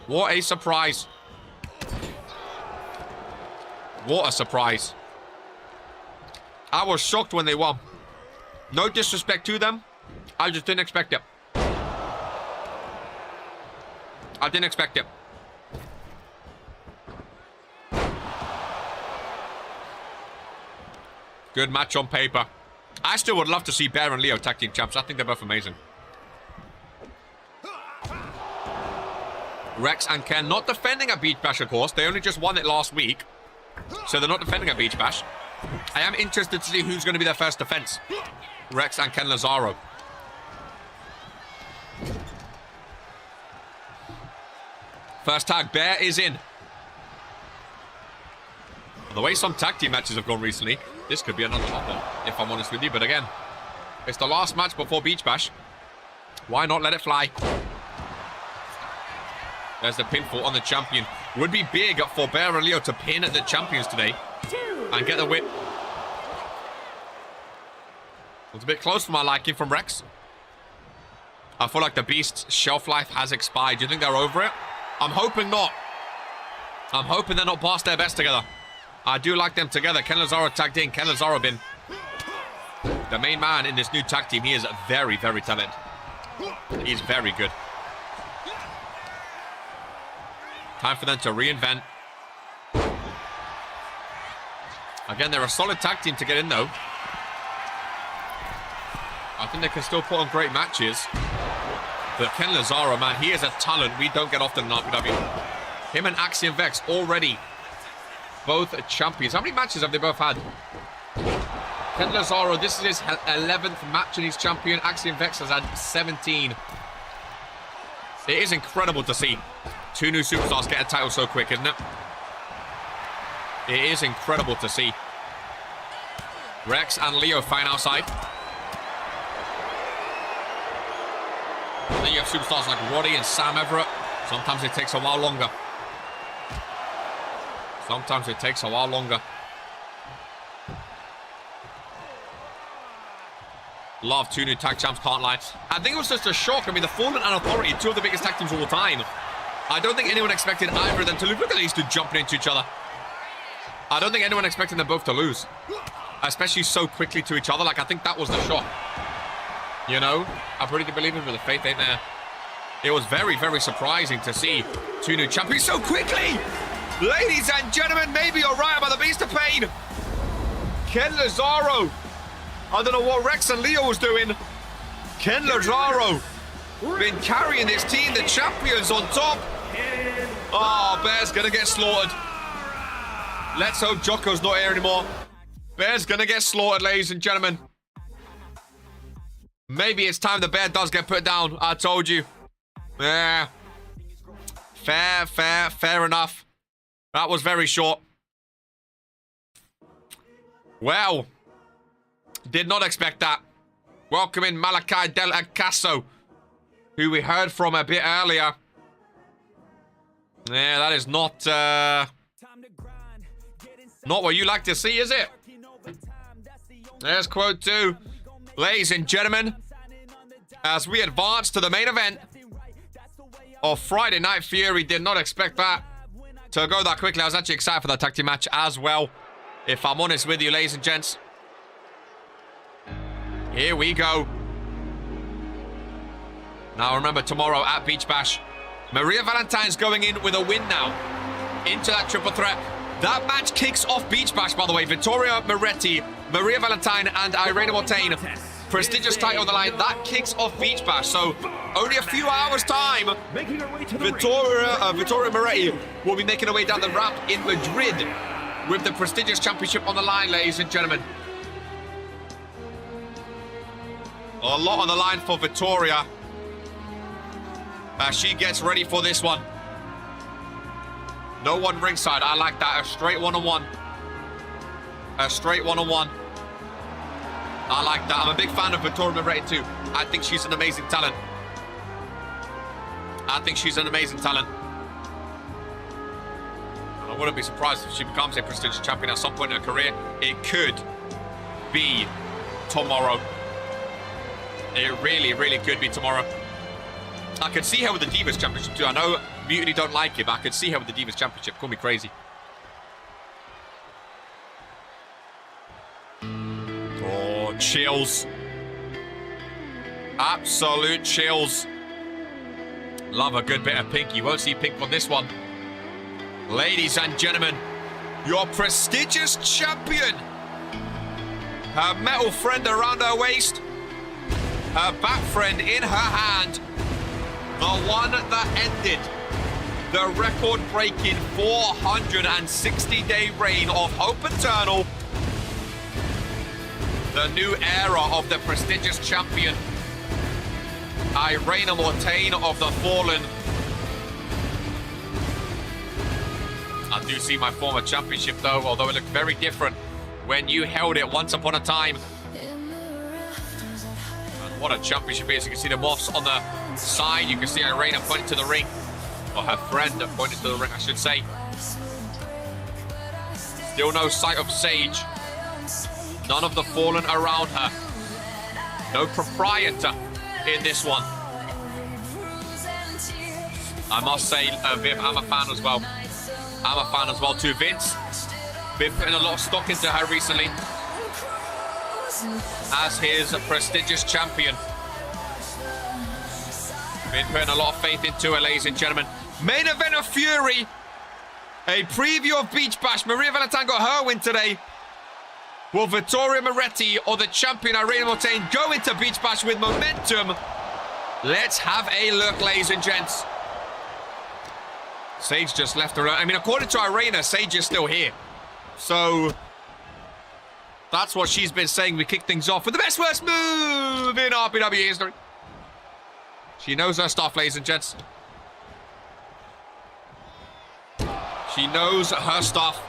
What a surprise. What a surprise. I was shocked when they won. No disrespect to them. I just didn't expect it. I didn't expect it. Good match on paper. I still would love to see Bear and Leo tag team champs. I think they're both amazing. Rex and Ken not defending at Beach Bash, of course. They only just won it last week. So they're not defending at Beach Bash. I am interested to see who's going to be their first defense. Rex and Ken Lazaro. First tag, Bear is in. The way some tag team matches have gone recently, this could be another hot one, if I'm honest with you. But again, it's the last match before Beach Bash. Why not let it fly? There's the pinfall on the champion. Would be big for Bear and Leo to pin the champions today and get the win. It was a bit close for my liking from Rex. I feel like the Beast's shelf life has expired. Do you think they're over it? I'm hoping not. I'm hoping they're not past their best together. I do like them together. Ken Lazaro tagged in. Ken Lazaro been the main man in this new tag team. He is very, very talented. He's very good. Time for them to reinvent. Again, they're a solid tag team to get in, though. I think they can still put on great matches. But Ken Lazaro, man, he is a talent we don't get often in RPW. Him and Axiom Vex already both champions. How many matches have they both had? Ken Lazaro, this is his 11th match and he's champion. Axiom Vex has had 17. It is incredible to see two new superstars get a title so quick, isn't it? It is incredible to see. Rex and Leo fighting outside. And then you have superstars like Roddy and Sam Everett. Sometimes it takes a while longer. Sometimes it takes a while longer. Love two new tag champs, can't lie. I think it was just a shock. I mean, the Fallen and Authority, two of the biggest tag teams of all time. I don't think anyone expected either of them to lose. Look at these two jumping into each other. I don't think anyone expected them both to lose. Especially so quickly to each other. Like, I think that was the shock. You know? I really do believe in the faith ain't there. It was very, very surprising to see two new champions so quickly. Ladies and gentlemen, maybe you're right about the Beast of Pain. Ken Lazaro. I don't know what Rex and Leo was doing. Ken Lazaro been carrying this team, the champions on top. Oh, Bear's gonna get slaughtered. Let's hope Jocko's not here anymore. Bear's gonna get slaughtered, ladies and gentlemen. Maybe it's time the Bear does get put down. I told you. Yeah. Fair enough. That was very short. Well. Did not expect that. Welcome in Malachi Del Acaso, who we heard from a bit earlier. Yeah, that is not what you like to see, is it? There's quote 2. Ladies and gentlemen, as we advance to the main event of Friday Night Fury, did not expect that to go that quickly. I was actually excited for that tag team match as well, if I'm honest with you, ladies and gents. Here we go. Now remember, tomorrow at Beach Bash, Maria Valentine's going in with a win now into that triple threat. That match kicks off Beach Bash, by the way. Vittoria Moretti, Maria Valentine, and Irene Mortain. Prestigious title on the line. That kicks off Beach Bash. So only a few hours' time, Vittoria Moretti will be making her way down the ramp in Madrid with the prestigious championship on the line, ladies and gentlemen. A lot on the line for Vittoria as she gets ready for this one. No one ringside. I like that. A straight one-on-one. A straight one-on-one. I like that. I'm a big fan of Vittoria Moretti too. I think she's an amazing talent. I wouldn't be surprised if she becomes a prestigious champion at some point in her career. It could be tomorrow. It really, really could be tomorrow. I could see her with the Divas Championship too. I know Mutiny don't like it, but I could see her with the Divas Championship. Call me crazy. Oh, chills. Absolute chills. Love a good bit of pink. You won't see pink on this one. Ladies and gentlemen, your prestigious champion. Her metal friend around her waist. Her back friend in her hand. The one that ended the record-breaking 460-day reign of Hope Eternal. The new era of the prestigious champion. Irene Mortain of the Fallen. I do see my former championship though, although it looked very different when you held it once upon a time. And what a championship it is. You can see the moths on the side. You can see Irene pointing to the ring. Or her friend pointing to the ring, I should say. Still no sight of Sage. None of the Fallen around her. No proprietor in this one. I must say, Viv, I'm a fan as well. I'm a fan as well too. Vince, been putting a lot of stock into her recently as his prestigious champion. Been putting a lot of faith into it, ladies and gentlemen. Main event of Fury. A preview of Beach Bash. Maria Valentine got her win today. Will Vittoria Moretti or the champion Irene Mortain go into Beach Bash with momentum? Let's have a look, ladies and gents. Sage just left her. I mean, according to Irina, Sage is still here. So, that's what she's been saying. We kick things off with the best worst move in RPW history. She knows her stuff, ladies and gents. She knows her stuff.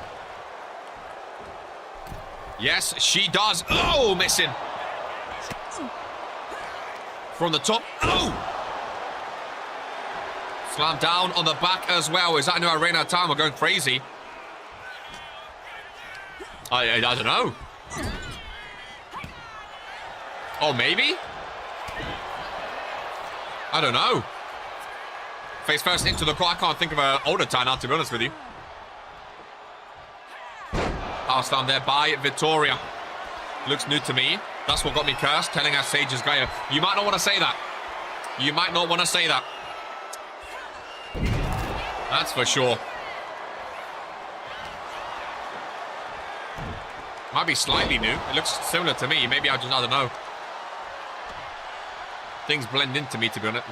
Yes, she does. Oh, missing. From the top. Oh! Slam down on the back as well. Is that a new Irina time? We're going crazy. I don't know. Oh, maybe? I don't know. Face first into the core. I can't think of an older time now, to be honest with you. Pass down there by Vittoria. Looks new to me. That's what got me cursed, telling us Sage is Gaia. You might not want to say that. You might not want to say that. That's for sure. Might be slightly new. It looks similar to me. Maybe I don't know. Things blend into me, to be honest,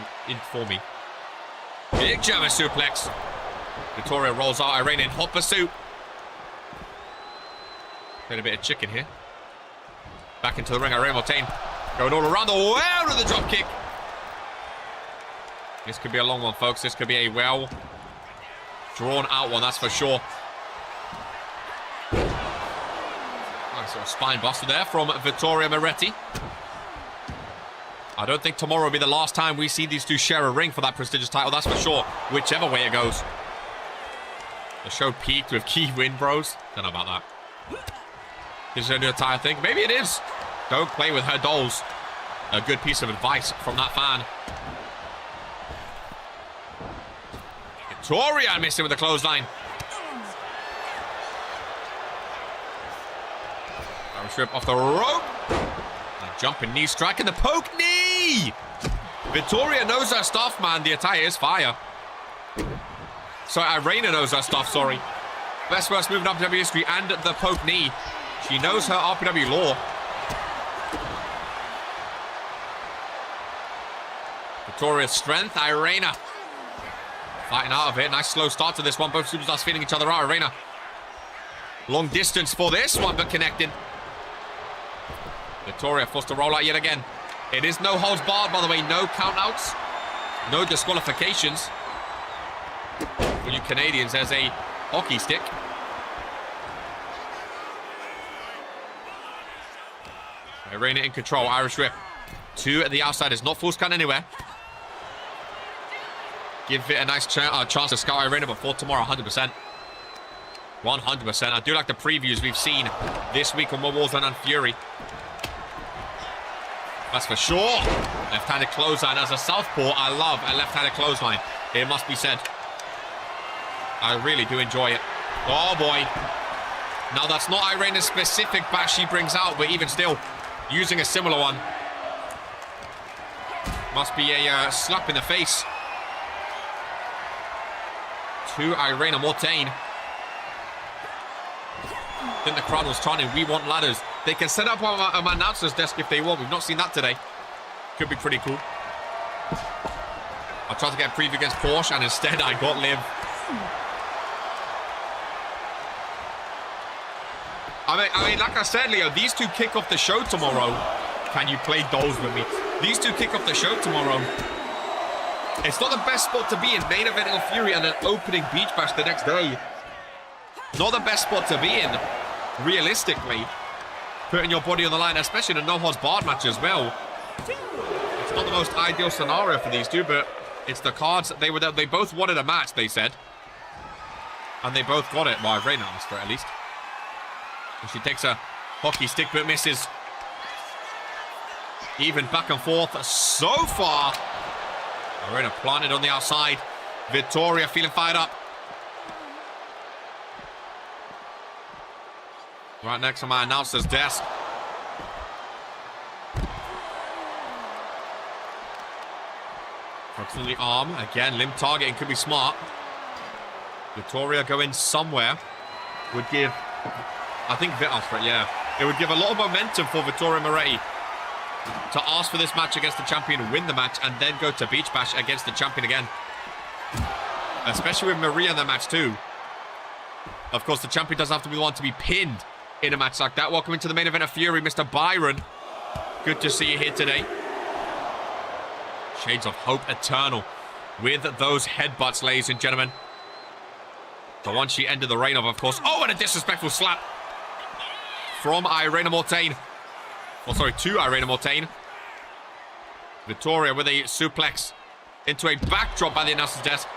for me. Big German suplex. Vittoria rolls out Irene in hot pursuit. Played a bit of chicken here. Back into the ring, Irene Mortain. Going all around the world with the drop kick. This could be a long one, folks. This could be a well drawn out one, that's for sure. Nice little spine buster there from Vittoria Moretti. I don't think tomorrow will be the last time we see these two share a ring for that prestigious title, that's for sure. Whichever way it goes. The show peaked with key win, bros. Don't know about that. Is it a new attire thing? Maybe it is. Don't play with her dolls. A good piece of advice from that fan. Victoria missing with the clothesline. Strip off the rope. A jumping knee strike and the poke knee. Victoria knows her stuff, man. The attire is fire. Sorry, Irina knows her stuff, sorry. Best worst move in RPW history and the poke knee. She knows her RPW lore. Victoria's strength, Irina. Fighting out of it. Nice slow start to this one. Both superstars feeling each other out. Irina. Long distance for this one, but connected. Victoria forced to roll out yet again. It is no holds barred, by the way. No countouts. No disqualifications. For you Canadians, there's a hockey stick. Irina in control. Irish whip. Two at the outside. Is not full scan anywhere. Give it a nice chance to scout Irina before tomorrow, 100%. 100%. I do like the previews we've seen this week on Warzone and Fury. That's for sure. Left-handed clothesline. As a southpaw, I love a left-handed clothesline. It must be said. I really do enjoy it. Oh, boy. Now, that's not Irina's specific bash she brings out, but even still, using a similar one. Must be a slap in the face. To Irina Mortain. I think the crowd was chanting, "We want ladders." They can set up on my announcer's desk if they want. We've not seen that today. Could be pretty cool. I tried to get a preview against Porsche, and instead I got Liv. I mean, like I said, Leo, these two kick off the show tomorrow. Can you play dolls with me? These two kick off the show tomorrow. It's not the best spot to be in, main event of Fury and then opening Beach Bash the next day. Not the best spot to be in, realistically. Putting your body on the line, especially in a no-holds barred match as well. It's not the most ideal scenario for these two, but it's the cards. They both wanted a match, they said. And they both got it. Well, Irina asked for it, at least. And she takes a hockey stick, but misses. Even back and forth so far. Irina planted on the outside. Victoria feeling fired up. Right next to my announcer's desk. Focusing on the arm. Again, limb targeting could be smart. Victoria going somewhere. Would give, I think, yeah. It would give a lot of momentum for Vittoria Moretti to ask for this match against the champion, win the match, and then go to Beach Bash against the champion again. Especially with Maria in that match too. Of course, the champion doesn't have to be the one to be pinned in a match like that. Welcome into the main event of Fury, Mr. Byron. Good to see you here today. Shades of Hope Eternal with those headbutts, ladies and gentlemen. The one she ended the reign of course. Oh, and a disrespectful slap from Irene Mortain. Oh, sorry, to Irene Mortain. Victoria with a suplex into a backdrop by the announcer's desk.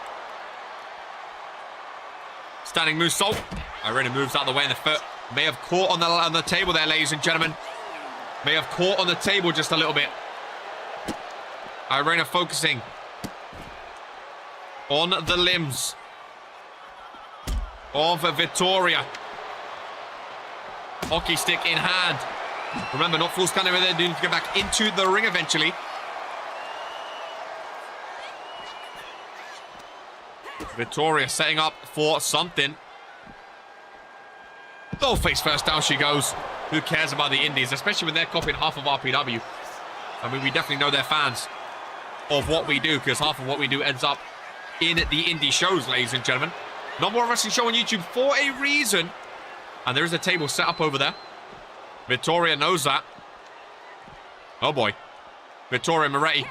Standing moonsault. Irene moves out of the way, and the foot may have caught on the table there, ladies and gentlemen. May have caught on the table just a little bit. Irene focusing on the limbs of Victoria. Hockey stick in hand. Remember, not full standing over there, needing to get back into the ring eventually. Victoria setting up for something. Oh, face first, down she goes. Who cares about the indies, especially when they're copying half of RPW. I mean, we definitely know they're fans of what we do, because half of what we do ends up in the indie shows, ladies and gentlemen. Not more wrestling show on YouTube for a reason. And there is a table set up over there. Victoria knows that. Oh boy. Victoria Moretti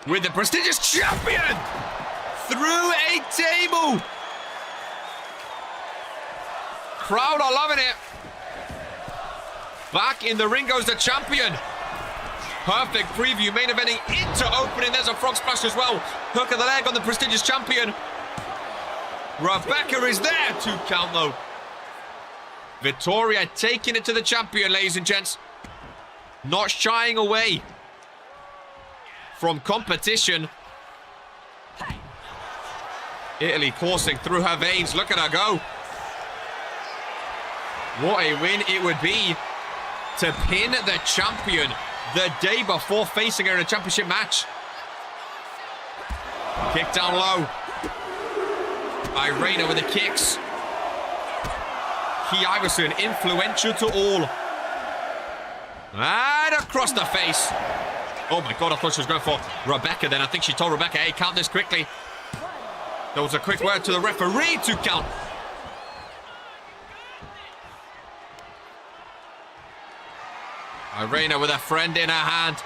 with the prestigious champion through a table. Crowd are loving it. Back in the ring goes the champion. Perfect preview, main eventing into opening. There's a frog splash as well. Hook of the leg on the prestigious champion. Rebecca is there. 2 count though. Victoria taking it to the champion, ladies and gents. Not shying away from competition. Italy coursing through her veins. Look at her go. What a win it would be to pin the champion the day before facing her in a championship match. Kick down low. Irene with the kicks. Key Iverson, influential to all. And across the face. Oh my God, I thought she was going for Rebecca then. I think she told Rebecca, hey, count this quickly. There was a quick word to the referee to count. Irene with a friend in her hand.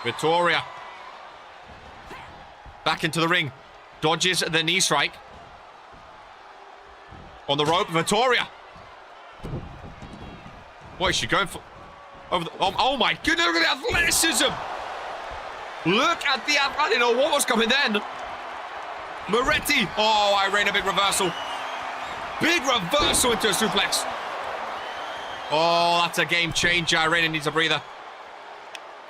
Victoria. Back into the ring. Dodges the knee strike. On the rope, Victoria. What is she going for? Over the, oh my goodness, look at the athleticism. Look at the athleticism. I didn't know what was coming then. Moretti. Oh, Irene, a big reversal. Big reversal into a suplex. Oh, that's a game changer. Irene needs a breather.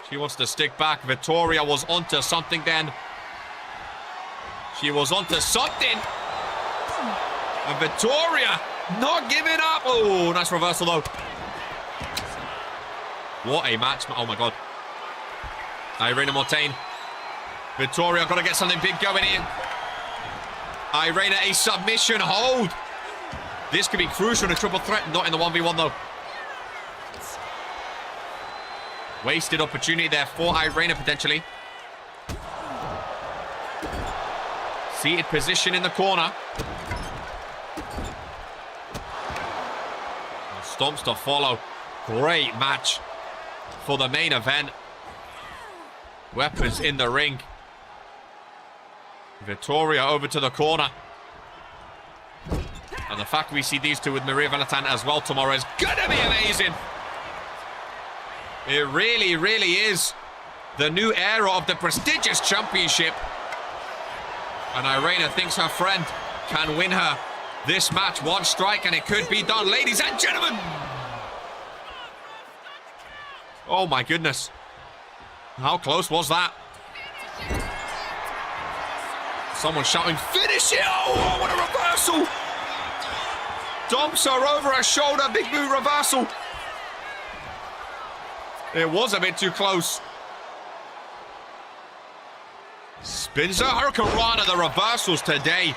She wants to stick back. Victoria was onto something then. She was onto something. And Victoria not giving up. Oh, nice reversal though. What a match. Oh my God. Irene Mortain. Victoria got to get something big going in. Irene, a submission hold. This could be crucial in a triple threat. Not in the 1v1 though. Wasted opportunity there for Irene potentially. Seated position in the corner. Stomps to follow. Great match for the main event. Weapons in the ring. Victoria over to the corner. And the fact we see these two with Maria Valentine as well tomorrow is gonna be amazing. It really, really is the new era of the prestigious championship. And Irene thinks her friend can win her this match. One strike and it could be done, ladies and gentlemen. Oh my goodness. How close was that? Someone shouting, finish it! Oh, what a reversal! Dumps her over her shoulder, big move reversal. It was a bit too close. Spins a Hurricanrana. The reversals today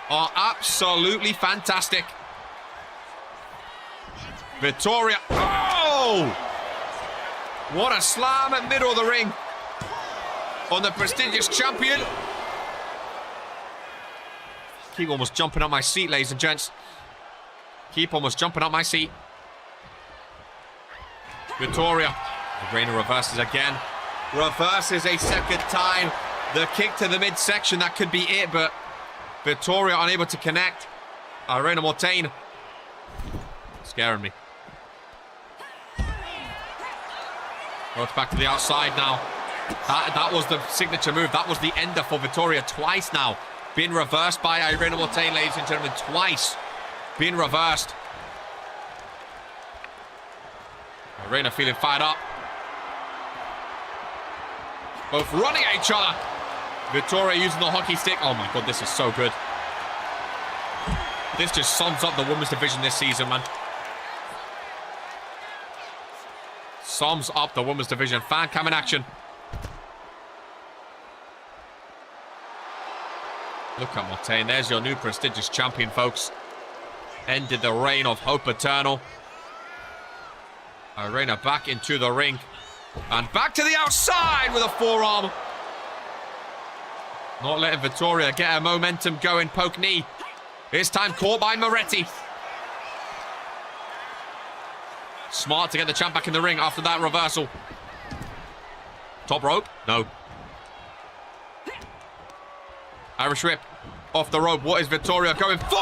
are absolutely fantastic. Victoria. Oh! What a slam at middle of the ring on the prestigious champion. Keep almost jumping up my seat, ladies and gents. Keep almost jumping up my seat. Victoria. Reina reverses again. Reverses a second time. The kick to the midsection, that could be it, but Victoria unable to connect. Irene Mortain. Scaring me. Goes back to the outside now. That was the signature move. That was the ender for Victoria twice now. Being reversed by Irene Mortain, ladies and gentlemen. Twice. Being reversed. Irene feeling fired up. Both running at each other. Victoria using the hockey stick. Oh my god, this is so good. This just sums up the women's division this season, man. Sums up the women's division. Fan cam in action. Look at Mortain. There's your new prestigious champion, folks. Ended the reign of Hope Eternal. Irina back into the ring. And back to the outside with a forearm. Not letting Victoria get her momentum going. Poke knee. This time caught by Moretti. Smart to get the champ back in the ring after that reversal. Top rope? No. Irish whip. Off the rope. What is Victoria going for?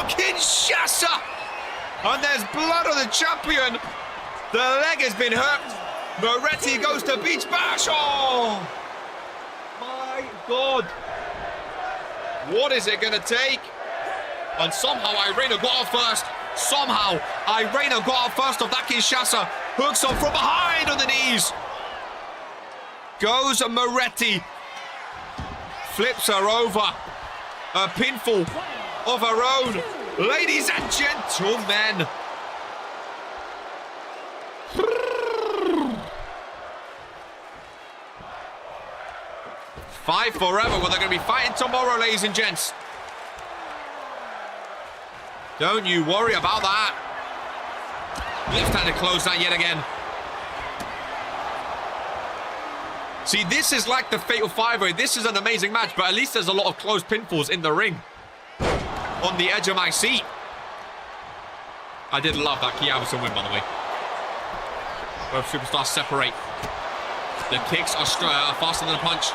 Kinshasa! And there's blood on the champion. The leg has been hurt. Moretti goes to beach bash. Oh! My God. What is it going to take? And somehow Irina got off first. Somehow Irina got off first of that Kinshasa. Hooks on from behind on the knees. Goes Moretti. Flips her over. A pinfall of her own. Ladies and gentlemen. Fight forever. Well, they're going to be fighting tomorrow, ladies and gents. Don't you worry about that. Left-handed clothesline yet again. See, this is like the Fatal 5-Way. This is an amazing match, but at least there's a lot of close pinfalls in the ring. On the edge of my seat. I did love that Kia Anderson win, by the way. Both superstars separate. The kicks are faster than the punch.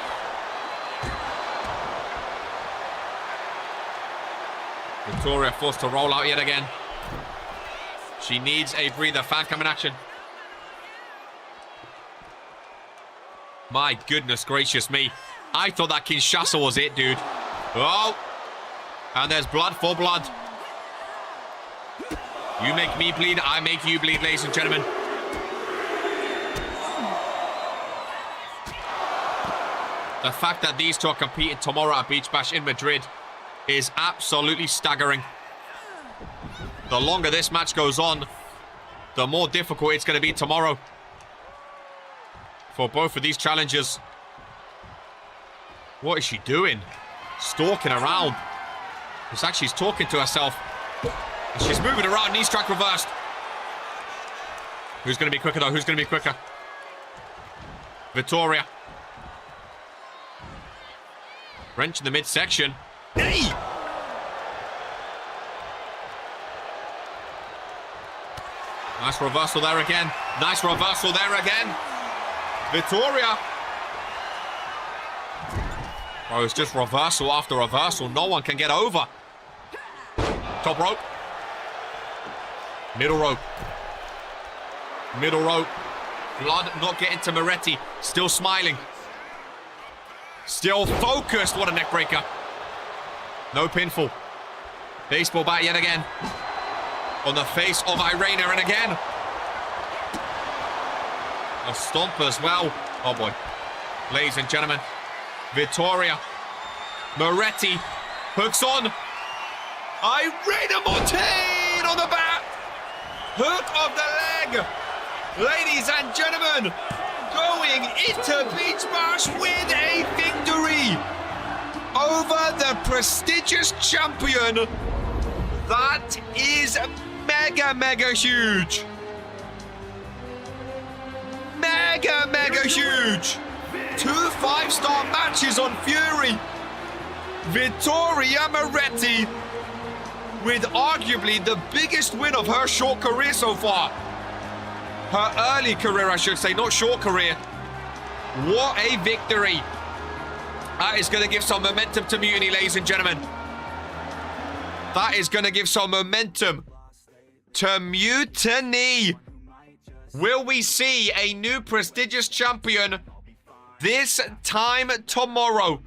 Victoria forced to roll out yet again. She needs a breather. Fan cam in action. My goodness gracious me. I thought that Kinshasa was it, dude. Oh. And there's blood for blood. You make me bleed, I make you bleed, ladies and gentlemen. The fact that these two are competing tomorrow at Beach Bash in Madrid is absolutely staggering. The longer this match goes on, the more difficult it's going to be tomorrow for both of these challengers. What is she doing? Stalking around. It's like she's talking to herself. She's moving around, knee strike reversed. Who's going to be quicker though? Who's going to be quicker? Victoria. Wrench in the midsection. Hey! Nice reversal there again. Nice reversal there again. Victoria. Oh, it's just reversal after reversal. No one can get over. Top rope. Middle rope. Middle rope. Blood not getting to Moretti. Still smiling. Still focused. What a neck breaker. No pinfall. Baseball bat yet again. On the face of Irina, and again. A stomp as well. Oh boy. Ladies and gentlemen. Victoria. Moretti. Hooks on. Irina Mortain on the bat. Hook of the leg. Ladies and gentlemen. going into Beach Bash with a victory over the prestigious champion. That is mega, mega huge. Mega, mega huge. 2 5-star matches on Fury. Vittoria Moretti with arguably the biggest win of her short career so far. Her early career, I should say, not short career. What a victory. That is going to give some momentum to Mutiny, ladies and gentlemen. That is going to give some momentum to Mutiny. Will we see a new prestigious champion this time tomorrow?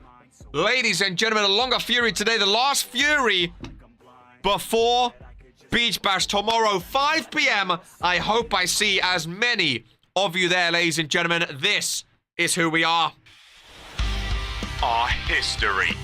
Ladies and gentlemen, a longer Fury today. The last Fury before Beach Bash tomorrow, 5 p.m. I hope I see as many of you there, ladies and gentlemen. This is who we are. Our history.